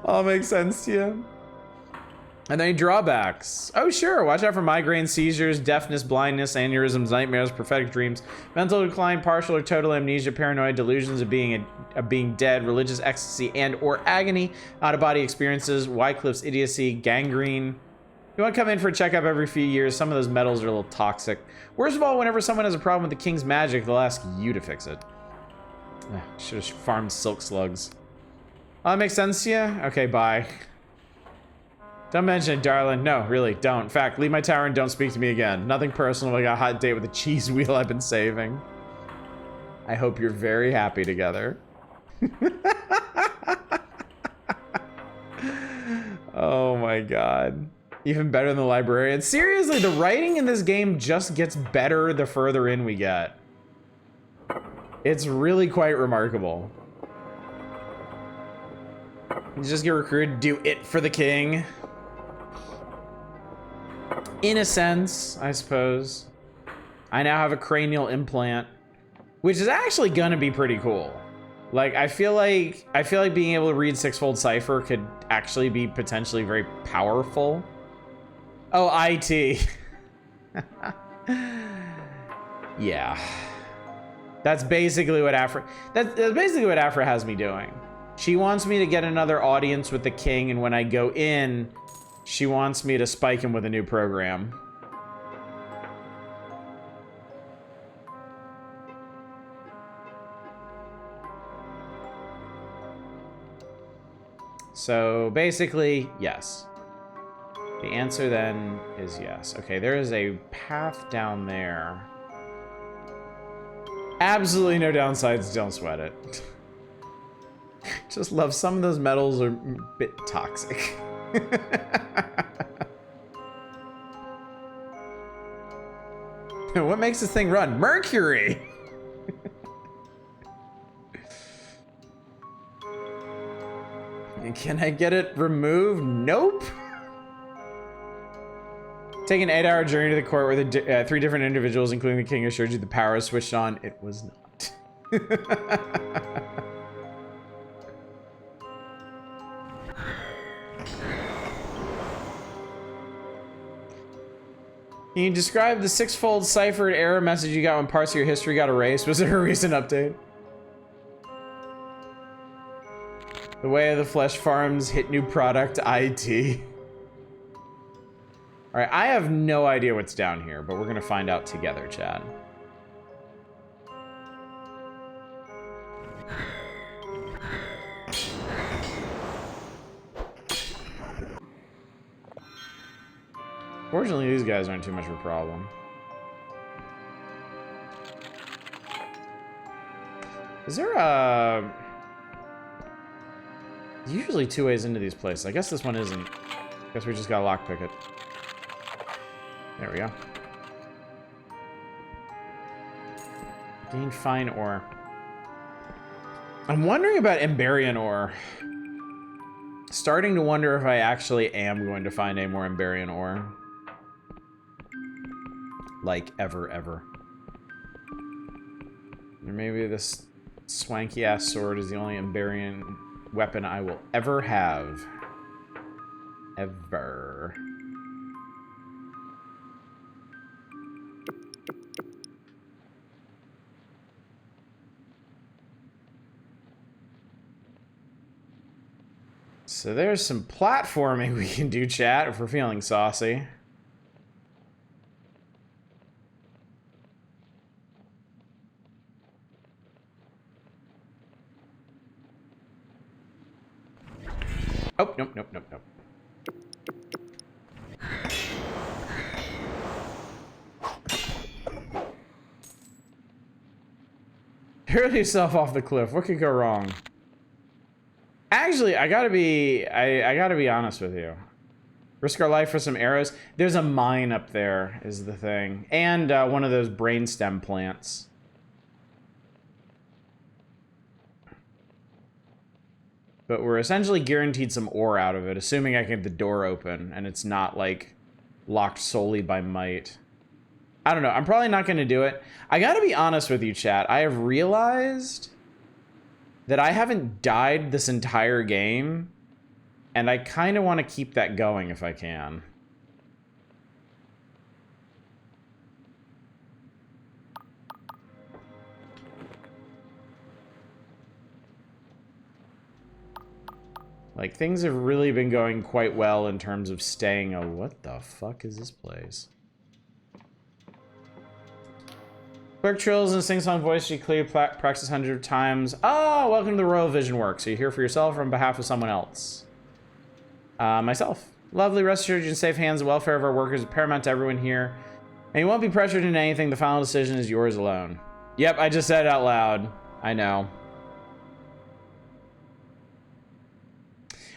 All makes sense to you. And any drawbacks? Oh, sure. Watch out for migraine, seizures, deafness, blindness, aneurysms, nightmares, prophetic dreams, mental decline, partial or total amnesia, paranoid delusions of being dead, religious ecstasy and/or agony, out-of-body experiences, Wycliffe's idiocy, gangrene. You want to come in for a checkup every few years. Some of those metals are a little toxic. Worst of all, whenever someone has a problem with the king's magic, they'll ask you to fix it. Should have farmed silk slugs. Oh, that makes sense to you? Okay, bye. Don't mention it, darling. No, really, don't. In fact, leave my tower and don't speak to me again. Nothing personal. I got a hot date with a cheese wheel I've been saving. I hope you're very happy together. Oh my god. Even better than the librarian. Seriously, the writing in this game just gets better the further in we get. It's really quite remarkable. You just get recruited to do it for the king. In a sense, I suppose. I now have a cranial implant, which is actually gonna be pretty cool. Like, I feel like being able to read six-fold cipher could actually be potentially very powerful. Oh, IT. Yeah. That's basically what that's basically what Afra has me doing. She wants me to get another audience with the king, and when I go in, she wants me to spike him with a new program. So basically, yes. The answer then is yes. Okay, there is a path down there. Absolutely no downsides, don't sweat it. Just love some of those metals are a bit toxic. What makes this thing run? Mercury! Can I get it removed? Nope. Take an 8-hour journey to the court where the 3 different individuals, including the king, assured you the power is switched on. It was not. Can you describe the six-fold ciphered error message you got when parts of your history got erased? Was there a recent update? The way of the flesh farms hit new product IT. All right, I have no idea what's down here, but we're gonna find out together, Chad. Fortunately, these guys aren't too much of a problem. Is there a... There's usually 2 ways into these places. I guess this one isn't. Guess we just gotta lockpick it. There we go. Gain fine ore. I'm wondering about Emberian ore. Starting to wonder if I actually am going to find any more Emberian ore. Like, ever. Or maybe this swanky-ass sword is the only Emberian weapon I will ever have. Ever. So there's some platforming we can do, chat, if we're feeling saucy. Oh, nope. Hurl yourself off the cliff. What could go wrong? Actually, I gotta be honest with you. Risk our life for some arrows. There's a mine up there, is the thing. And one of those brainstem plants. But we're essentially guaranteed some ore out of it, assuming I can get the door open and it's not, like, locked solely by might. I don't know. I'm probably not going to do it. I gotta be honest with you, chat. I have realized that I haven't died this entire game And I kind of want to keep that going if I can. Like, things have really been going quite well in terms of staying. Oh, what the fuck is this place? Quick trills and sing-song voice she clearly practiced hundreds of times. Oh, welcome to the Royal Vision Works. Are you here for yourself or on behalf of someone else? Myself. Lovely, rest assured you're in safe hands. The welfare of our workers is paramount to everyone here. And you won't be pressured into anything. The final decision is yours alone. Yep, I just said it out loud. I know.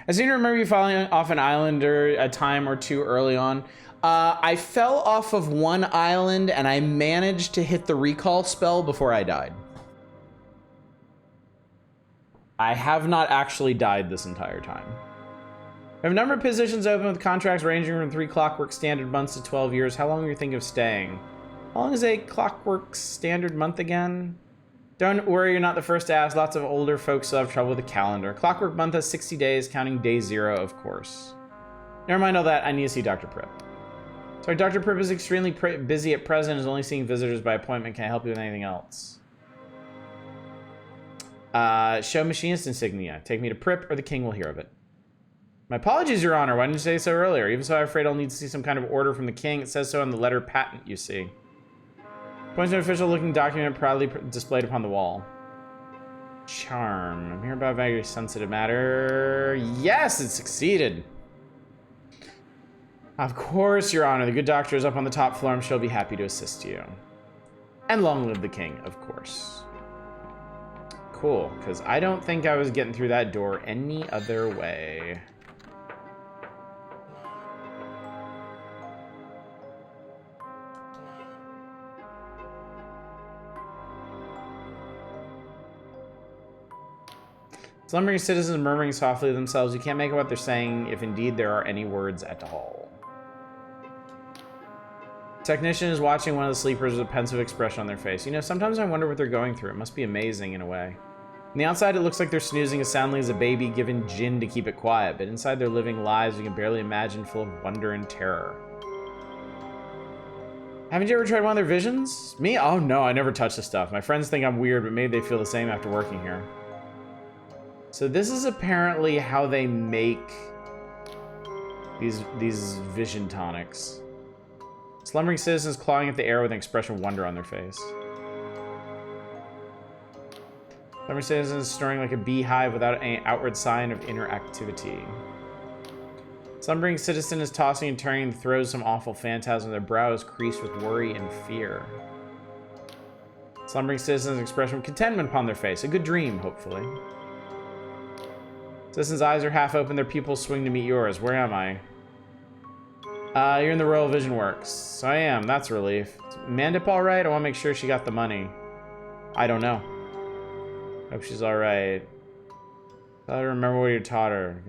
I seem to remember you falling off an island a time or two early on. I fell off of one island and I managed to hit the recall spell before I died. I have not actually died this entire time. We have a number of positions open with contracts ranging from 3 clockwork standard months to 12 years. How long are you thinking of staying? How long is a clockwork standard month again? Don't worry, you're not the first to ask. Lots of older folks still have trouble with the calendar. Clockwork month has 60 days, counting day 0, of course. Never mind all that. I need to see Dr. Pripp. Sorry, Dr. Pripp is extremely busy at present and is only seeing visitors by appointment. Can I help you with anything else? Show machinist insignia. Take me to Pripp or the king will hear of it. My apologies, Your Honor. Why didn't you say so earlier? Even so, I'm afraid I'll need to see some kind of order from the king. It says so on the letter patent, you see. Points to an official-looking document proudly displayed upon the wall. Charm. I'm here about a very sensitive matter. Yes, it succeeded. Of course, Your Honor. The good doctor is up on the top floor and she'll be happy to assist you. And long live the king, of course. Cool, because I don't think I was getting through that door any other way. Slumbering citizens murmuring softly to themselves. You can't make out what they're saying, if indeed there are any words at all. Technician is watching one of the sleepers with a pensive expression on their face. You know, sometimes I wonder what they're going through. It must be amazing in a way. On the outside, it looks like they're snoozing as soundly as a baby given gin to keep it quiet, but inside their living lives, we can barely imagine, full of wonder and terror. Haven't you ever tried one of their visions? Me? Oh no, I never touch this stuff. My friends think I'm weird, but maybe they feel the same after working here. So this is apparently how they make these vision tonics. Slumbering citizens clawing at the air with an expression of wonder on their face. Slumbering citizens snoring like a beehive without any outward sign of inner activity. Slumbering citizen is tossing and turning and throws some awful phantasm. Their brow is creased with worry and fear. Slumbering citizen's expression of contentment upon their face. A good dream, hopefully. Citizen's eyes are half open, their pupils swing to meet yours. Where am I? You're in the Royal Vision Works. So I am, that's a relief. Is Mandip alright? I want to make sure she got the money. I don't know. Hope she's alright. I remember what you taught her.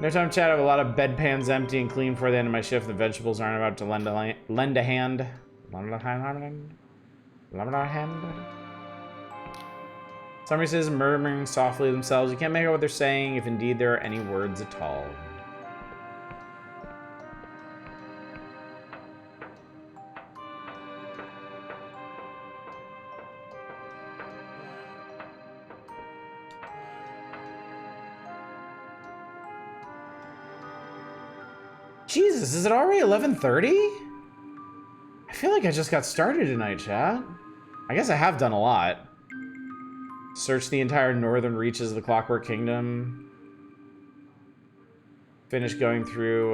No time to chat. I have a lot of bedpans empty and clean before the end of my shift. The vegetables aren't about to lend a hand. Somebody says, murmuring softly to themselves. You can't make out what they're saying, if indeed there are any words at all. Jesus, is it already 11:30? I feel like I just got started tonight, chat. I guess I have done a lot. Search the entire northern reaches of the Clockwork Kingdom. Finish going through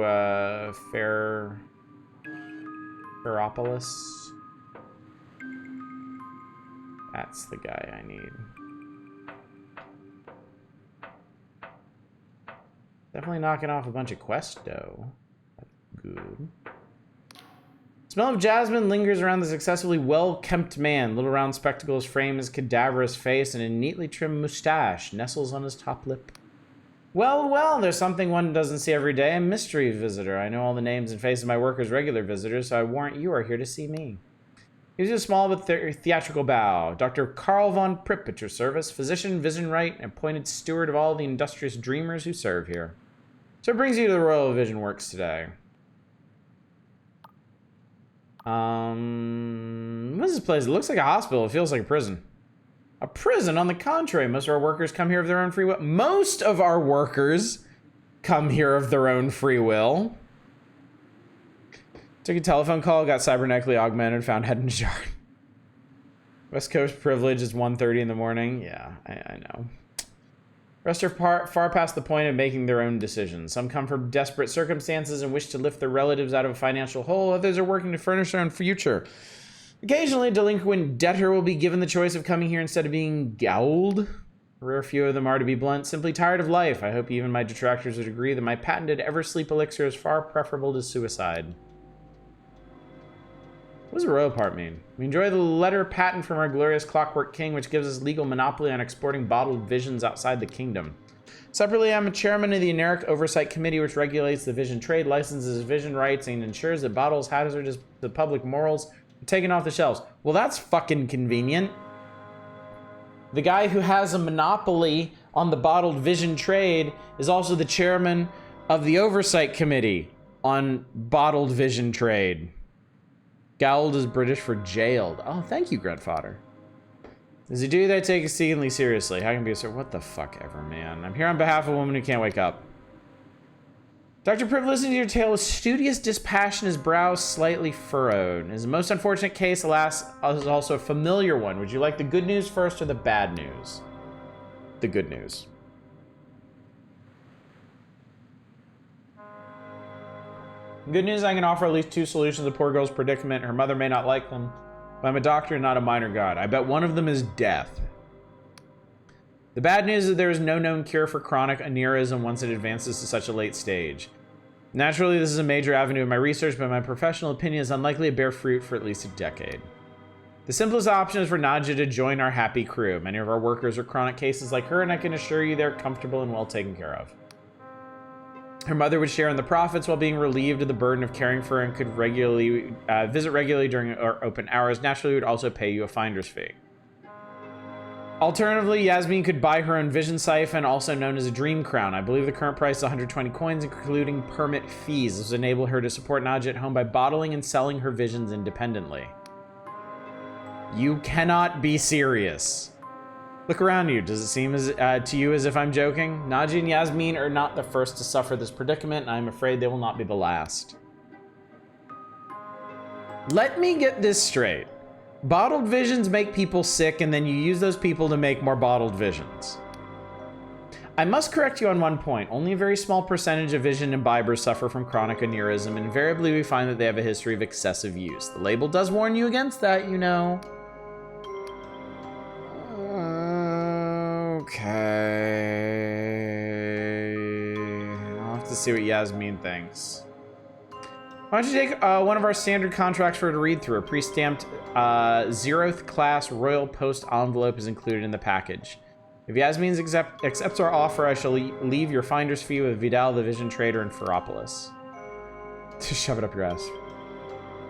Ferropolis. That's the guy I need. Definitely knocking off a bunch of quests, though. Good. Smell of jasmine lingers around this excessively well-kempt man. Little round spectacles frame his cadaverous face, and a neatly trimmed mustache nestles on his top lip. Well, well, there's something one doesn't see every day. A mystery visitor. I know all the names and faces of my workers' regular visitors, so I warrant you are here to see me. Gives you a small but theatrical bow. Dr. Karl von Pripp at your service, physician, vision right, and appointed steward of all the industrious dreamers who serve here. So it brings you to the Royal Vision Works today. What's this place? It looks like a hospital. It feels like a prison. A prison, on the contrary. Most of our workers come here of their own free will. Most of our workers come here of their own free will. Took a telephone call, got cybernetically augmented, found head in jar. West Coast privilege is 1:30 in the morning. Yeah, I know. Rest are far past the point of making their own decisions. Some come from desperate circumstances and wish to lift their relatives out of a financial hole. Others are working to furnish their own future. Occasionally, a delinquent debtor will be given the choice of coming here instead of being gaoled. A rare few of them are, to be blunt, simply tired of life. I hope even my detractors would agree that my patented ever-sleep elixir is far preferable to suicide. What does the royal part mean? We enjoy the letter patent from our glorious Clockwork King, which gives us legal monopoly on exporting bottled visions outside the kingdom. Separately, I'm a chairman of the Eneric Oversight Committee, which regulates the vision trade, licenses vision rights, and ensures that bottles hazardous to public morals are taken off the shelves. Well, that's fucking convenient. The guy who has a monopoly on the bottled vision trade is also the chairman of the Oversight Committee on bottled vision trade. Gaoled is British for jailed. Oh, thank you, Gredfodder. As a dude, I take exceedingly seriously. How can be a sir? What the fuck ever, man. I'm here on behalf of a woman who can't wake up. Dr. Priv, listening to your tale with studious dispassion, his brow slightly furrowed. His most unfortunate case, alas, is also a familiar one. Would you like the good news first or the bad news? The good news. Good news, I can offer at least 2 solutions to the poor girl's predicament. Her mother may not like them, but I'm a doctor and not a minor god. I bet one of them is death. The bad news is that there is no known cure for chronic aneurysm once it advances to such a late stage. Naturally, this is a major avenue of my research, but my professional opinion is unlikely to bear fruit for at least a decade. The simplest option is for Nadja to join our happy crew. Many of our workers are chronic cases like her, and I can assure you they're comfortable and well taken care of. Her mother would share in the profits while being relieved of the burden of caring for her and could visit regularly during our open hours. Naturally, would also pay you a finder's fee. Alternatively, Yasmin could buy her own vision siphon, also known as a dream crown. I believe the current price is 120 coins, including permit fees. This would enable her to support Nadja at home by bottling and selling her visions independently. You cannot be serious. Look around you. Does it seem to you as if I'm joking? Nadja and Yasmin are not the first to suffer this predicament, and I'm afraid they will not be the last. Let me get this straight. Bottled visions make people sick, and then you use those people to make more bottled visions. I must correct you on one point. Only a very small percentage of vision imbibers suffer from chronic aneurysm, and invariably we find that they have a history of excessive use. The label does warn you against that, you know. Okay. I'll have to see what Yasmin thinks. Why don't you take one of our standard contracts for her to read through? A pre-stamped 0th class Royal Post envelope is included in the package. If Yasmin accepts our offer, I shall leave your finder's fee with Vidal, the vision trader in Ferropolis. Just shove it up your ass.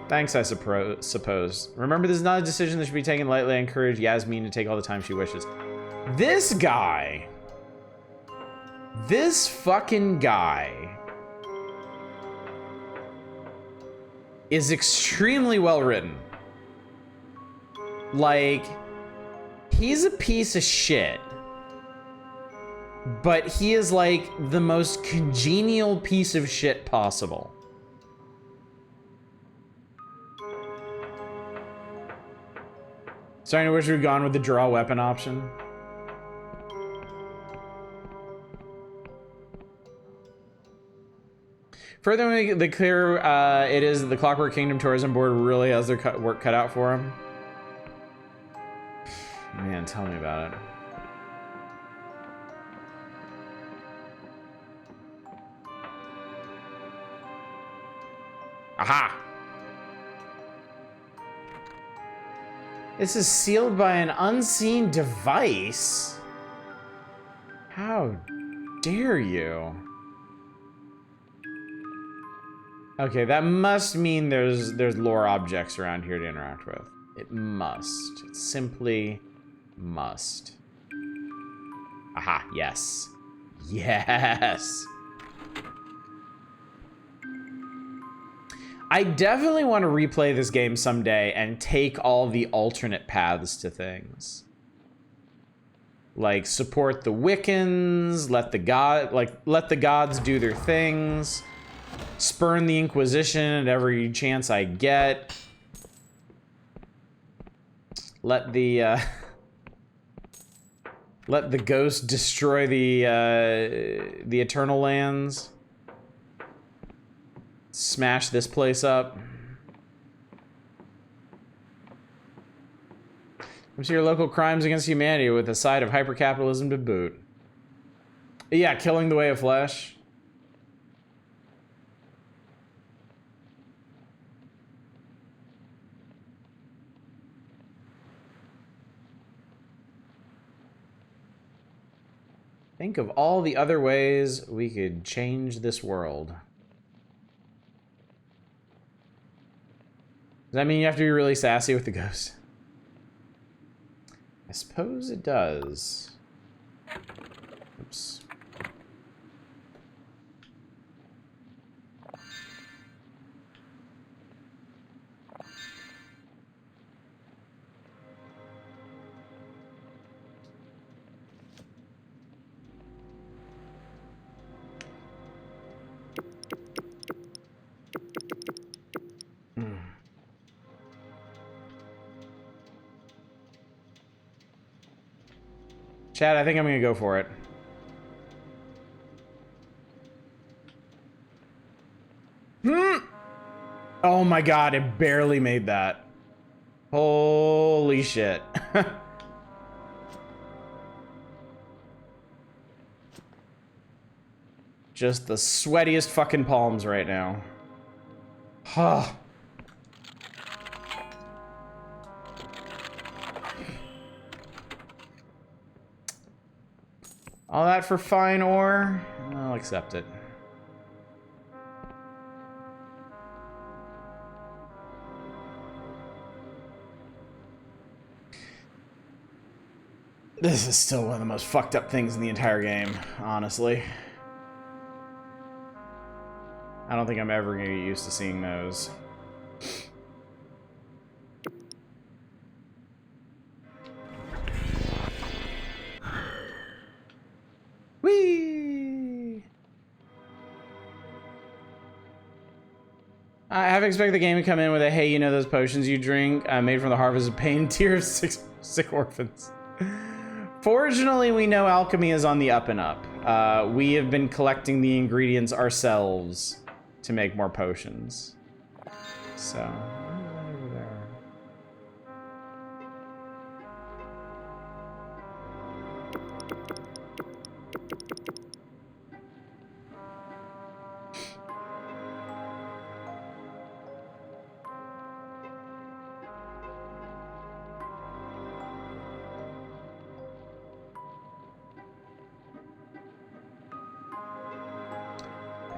Thanks, I suppose. Remember, this is not a decision that should be taken lightly. I encourage Yasmin to take all the time she wishes. This guy. This fucking guy is extremely well written. Like, he's a piece of shit, but he is like the most congenial piece of shit possible. Starting to wish we'd gone with the draw weapon option. Further, the clear it is that the Clockwork Kingdom Tourism Board really has their work cut out for them. Man, tell me about it. Aha! This is sealed by an unseen device? How dare you? Okay, that must mean there's lore objects around here to interact with. It must. It simply must. Aha, yes. Yes! I definitely want to replay this game someday and take all the alternate paths to things. Like, support the Wiccans, let the gods do their things, spurn the Inquisition at every chance I get. Let the ghost destroy the Eternal Lands. Smash this place up. What's your local crimes against humanity with a side of hypercapitalism to boot? Yeah, killing the way of flesh. Think of all the other ways we could change this world. Does that mean you have to be really sassy with the ghost? I suppose it does. Oops. Chad, I think I'm gonna go for it. Oh my god, it barely made that. Holy shit. Just the sweatiest fucking palms right now. Huh. All that for fine ore? I'll accept it. This is still one of the most fucked up things in the entire game, honestly. I don't think I'm ever gonna get used to seeing those. Whee! I have expected the game to come in with a, hey, you know those potions you drink made from the harvest of pain tier of sick orphans. Fortunately, we know alchemy is on the up and up. We have been collecting the ingredients ourselves to make more potions. So, over there.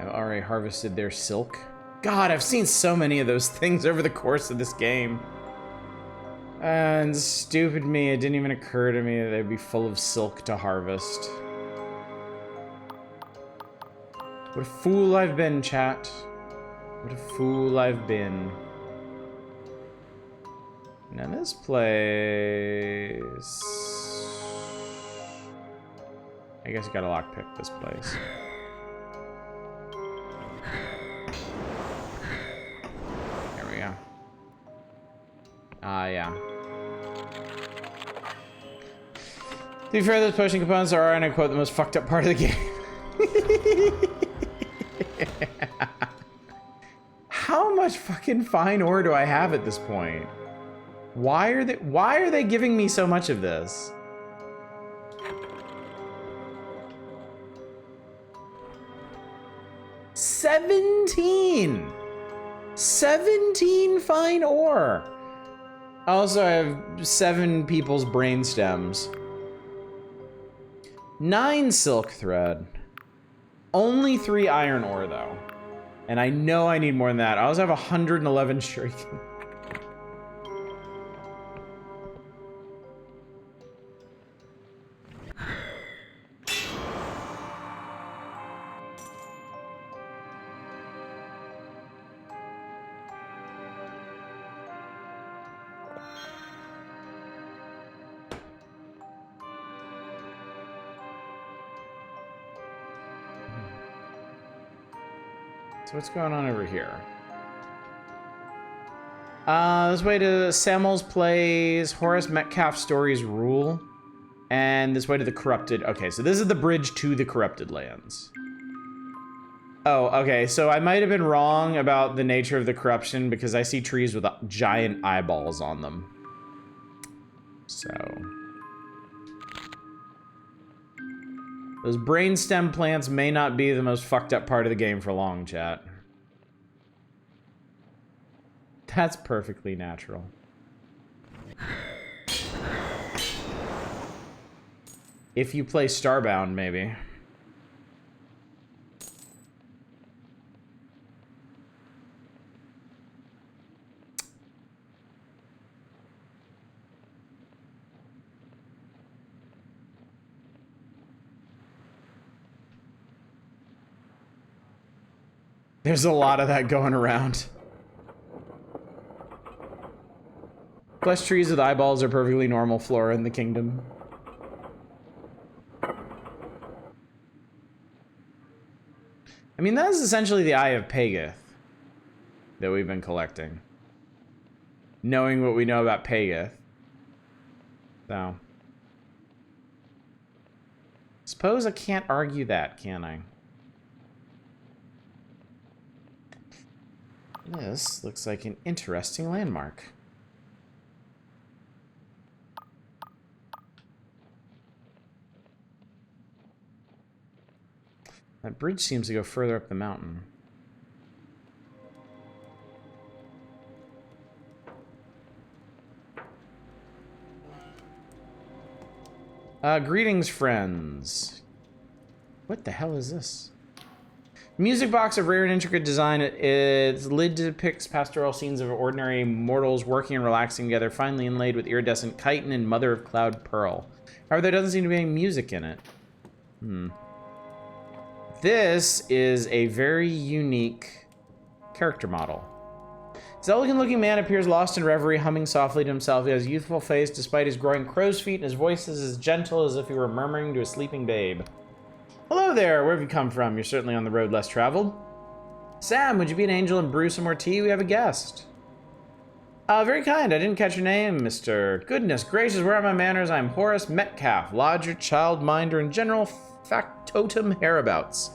I've already harvested their silk. God, I've seen so many of those things over the course of this game. And stupid me, it didn't even occur to me that they'd be full of silk to harvest. What a fool I've been, chat. What a fool I've been. Now this place... I guess I gotta lockpick this place. Yeah. To be fair, those potion components are, and I quote, the most fucked up part of the game. How much fucking fine ore do I have at this point? Why are they giving me so much of this? $17 fine ore. Also, I have 7 people's brain stems. 9 silk thread. Only 3 iron ore, though. And I know I need more than that. I also have 111 shuriken. So what's going on over here? This way to Samuel's Place, Horace Metcalf Stories Rule, and this way to the Corrupted. Okay, so this is the bridge to the Corrupted Lands. Oh, okay, so I might have been wrong about the nature of the corruption because I see trees with giant eyeballs on them. So... those brainstem plants may not be the most fucked up part of the game for long, chat. That's perfectly natural. If you play Starbound, maybe. There's a lot of that going around. Flesh trees with eyeballs are perfectly normal flora in the kingdom. I mean, that is essentially the Eye of Pageth that we've been collecting. Knowing what we know about Pageth. So. Suppose I can't argue that, can I? This looks like an interesting landmark. That bridge seems to go further up the mountain. Greetings, friends. What the hell is this? Music box of rare and intricate design. Its lid depicts pastoral scenes of ordinary mortals working and relaxing together, finely inlaid with iridescent chitin and mother of cloud pearl. However, there doesn't seem to be any music in it. This is a very unique character model. This elegant-looking man appears lost in reverie, humming softly to himself. He has a youthful face despite his growing crow's feet, and his voice is as gentle as if he were murmuring to a sleeping babe. Hello there, where have you come from? You're certainly on the road less traveled. Sam, would you be an angel and brew some more tea? We have a guest. Very kind. I didn't catch your name, Mr. Goodness gracious, where are my manners? I'm Horace Metcalf, lodger, childminder, and general factotum hereabouts.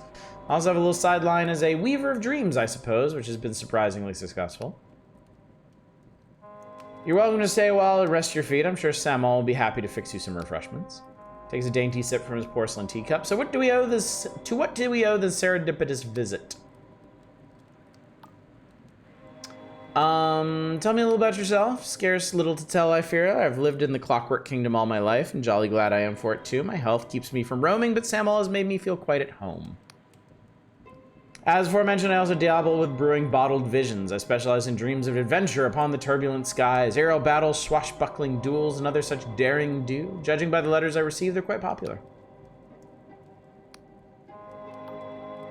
I also have a little sideline as a weaver of dreams, I suppose, which has been surprisingly successful. You're welcome to stay a while and rest your feet. I'm sure Samuel will be happy to fix you some refreshments. Takes a dainty sip from his porcelain teacup. So what do we owe this? To what do we owe this serendipitous visit? Tell me a little about yourself. Scarce little to tell, I fear. I've lived in the Clockwork Kingdom all my life, and jolly glad I am for it too. My health keeps me from roaming, but Samuel has made me feel quite at home. As aforementioned, I also dabble with brewing bottled visions. I specialize in dreams of adventure upon the turbulent skies, aerial battles, swashbuckling duels, and other such daring do. Judging by the letters I receive, they're quite popular.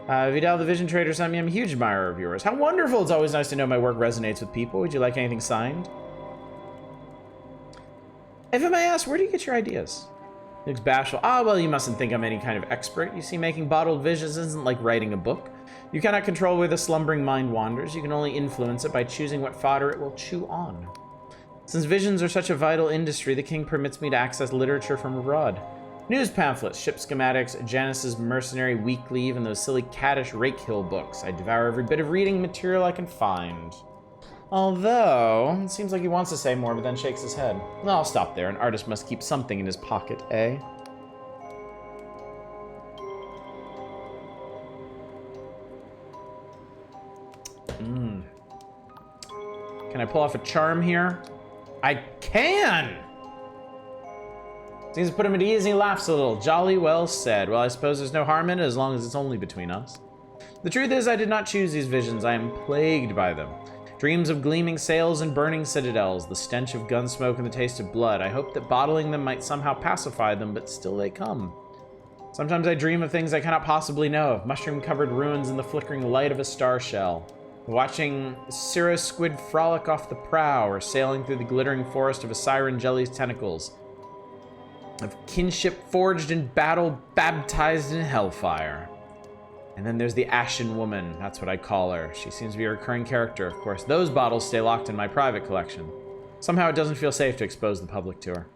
Vidal the Vision Trader sent me. I'm a huge admirer of yours. How wonderful! It's always nice to know my work resonates with people. Would you like anything signed? If I may ask, where do you get your ideas? He looks bashful. Ah, well, you mustn't think I'm any kind of expert. You see, making bottled visions isn't like writing a book. You cannot control where the slumbering mind wanders. You can only influence it by choosing what fodder it will chew on. Since visions are such a vital industry, the king permits me to access literature from abroad. News pamphlets, ship schematics, Janice's Mercenary Weekly, even those silly caddish Rakehill books. I devour every bit of reading material I can find. Although, it seems like he wants to say more, but then shakes his head. No, I'll stop there. An artist must keep something in his pocket, eh? Can I pull off a charm here? I can! Seems to put him at ease and he laughs a little. Jolly well said. Well, I suppose there's no harm in it as long as it's only between us. The truth is, I did not choose these visions. I am plagued by them. Dreams of gleaming sails and burning citadels, the stench of gun smoke and the taste of blood. I hope that bottling them might somehow pacify them, but still they come. Sometimes I dream of things I cannot possibly know of. Mushroom-covered ruins in the flickering light of a star shell. Watching cirrus squid frolic off the prow, or sailing through the glittering forest of a siren jelly's tentacles. Of kinship forged in battle, baptized in hellfire. And then there's the Ashen Woman. That's what I call her. She seems to be a recurring character. Of course, those bottles stay locked in my private collection. Somehow it doesn't feel safe to expose the public to her.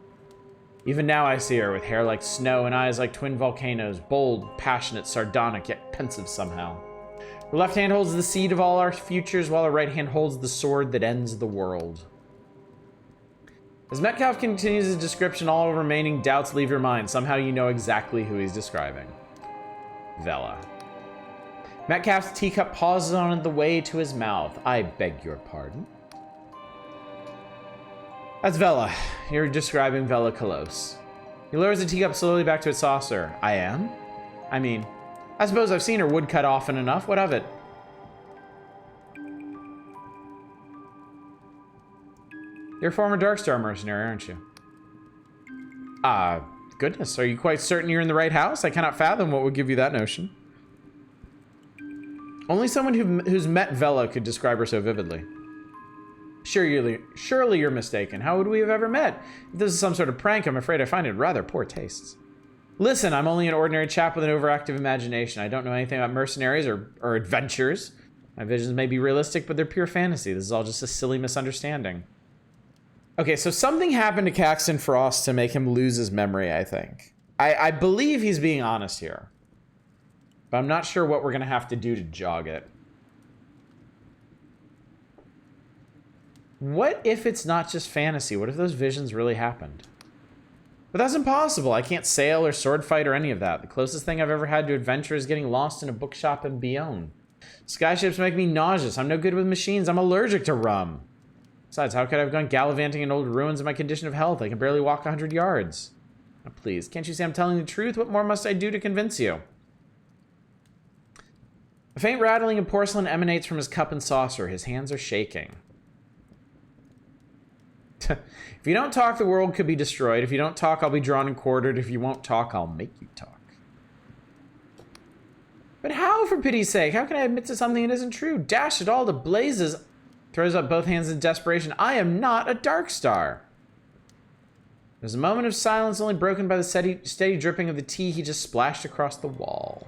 Even now I see her with hair like snow and eyes like twin volcanoes, bold, passionate, sardonic, yet pensive somehow. Her left hand holds the seed of all our futures, while her right hand holds the sword that ends the world. As Metcalf continues his description, all remaining doubts leave your mind. Somehow you know exactly who he's describing. Vela. Metcalf's teacup pauses on the way to his mouth. I beg your pardon? That's Vela. You're describing Vela Kalos. He lowers the teacup slowly back to its saucer. I am? I mean, I suppose I've seen her woodcut often enough. What of it? You're a former Darkstar mercenary, aren't you? Goodness. Are you quite certain you're in the right house? I cannot fathom what would give you that notion. Only someone who's met Vela could describe her so vividly. Surely you're mistaken. How would we have ever met? If this is some sort of prank, I'm afraid I find it rather poor taste. Listen, I'm only an ordinary chap with an overactive imagination. I don't know anything about mercenaries or adventures. My visions may be realistic, but they're pure fantasy. This is all just a silly misunderstanding. Okay, so something happened to Caxton Frost to make him lose his memory, I think. I believe he's being honest here. But I'm not sure what we're going to have to do to jog it. What if it's not just fantasy? What if those visions really happened? But that's impossible. I can't sail or sword fight or any of that. The closest thing I've ever had to adventure is getting lost in a bookshop in Bayonne. Skyships make me nauseous. I'm no good with machines. I'm allergic to rum. Besides, how could I have gone gallivanting in old ruins in my condition of health? I can barely walk 100 yards. Now, please, can't you see I'm telling the truth? What more must I do to convince you? A faint rattling of porcelain emanates from his cup and saucer. His hands are shaking. If you don't talk, the world could be destroyed. If you don't talk, I'll be drawn and quartered. If you won't talk, I'll make you talk. But how, for pity's sake? How can I admit to something that isn't true? Dash it all to blazes. Throws up both hands in desperation. I am not a Darkstar. There's a moment of silence, only broken by the steady dripping of the tea he just splashed across the wall.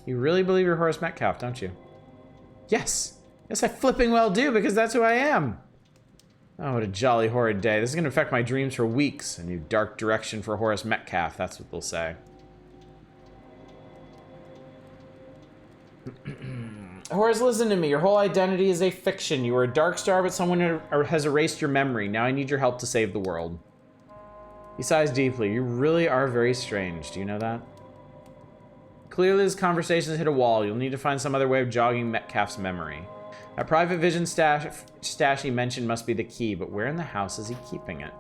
You really believe you're Horace Metcalf, don't you? Yes. Yes, I flipping well do, because that's who I am. Oh, what a jolly horrid day. This is going to affect my dreams for weeks. A new dark direction for Horace Metcalf, that's what they'll say. Horace, listen to me. Your whole identity is a fiction. You were a Darkstar, but someone has erased your memory. Now I need your help to save the world. He sighs deeply. You really are very strange. Do you know that? Clearly, this conversation has hit a wall. You'll need to find some other way of jogging Metcalf's memory. That private vision stash he mentioned must be the key, but where in the house is he keeping it?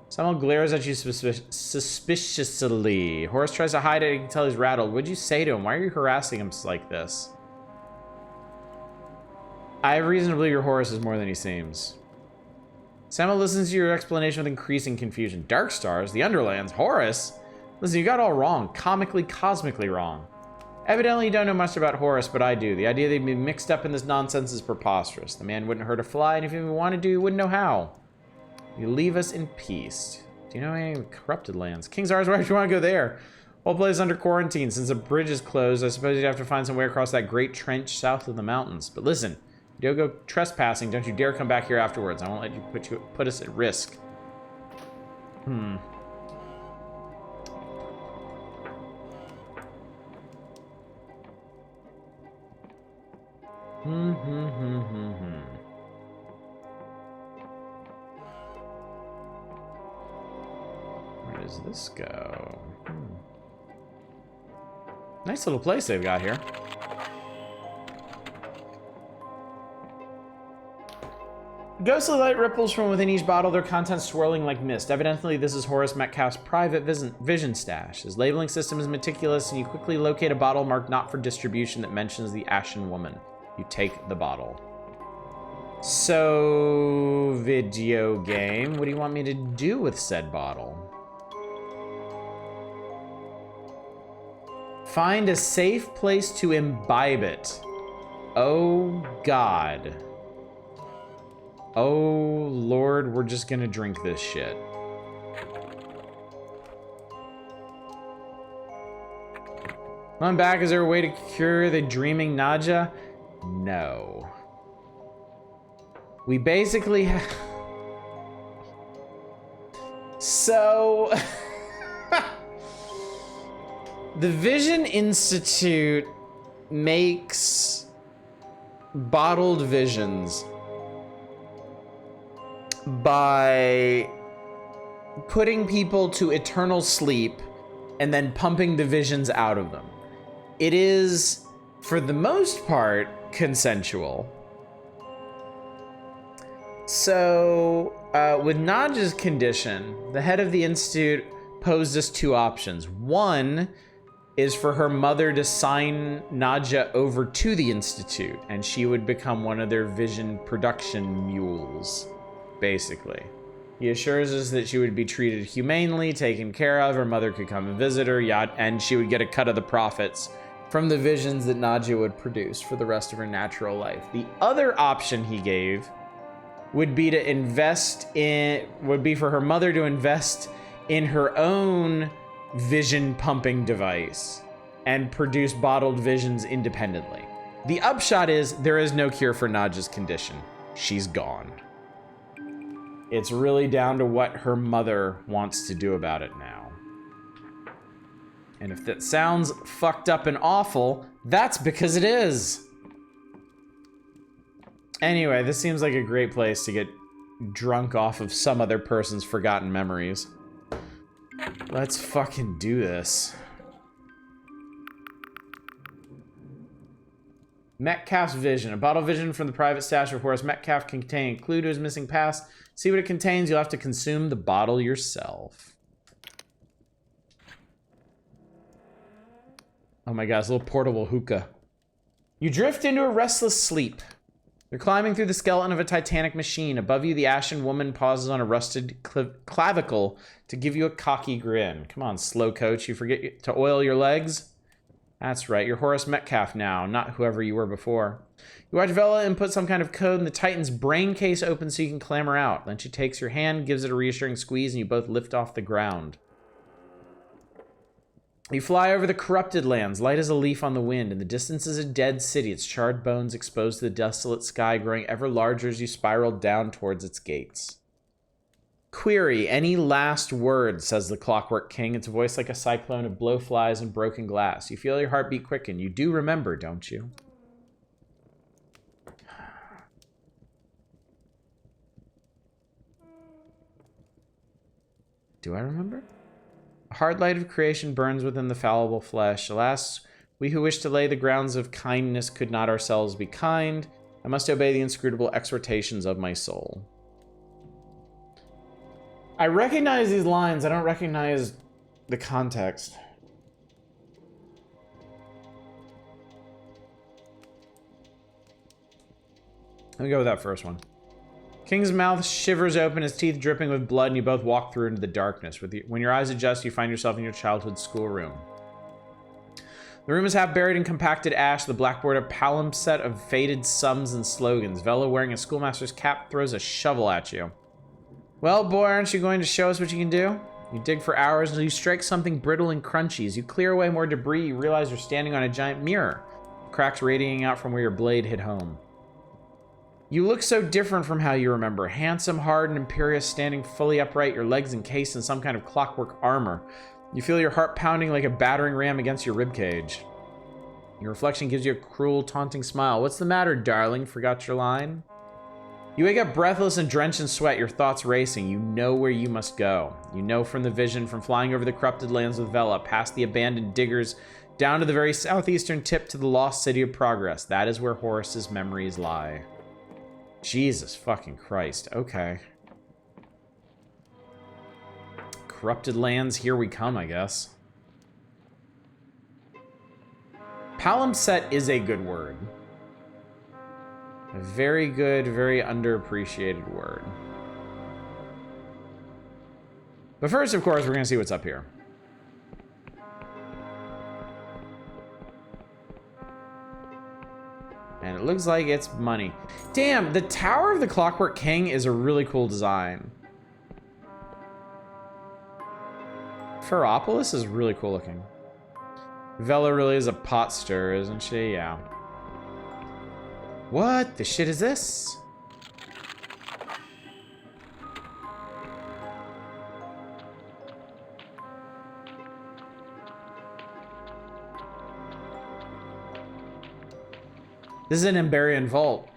Someone glares at you suspiciously. Horace tries to hide it. You can tell he's rattled. What'd you say to him? Why are you harassing him like this? I have reason to believe your Horace is more than he seems. Samuel listens to your explanation with increasing confusion. Darkstars? The Underlands? Horace? Listen, you got it all wrong. Comically, cosmically wrong. Evidently, you don't know much about Horace, but I do. The idea that he'd be mixed up in this nonsense is preposterous. The man wouldn't hurt a fly, and if he wanted to, he wouldn't know how. You leave us in peace. Do you know any corrupted lands? King's Ours, why would you want to go there? Whole place under quarantine. Since the bridge is closed, I suppose you'd have to find some way across that great trench south of the mountains. But listen, if you don't go trespassing, don't you dare come back here afterwards. I won't let you put us at risk. Where does this go? Nice little place they've got here. Ghostly light ripples from within each bottle, their contents swirling like mist. Evidently, this is Horace Metcalf's private vision stash. His labeling system is meticulous, and you quickly locate a bottle marked not for distribution that mentions the Ashen Woman. You take the bottle. So, video game, what do you want me to do with said bottle? Find a safe place to imbibe it. Oh, God. Oh, Lord, we're just gonna drink this shit. I'm back. Is there a way to cure the dreaming Nadja? No. We basically So the Vision Institute makes bottled visions by putting people to eternal sleep and then pumping the visions out of them. It is, for the most part, consensual. So, with Nadja's condition, the head of the Institute posed us two options. One is for her mother to sign Nadja over to the Institute, and she would become one of their vision production mules, basically. He assures us that she would be treated humanely, taken care of, her mother could come and visit her, and she would get a cut of the profits from the visions that Nadja would produce for the rest of her natural life. The other option he gave would be for her mother to invest in her own vision pumping device and produce bottled visions independently. The upshot is there is no cure for Nadja's condition. She's gone. It's really down to what her mother wants to do about it now. And if that sounds fucked up and awful, that's because it is. Anyway, this seems like a great place to get drunk off of some other person's forgotten memories. Let's fucking do this. Metcalf's vision. A bottle vision from the private stash of Horace Metcalf can contain a clue to his missing past. See what it contains. You'll have to consume the bottle yourself. Oh my god, it's a little portable hookah. You drift into a restless sleep. You're climbing through the skeleton of a Titanic machine. Above you, the ashen woman pauses on a rusted clavicle to give you a cocky grin. Come on, slow coach. You forget to oil your legs? That's right. You're Horace Metcalf now, not whoever you were before. You watch Vela input some kind of code, and the Titan's brain case opens so you can clamber out. Then she takes your hand, gives it a reassuring squeeze, and you both lift off the ground. You fly over the corrupted lands, light as a leaf on the wind. In the distance is a dead city, its charred bones exposed to the desolate sky, growing ever larger as you spiral down towards its gates. Query, any last words, says the Clockwork King, its voice like a cyclone of blowflies and broken glass. You feel your heartbeat quicken. You do remember, don't you? Do I remember? A hard light of creation burns within the fallible flesh. Alas, we who wish to lay the grounds of kindness could not ourselves be kind. I must obey the inscrutable exhortations of my soul. I recognize these lines. I don't recognize the context. Let me go with that first one. King's mouth shivers open, his teeth dripping with blood, and you both walk through into the darkness. When your eyes adjust, you find yourself in your childhood schoolroom. The room is half buried in compacted ash, the blackboard a palimpsest of faded sums and slogans. Vela, wearing a schoolmaster's cap, throws a shovel at you. Well, boy, aren't you going to show us what you can do? You dig for hours until you strike something brittle and crunchy. As you clear away more debris, you realize you're standing on a giant mirror, cracks radiating out from where your blade hit home. You look so different from how you remember. Handsome, hard, and imperious, standing fully upright, your legs encased in some kind of clockwork armor. You feel your heart pounding like a battering ram against your ribcage. Your reflection gives you a cruel, taunting smile. What's the matter, darling? Forgot your line? You wake up breathless and drenched in sweat, your thoughts racing. You know where you must go. You know from the vision, from flying over the corrupted lands with Vela, past the abandoned diggers, down to the very southeastern tip to the lost city of Progress. That is where Horace's memories lie. Jesus fucking Christ. Okay. Corrupted lands, here we come, I guess. Palimpsest is a good word. A very good, very underappreciated word. But first, of course, we're going to see what's up here. And it looks like it's money. Damn, the Tower of the Clockwork King is a really cool design. Ferropolis is really cool looking. Vela really is a pot stirrer, isn't she? Yeah. What the shit is this? This is an Emberian vault.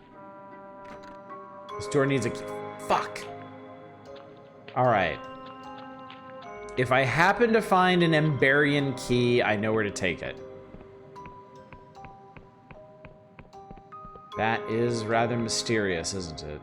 This door needs a key. Fuck. Alright. If I happen to find an Emberian key, I know where to take it. That is rather mysterious, isn't it?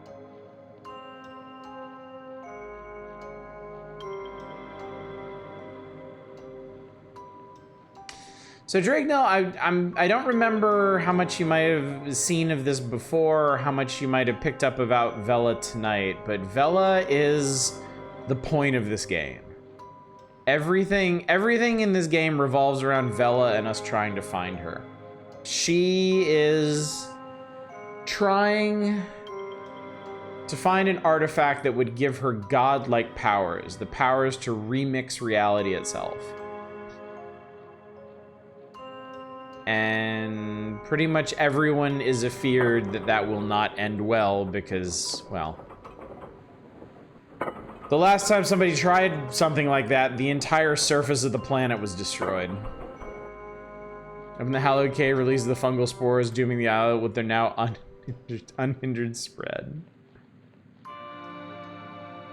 So Drake, no, I don't remember how much you might have seen of this before, or how much you might have picked up about Vela tonight, but Vela is the point of this game. Everything in this game revolves around Vela and us trying to find her. She is trying to find an artifact that would give her godlike powers, the powers to remix reality itself. And pretty much everyone is afeared that that will not end well because, well, the last time somebody tried something like that, the entire surface of the planet was destroyed. When the Hallowed Cave released the fungal spores, dooming the island with their now unhindered spread.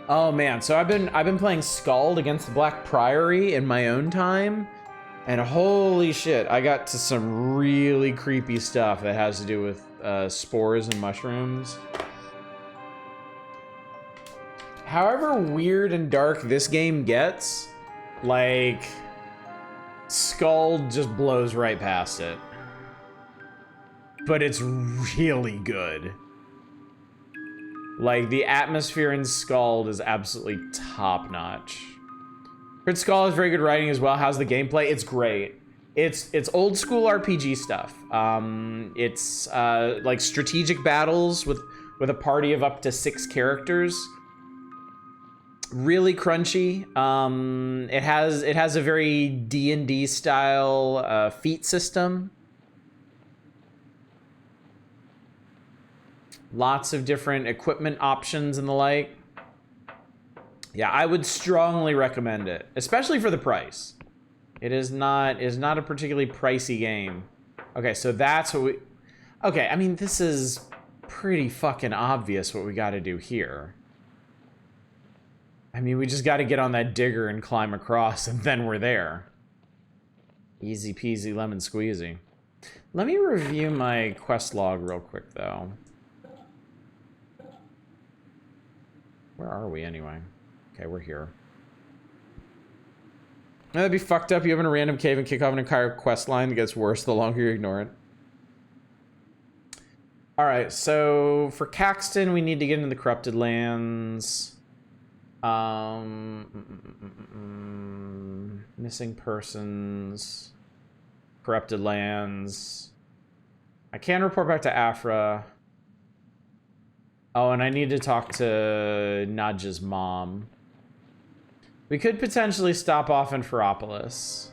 Oh man, so I've been playing Scald against the Black Priory in my own time, and holy shit, I got to some really creepy stuff that has to do with spores and mushrooms. However weird and dark this game gets, like, Scald just blows right past it. But it's really good. Like, the atmosphere in Scald is absolutely top-notch. Crit Skull has very good writing as well. How's the gameplay? It's great. It's old school RPG stuff. It's like strategic battles with a party of up to 6 characters. Really crunchy. It has a very D&D style feat system. Lots of different equipment options and the like. Yeah, I would strongly recommend it, especially for the price. It is not a particularly pricey game. Okay, so that's what we... Okay, I mean, this is pretty fucking obvious what we gotta do here. I mean, we just gotta get on that digger and climb across, and then we're there. Easy peasy lemon squeezy. Let me review my quest log real quick, though. Where are we, anyway? Okay, we're here. That'd be fucked up. You open a random cave and kick off an entire quest line that gets worse the longer you ignore it. Alright, so for Caxton, we need to get into the Corrupted Lands. Missing persons. Corrupted Lands. I can report back to Afra. Oh, and I need to talk to Nadja's mom. We could potentially stop off in Ferropolis.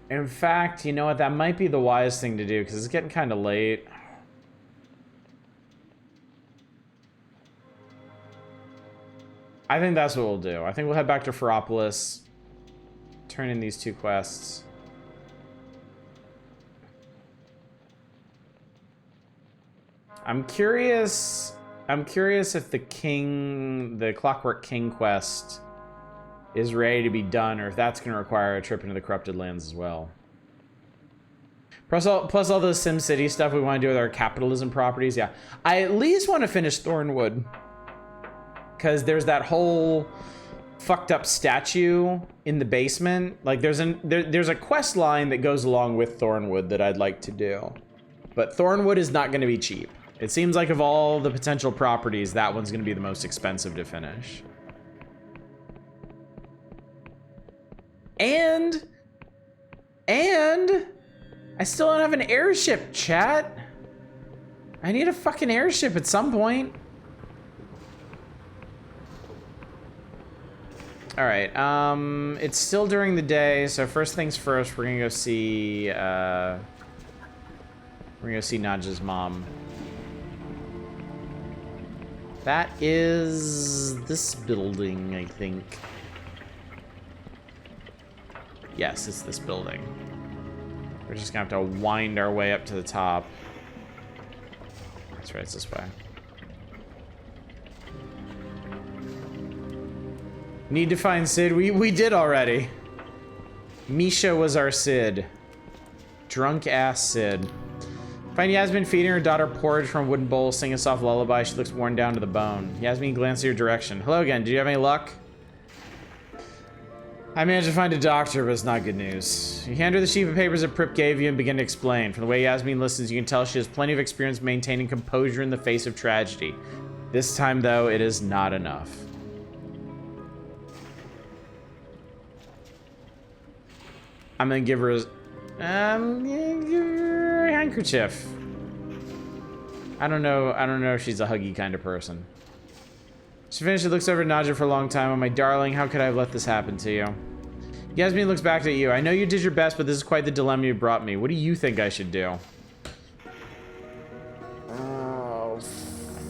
In fact, you know what? That might be the wise thing to do, because it's getting kind of late. I think that's what we'll do. I think we'll head back to Ferropolis, turn in these 2 quests. I'm curious if the Clockwork King quest is ready to be done, or if that's going to require a trip into the Corrupted Lands as well. Plus all the SimCity stuff we want to do with our capitalism properties. Yeah, I at least want to finish Thornwood, because there's that whole fucked up statue in the basement. Like there's a quest line that goes along with Thornwood that I'd like to do, but Thornwood is not going to be cheap. It seems like of all the potential properties, that one's going to be the most expensive to finish. And I still don't have an airship, chat. I need a fucking airship at some point. All right. It's still during the day, so first things first, we're gonna go see. We're gonna go see Nadja's mom. That is this building, I think. Yes, it's this building. We're just gonna have to wind our way up to the top. That's right, it's this way. Need to find Sid. We did already. Misha was our Sid. Drunk ass Sid. Find Yasmin feeding her daughter porridge from a wooden bowl, sing a soft lullaby. She looks worn down to the bone. Yasmin glances your direction. Hello again. Did you have any luck? I managed to find a doctor, but it's not good news. You hand her the sheet of papers that Prip gave you and begin to explain. From the way Yasmin listens, you can tell she has plenty of experience maintaining composure in the face of tragedy. This time, though, it is not enough. I'm gonna give her a handkerchief. I don't know if she's a huggy kind of person. She finished and looks over at Nadja for a long time. Oh, my darling, how could I have let this happen to you? Yasmin looks back at you. I know you did your best, but this is quite the dilemma you brought me. What do you think I should do? Oh,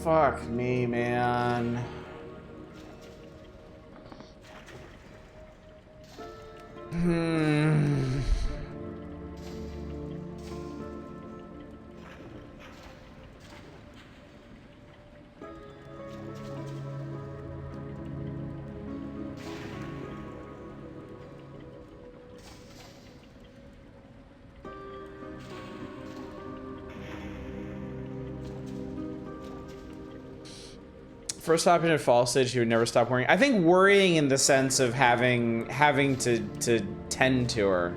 fuck me, man. First option at fall said she would never stop worrying. I think worrying in the sense of having to tend to her,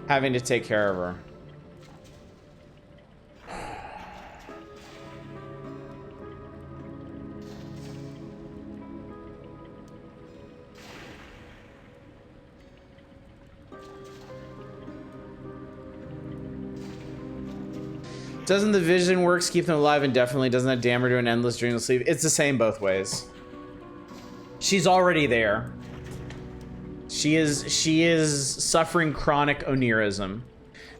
having to take care of her. Doesn't the vision works keep them alive indefinitely? Doesn't that damn her to an endless dreamless sleep? It's the same both ways. She's already there. She is suffering chronic onerism.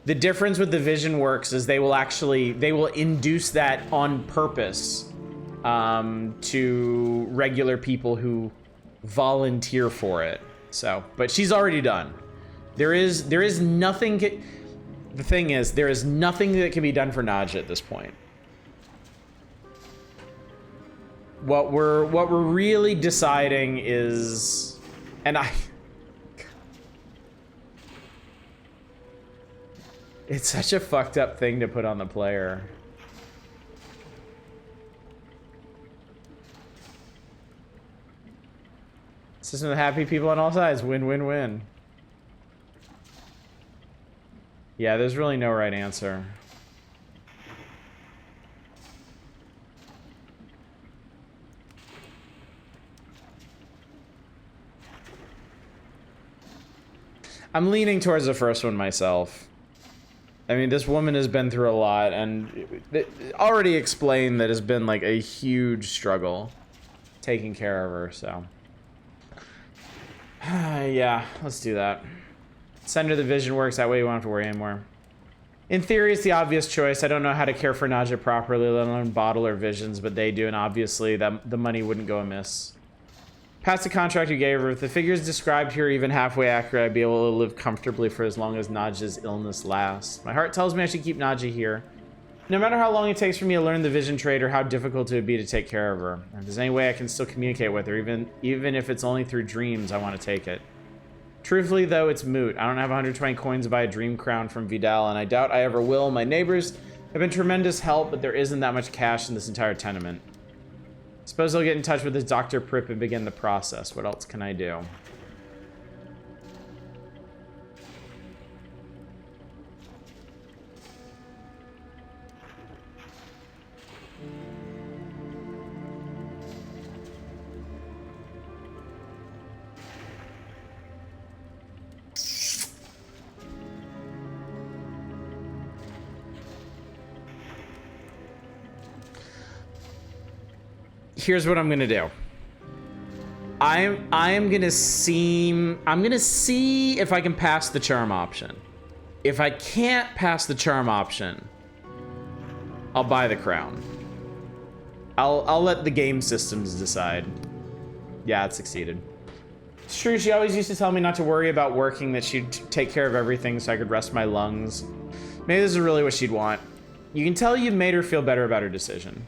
The difference with the vision works is they will induce that on purpose to regular people who volunteer for it. So, but she's already done. There is nothing. The thing is, there is nothing that can be done for Nadja at this point. What we're really deciding is, it's such a fucked up thing to put on the player. System of happy people on all sides. Win, win, win. Yeah, there's really no right answer. I'm leaning towards the first one myself. I mean, this woman has been through a lot, and it already explained that it's been like a huge struggle taking care of her, so. Yeah, let's do that. Send her the vision works, that way you won't have to worry anymore. In theory, it's the obvious choice. I don't know how to care for Nadja properly, let alone bottle her visions, but they do, and obviously the money wouldn't go amiss. Past the contract you gave her, if the figures described here are even halfway accurate, I'd be able to live comfortably for as long as Nadja's illness lasts. My heart tells me I should keep Nadja here. No matter how long it takes for me to learn the vision trade or how difficult it would be to take care of her. If there's any way I can still communicate with her, even if it's only through dreams, I want to take it. Truthfully, though, it's moot. I don't have 120 coins to buy a dream crown from Vidal, and I doubt I ever will. My neighbors have been tremendous help, but there isn't that much cash in this entire tenement. Suppose I'll get in touch with this Dr. Prip and begin the process. What else can I do? Here's what I'm gonna do. I'm gonna see if I can pass the charm option. If I can't pass the charm option, I'll buy the crown. I'll let the game systems decide. Yeah, it succeeded. It's true, she always used to tell me not to worry about working, that she'd take care of everything so I could rest my lungs. Maybe this is really what she'd want. You can tell you've made her feel better about her decision.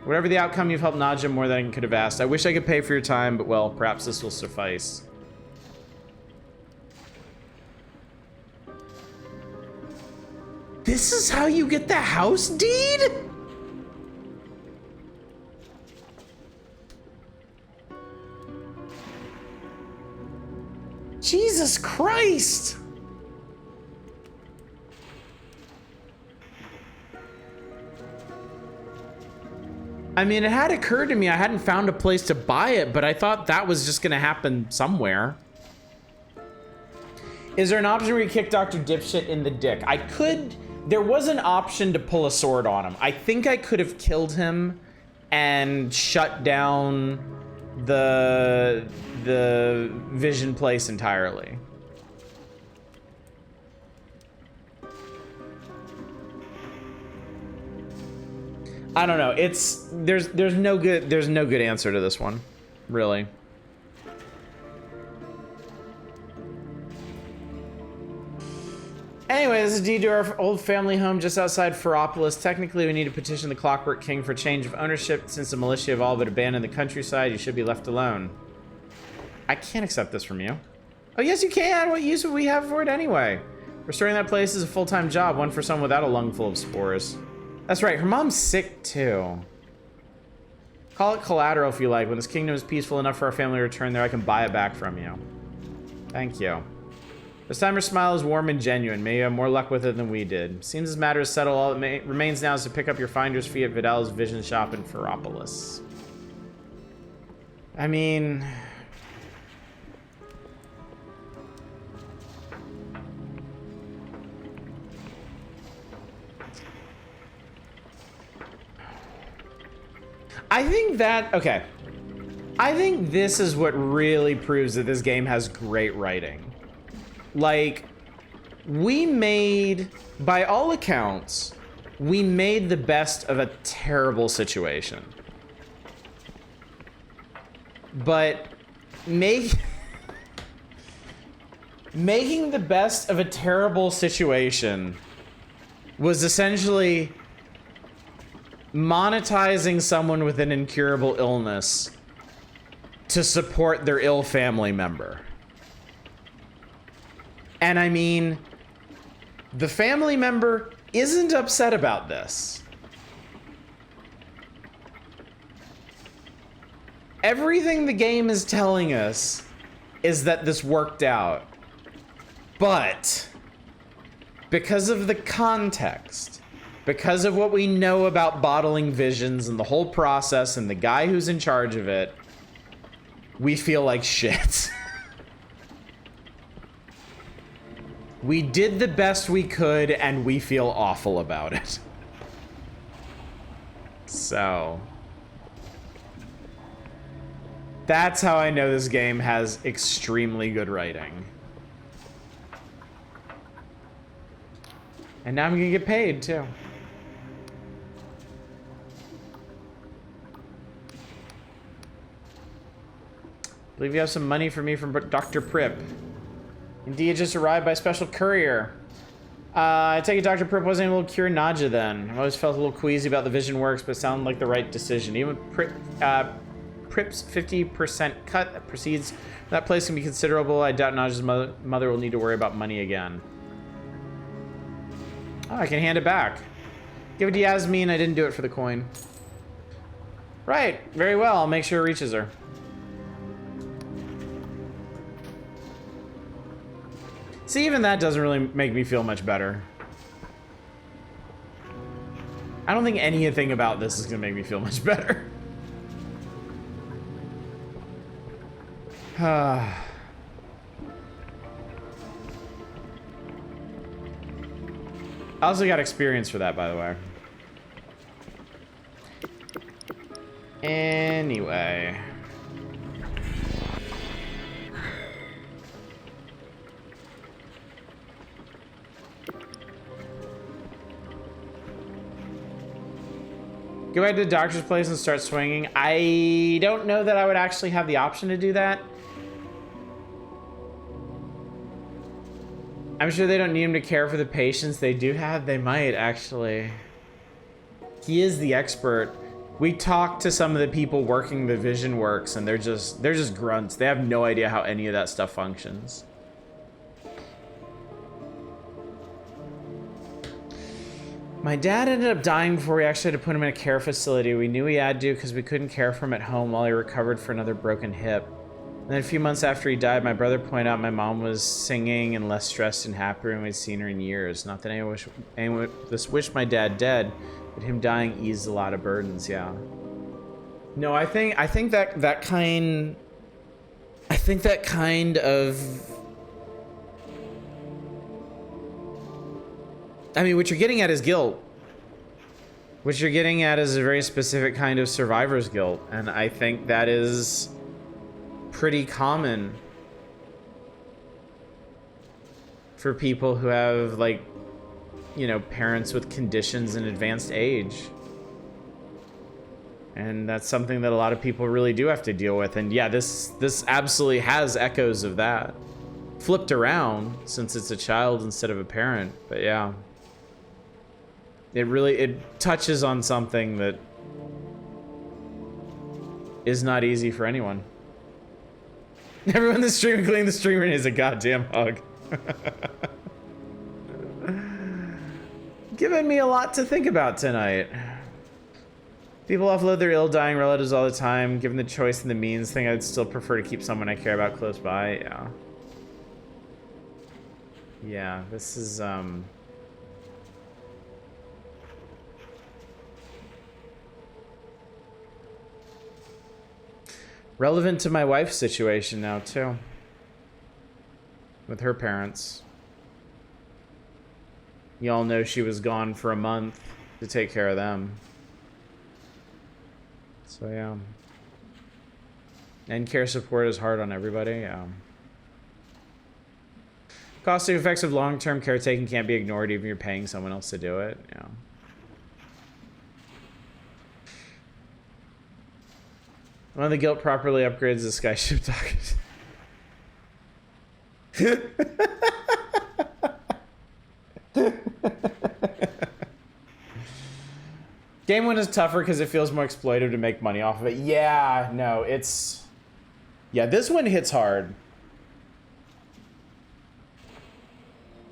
Whatever the outcome, you've helped Nadja more than I could have asked. I wish I could pay for your time, but well, perhaps this will suffice. This is how you get the house deed? Jesus Christ! I mean, it had occurred to me I hadn't found a place to buy it, but I thought that was just gonna happen somewhere. Is there an option where you kick Dr. Dipshit in the dick? I could... There was an option to pull a sword on him. I think I could have killed him and shut down the vision place entirely. I don't know. It's there's no good answer to this one, really. Anyway, this is a deed to our old family home just outside Ferropolis. Technically, we need to petition the Clockwork King for change of ownership. Since the militia have all but abandoned the countryside, you should be left alone. I can't accept this from you. Oh, yes, you can. What use would we have for it anyway? Restoring that place is a full-time job, one for someone without a lung full of spores. That's right, her mom's sick too. Call it collateral if you like. When this kingdom is peaceful enough for our family to return there, I can buy it back from you. Thank you. This time her smile is warm and genuine. May you have more luck with it than we did. Seems this matter is settled. All that remains now is to pick up your finder's fee at Vidal's Vision Shop in Ferropolis. I mean... I think that... Okay. I think this is what really proves that this game has great writing. Like, we made, by all accounts, we made the best of a terrible situation. But making the best of a terrible situation was essentially monetizing someone with an incurable illness to support their ill family member. And I mean, the family member isn't upset about this. Everything the game is telling us is that this worked out. But because of the context, because of what we know about bottling visions and the whole process and the guy who's in charge of it, we feel like shit. We did the best we could, and we feel awful about it. So... that's how I know this game has extremely good writing. And now I'm gonna get paid, too. I believe you have some money for me from Dr. Prip. Indeed, just arrived by special courier. I take it Dr. Prip wasn't able to cure Nadja then. I always felt a little queasy about the vision works, but it sounded like the right decision. Even Prip's 50% cut that proceeds that place can be considerable. I doubt Nadja's mother will need to worry about money again. Oh, I can hand it back. Give it to Yasmin. I didn't do it for the coin. Right. Very well. I'll make sure it reaches her. See, even that doesn't really make me feel much better. I don't think anything about this is gonna make me feel much better. I also got experience for that, by the way. Go back to the doctor's place and start swinging. I don't know that I would actually have the option to do that. I'm sure they don't need him to care for the patients they do have. They might, actually. He is the expert. We talked to some of the people working the Vision Works, and they're just grunts. They have no idea how any of that stuff functions. My dad ended up dying before we actually had to put him in a care facility. We knew he had to because we couldn't care for him at home while he recovered for another broken hip. And then a few months after he died, my brother pointed out my mom was singing and less stressed and happier than we'd seen her in years. Not that anyone wished my dad dead, but him dying eased a lot of burdens, yeah. No, I think that kind of, I mean, what you're getting at is guilt. What you're getting at is a very specific kind of survivor's guilt, and I think that is pretty common for people who have, like, you know, parents with conditions in advanced age. And that's something that a lot of people really do have to deal with. And yeah, this absolutely has echoes of that. Flipped around since it's a child instead of a parent, but yeah. It touches on something that is not easy for anyone. Everyone in the stream, including the streamer, needs a goddamn hug. Giving me a lot to think about tonight. People offload their ill, dying relatives all the time. Given the choice and the means, think I'd still prefer to keep someone I care about close by. Yeah. Yeah, this is, relevant to my wife's situation now, too. With her parents. Y'all know she was gone for a month to take care of them. So, yeah. And care support is hard on everybody, yeah. Costing effects of long-term caretaking can't be ignored even if you're paying someone else to do it, yeah. One of the guilt properly upgrades the skyship docket. Game 1 is tougher because it feels more exploitive to make money off of it. Yeah, no, it's... Yeah, this one hits hard.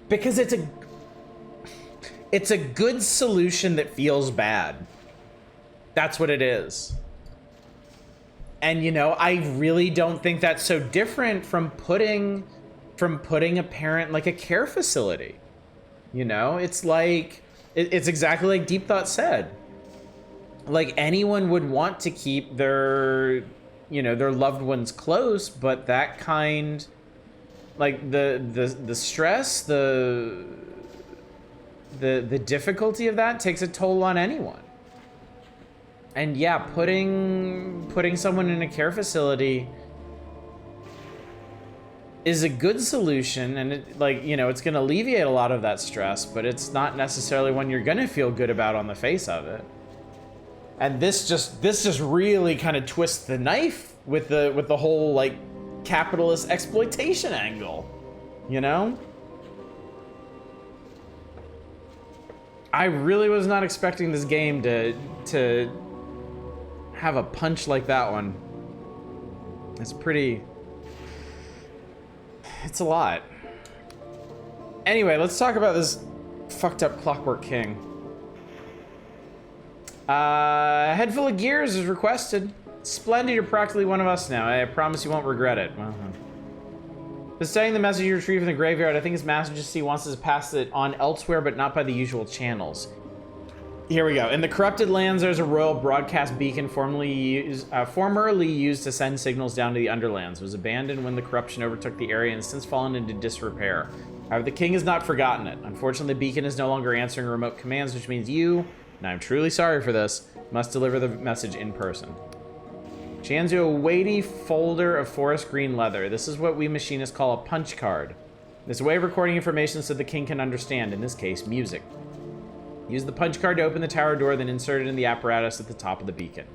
Because it's a good solution that feels bad. That's what it is. And, you know, I really don't think that's so different from putting a parent in, like, a care facility. You know, it's like, it's exactly like Deep Thought said. Like, anyone would want to keep their, you know, their loved ones close, but that kind, like, the stress, the difficulty of that takes a toll on anyone. And yeah, putting someone in a care facility is a good solution, and it, like, you know, it's going to alleviate a lot of that stress, but it's not necessarily one you're going to feel good about on the face of it. And this just really kind of twists the knife with the whole, like, capitalist exploitation angle, you know? I really was not expecting this game to have a punch like that one. It's pretty... It's a lot. Anyway, let's talk about this fucked up Clockwork King. A head full of gears is requested. Splendid, you're practically one of us now. I promise you won't regret it. Just studying the message you retrieved from the graveyard, I think His Majesty wants us to pass it on elsewhere, but not by the usual channels. Here we go. In the corrupted lands, there's a royal broadcast beacon formerly used to send signals down to the underlands. It was abandoned when the corruption overtook the area and has since fallen into disrepair. However, the king has not forgotten it. Unfortunately, the beacon is no longer answering remote commands, which means you, and I'm truly sorry for this, must deliver the message in person. She hands you a weighty folder of forest green leather. This is what we machinists call a punch card. It's a way of recording information so the king can understand, in this case, music. Use the punch card to open the tower door, then insert it in the apparatus at the top of the beacon.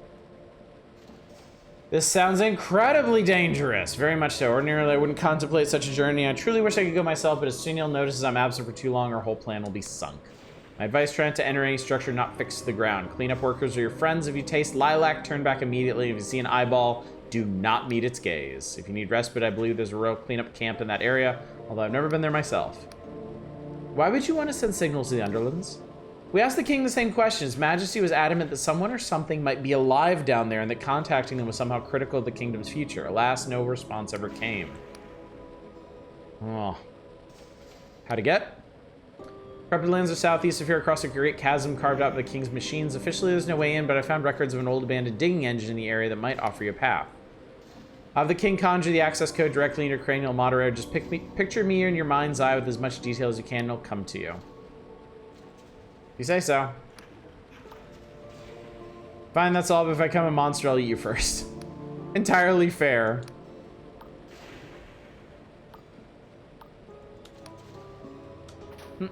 This sounds incredibly dangerous. Very much so. Ordinarily, I wouldn't contemplate such a journey. I truly wish I could go myself, but as soon as you'll notice I'm absent for too long, our whole plan will be sunk. My advice, try not to enter any structure not fixed to the ground. Cleanup workers are your friends. If you taste lilac, turn back immediately. If you see an eyeball, do not meet its gaze. If you need respite, I believe there's a royal cleanup camp in that area, although I've never been there myself. Why would you want to send signals to the Underlands? We asked the king the same question. His Majesty was adamant that someone or something might be alive down there and that contacting them was somehow critical to the kingdom's future. Alas, no response ever came. Oh. How to get? Corrupted lands are southeast of here across a great chasm carved out by the king's machines. Officially, there's no way in, but I found records of an old abandoned digging engine in the area that might offer you a path. Have the king conjure the access code directly in your cranial moderator. Just picture me in your mind's eye with as much detail as you can, and it'll come to you. You say so. Fine, that's all, but if I come a monster, I'll eat you first. Entirely fair.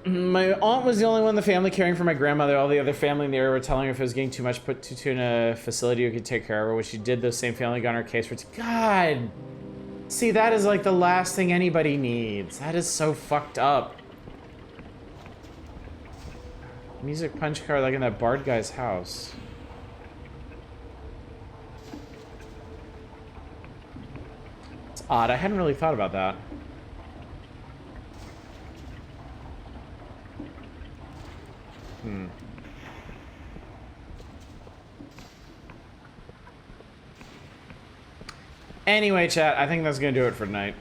My aunt was the only one in the family caring for my grandmother. All the other family in the area were telling her if it was getting too much, put Tutu in a facility who could take care of her. When she did, the same family got on her case for God. See, that is like the last thing anybody needs. That is so fucked up. Music punch card like in that Bard guy's house. It's odd. I hadn't really thought about that. Anyway, chat, I think that's gonna do it for tonight.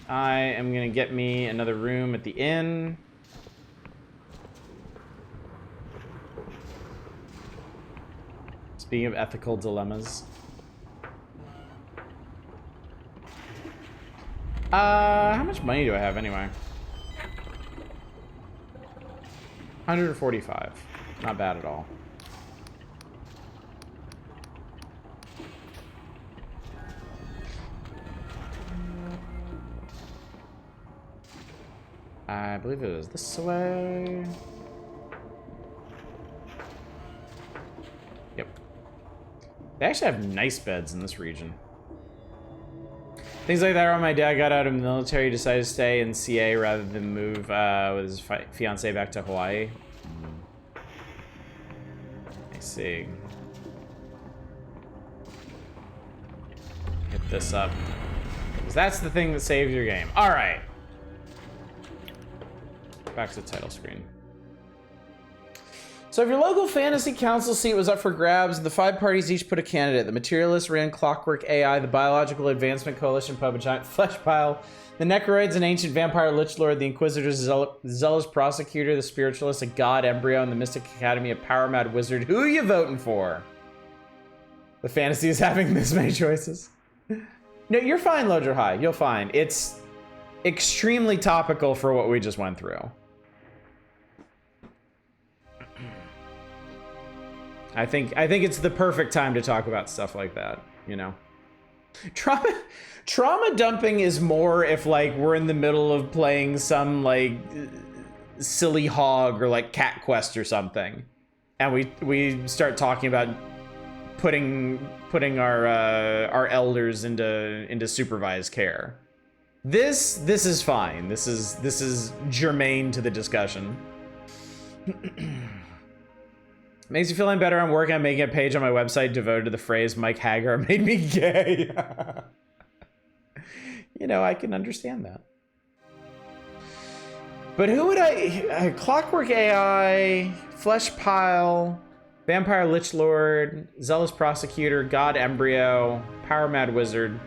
I am gonna get me another room at the inn. Speaking of ethical dilemmas. How much money do I have anyway? 145. Not bad at all. I believe it was this way. Yep. They actually have nice beds in this region. Things like that when my dad got out of the military, decided to stay in CA rather than move with his fiance back to Hawaii. I see. Hit this up. Because that's the thing that saves your game. Alright. Back to the title screen. So if your local fantasy council seat was up for grabs, the 5 parties each put a candidate. The Materialists ran Clockwork AI, the Biological Advancement Coalition put up a giant flesh pile, the Necroids, an ancient vampire lich lord, the Inquisitors, zealous prosecutor, the Spiritualist, a god embryo, and the Mystic Academy, a power mad wizard. Who are you voting for? The fantasy is having this many choices. No, you're fine, Lodger High. You'll find. It's extremely topical for what we just went through. I think it's the perfect time to talk about stuff like that, you know. Trauma dumping is more if like we're in the middle of playing some like silly hog or like Cat Quest or something, and we start talking about putting our elders into supervised care. This is fine. This is germane to the discussion. Makes you feeling better. I'm working on making a page on my website devoted to the phrase Mike Hagar made me gay. You know, I can understand that. But who would Clockwork AI, Flesh Pile, Vampire Lich Lord, Zealous Prosecutor, God Embryo, Power Mad Wizard.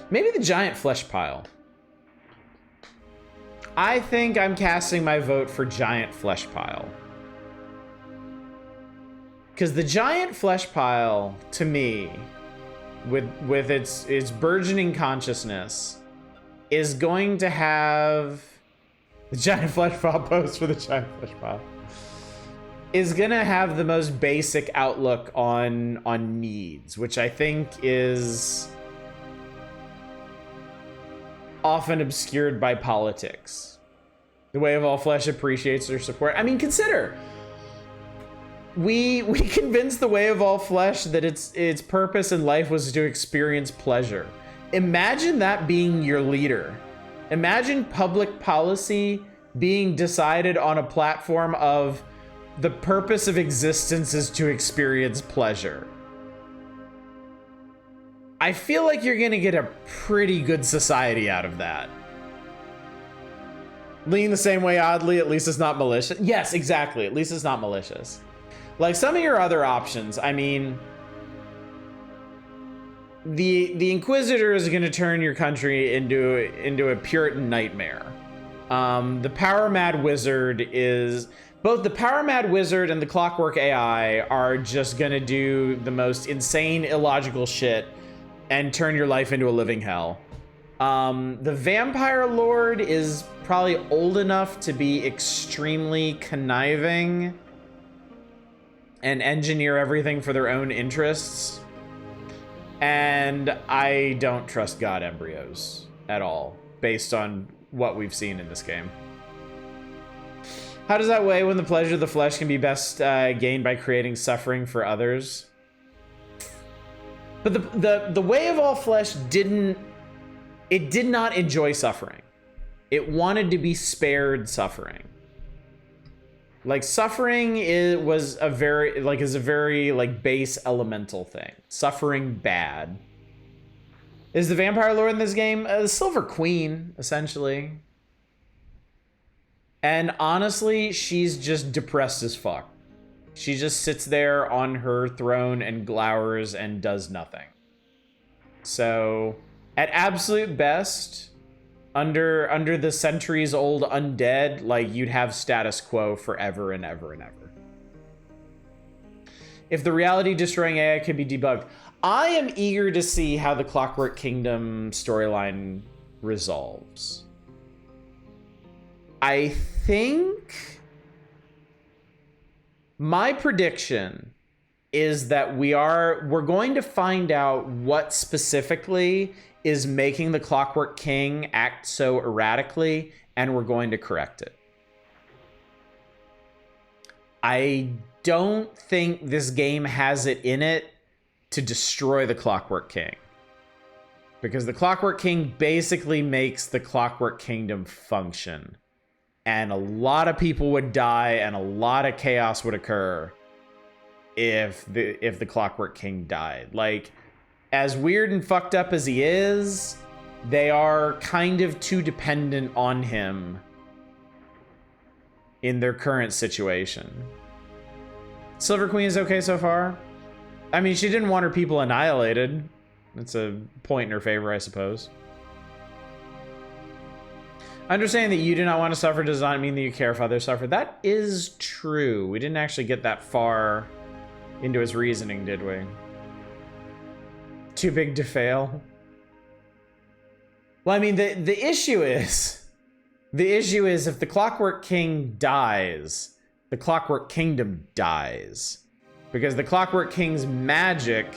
Maybe the Giant Flesh Pile. I think I'm casting my vote for Giant Flesh Pile. Because the Giant Flesh Pile, to me, with its burgeoning consciousness, is going to have the Giant Flesh Pile post for the Giant Flesh Pile. is gonna have the most basic outlook on needs, which I think is often obscured by politics. The Way of All Flesh appreciates their support. I mean, consider we convinced the Way of All Flesh that its purpose in life was to experience pleasure. Imagine that being your leader. Imagine public policy being decided on a platform of the purpose of existence is to experience pleasure. I feel like you're gonna get a pretty good society out of that. Lean the same way, oddly, at least it's not malicious. Yes, exactly, at least it's not malicious. Like some of your other options, I mean, the Inquisitor is gonna turn your country into a Puritan nightmare. The Power Mad Wizard is... Both the Power Mad Wizard and the Clockwork AI are just gonna do the most insane, illogical shit and turn your life into a living hell. The Vampire Lord is probably old enough to be extremely conniving and engineer everything for their own interests. And I don't trust God embryos at all, based on what we've seen in this game. How does that weigh when the pleasure of the flesh can be best gained by creating suffering for others? But the Way of All Flesh did not enjoy suffering. It wanted to be spared suffering. Like suffering is a very base elemental thing. Suffering bad. Is the Vampire Lord in this game the Silver Queen, essentially? And honestly, she's just depressed as fuck. She just sits there on her throne and glowers and does nothing. So, at absolute best, under the centuries-old undead, like, you'd have status quo forever and ever and ever. If the reality-destroying AI could be debugged, I am eager to see how the Clockwork Kingdom storyline resolves. I think my prediction is that we're going to find out what specifically is making the Clockwork King act so erratically, and we're going to correct it. I don't think this game has it in it to destroy the Clockwork King, because the Clockwork King basically makes the Clockwork Kingdom function. And a lot of people would die and a lot of chaos would occur if the Clockwork King died. Like, as weird and fucked up as he is, they are kind of too dependent on him in their current situation. Silver Queen is okay so far. I mean, she didn't want her people annihilated. That's a point in her favor, I suppose. Understanding that you do not want to suffer does not mean that you care if others suffer. That is true. We didn't actually get that far into his reasoning, did we? Too big to fail. Well, I mean, the issue is if the Clockwork King dies, the Clockwork Kingdom dies. Because the Clockwork King's magic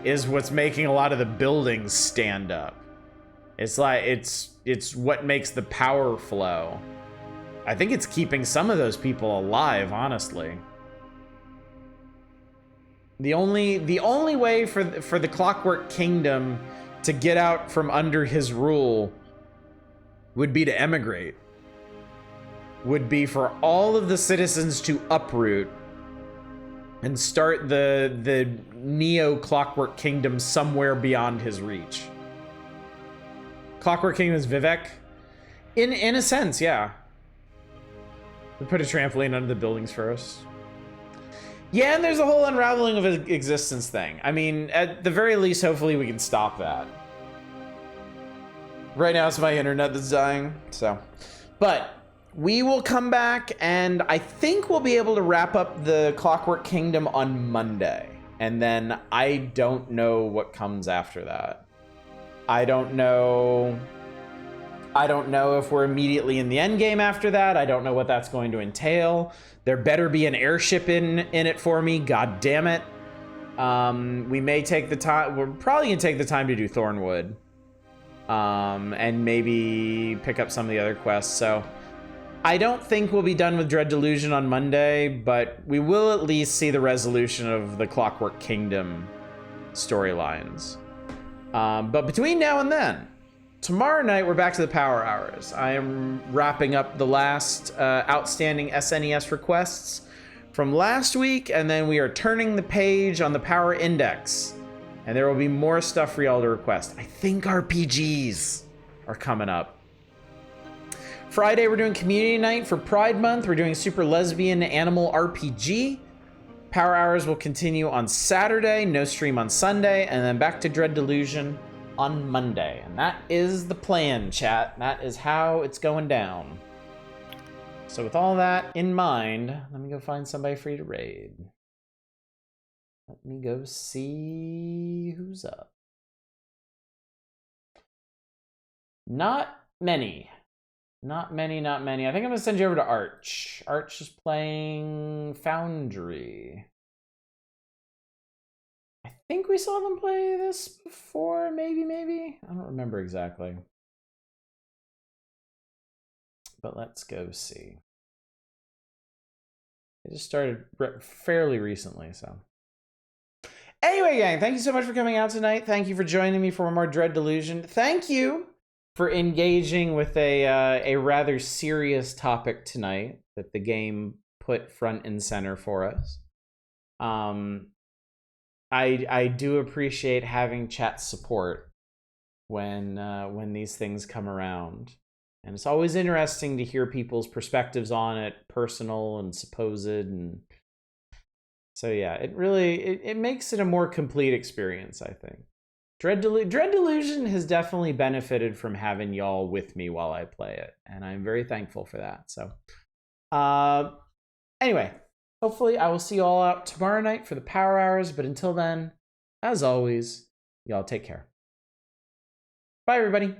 is what's making a lot of the buildings stand up. It's like, it's what makes the power flow. I think it's keeping some of those people alive, honestly. The only way for the Clockwork Kingdom to get out from under his rule would be to emigrate. Would be for all of the citizens to uproot and start the Neo-Clockwork Kingdom somewhere beyond his reach. Clockwork Kingdom is Vivek? In a sense, yeah. We put a trampoline under the buildings first. Yeah, and there's a whole unraveling of existence thing. I mean, at the very least, hopefully we can stop that. Right now it's my internet that's dying, so. But we will come back, and I think we'll be able to wrap up the Clockwork Kingdom on Monday. And then I don't know what comes after that. I don't know I don't know if we're immediately in the end game after that. I don't know what that's going to entail. There better be an airship in it for me. God damn it. We may take the time. We're probably gonna take the time to do Thornwood, and maybe pick up some of the other quests. So I don't think we'll be done with Dread Delusion on Monday, but we will at least see the resolution of the Clockwork Kingdom storylines. But between now and then, tomorrow night we're back to the Power Hours. I am wrapping up the last outstanding SNES requests from last week, and then we are turning the page on the Power Index, and there will be more stuff for y'all to request. I think RPGs are coming up. Friday, we're doing Community Night for Pride Month. We're doing Super Lesbian Animal RPG. Power Hours will continue on Saturday, no stream on Sunday, and then back to Dread Delusion on Monday. And that is the plan, chat. That is how it's going down. So with all that in mind, let me go find somebody for you to raid. Let me go see who's up. Not many. Not many. I think I'm gonna send you over to Arch. Arch is playing Foundry. I think we saw them play this before, maybe. I don't remember exactly. But let's go see. It just started fairly recently, so. Anyway, gang, thank you so much for coming out tonight. Thank you for joining me for more Dread Delusion. Thank you for engaging with a rather serious topic tonight that the game put front and center for us. I do appreciate having chat support when these things come around, and it's always interesting to hear people's perspectives on it, personal and supposed, and so yeah, it makes it a more complete experience, I think. Dread Delusion has definitely benefited from having y'all with me while I play it, and I'm very thankful for that. So, anyway, hopefully I will see y'all out tomorrow night for the Power Hours, but until then, as always, y'all take care. Bye, everybody.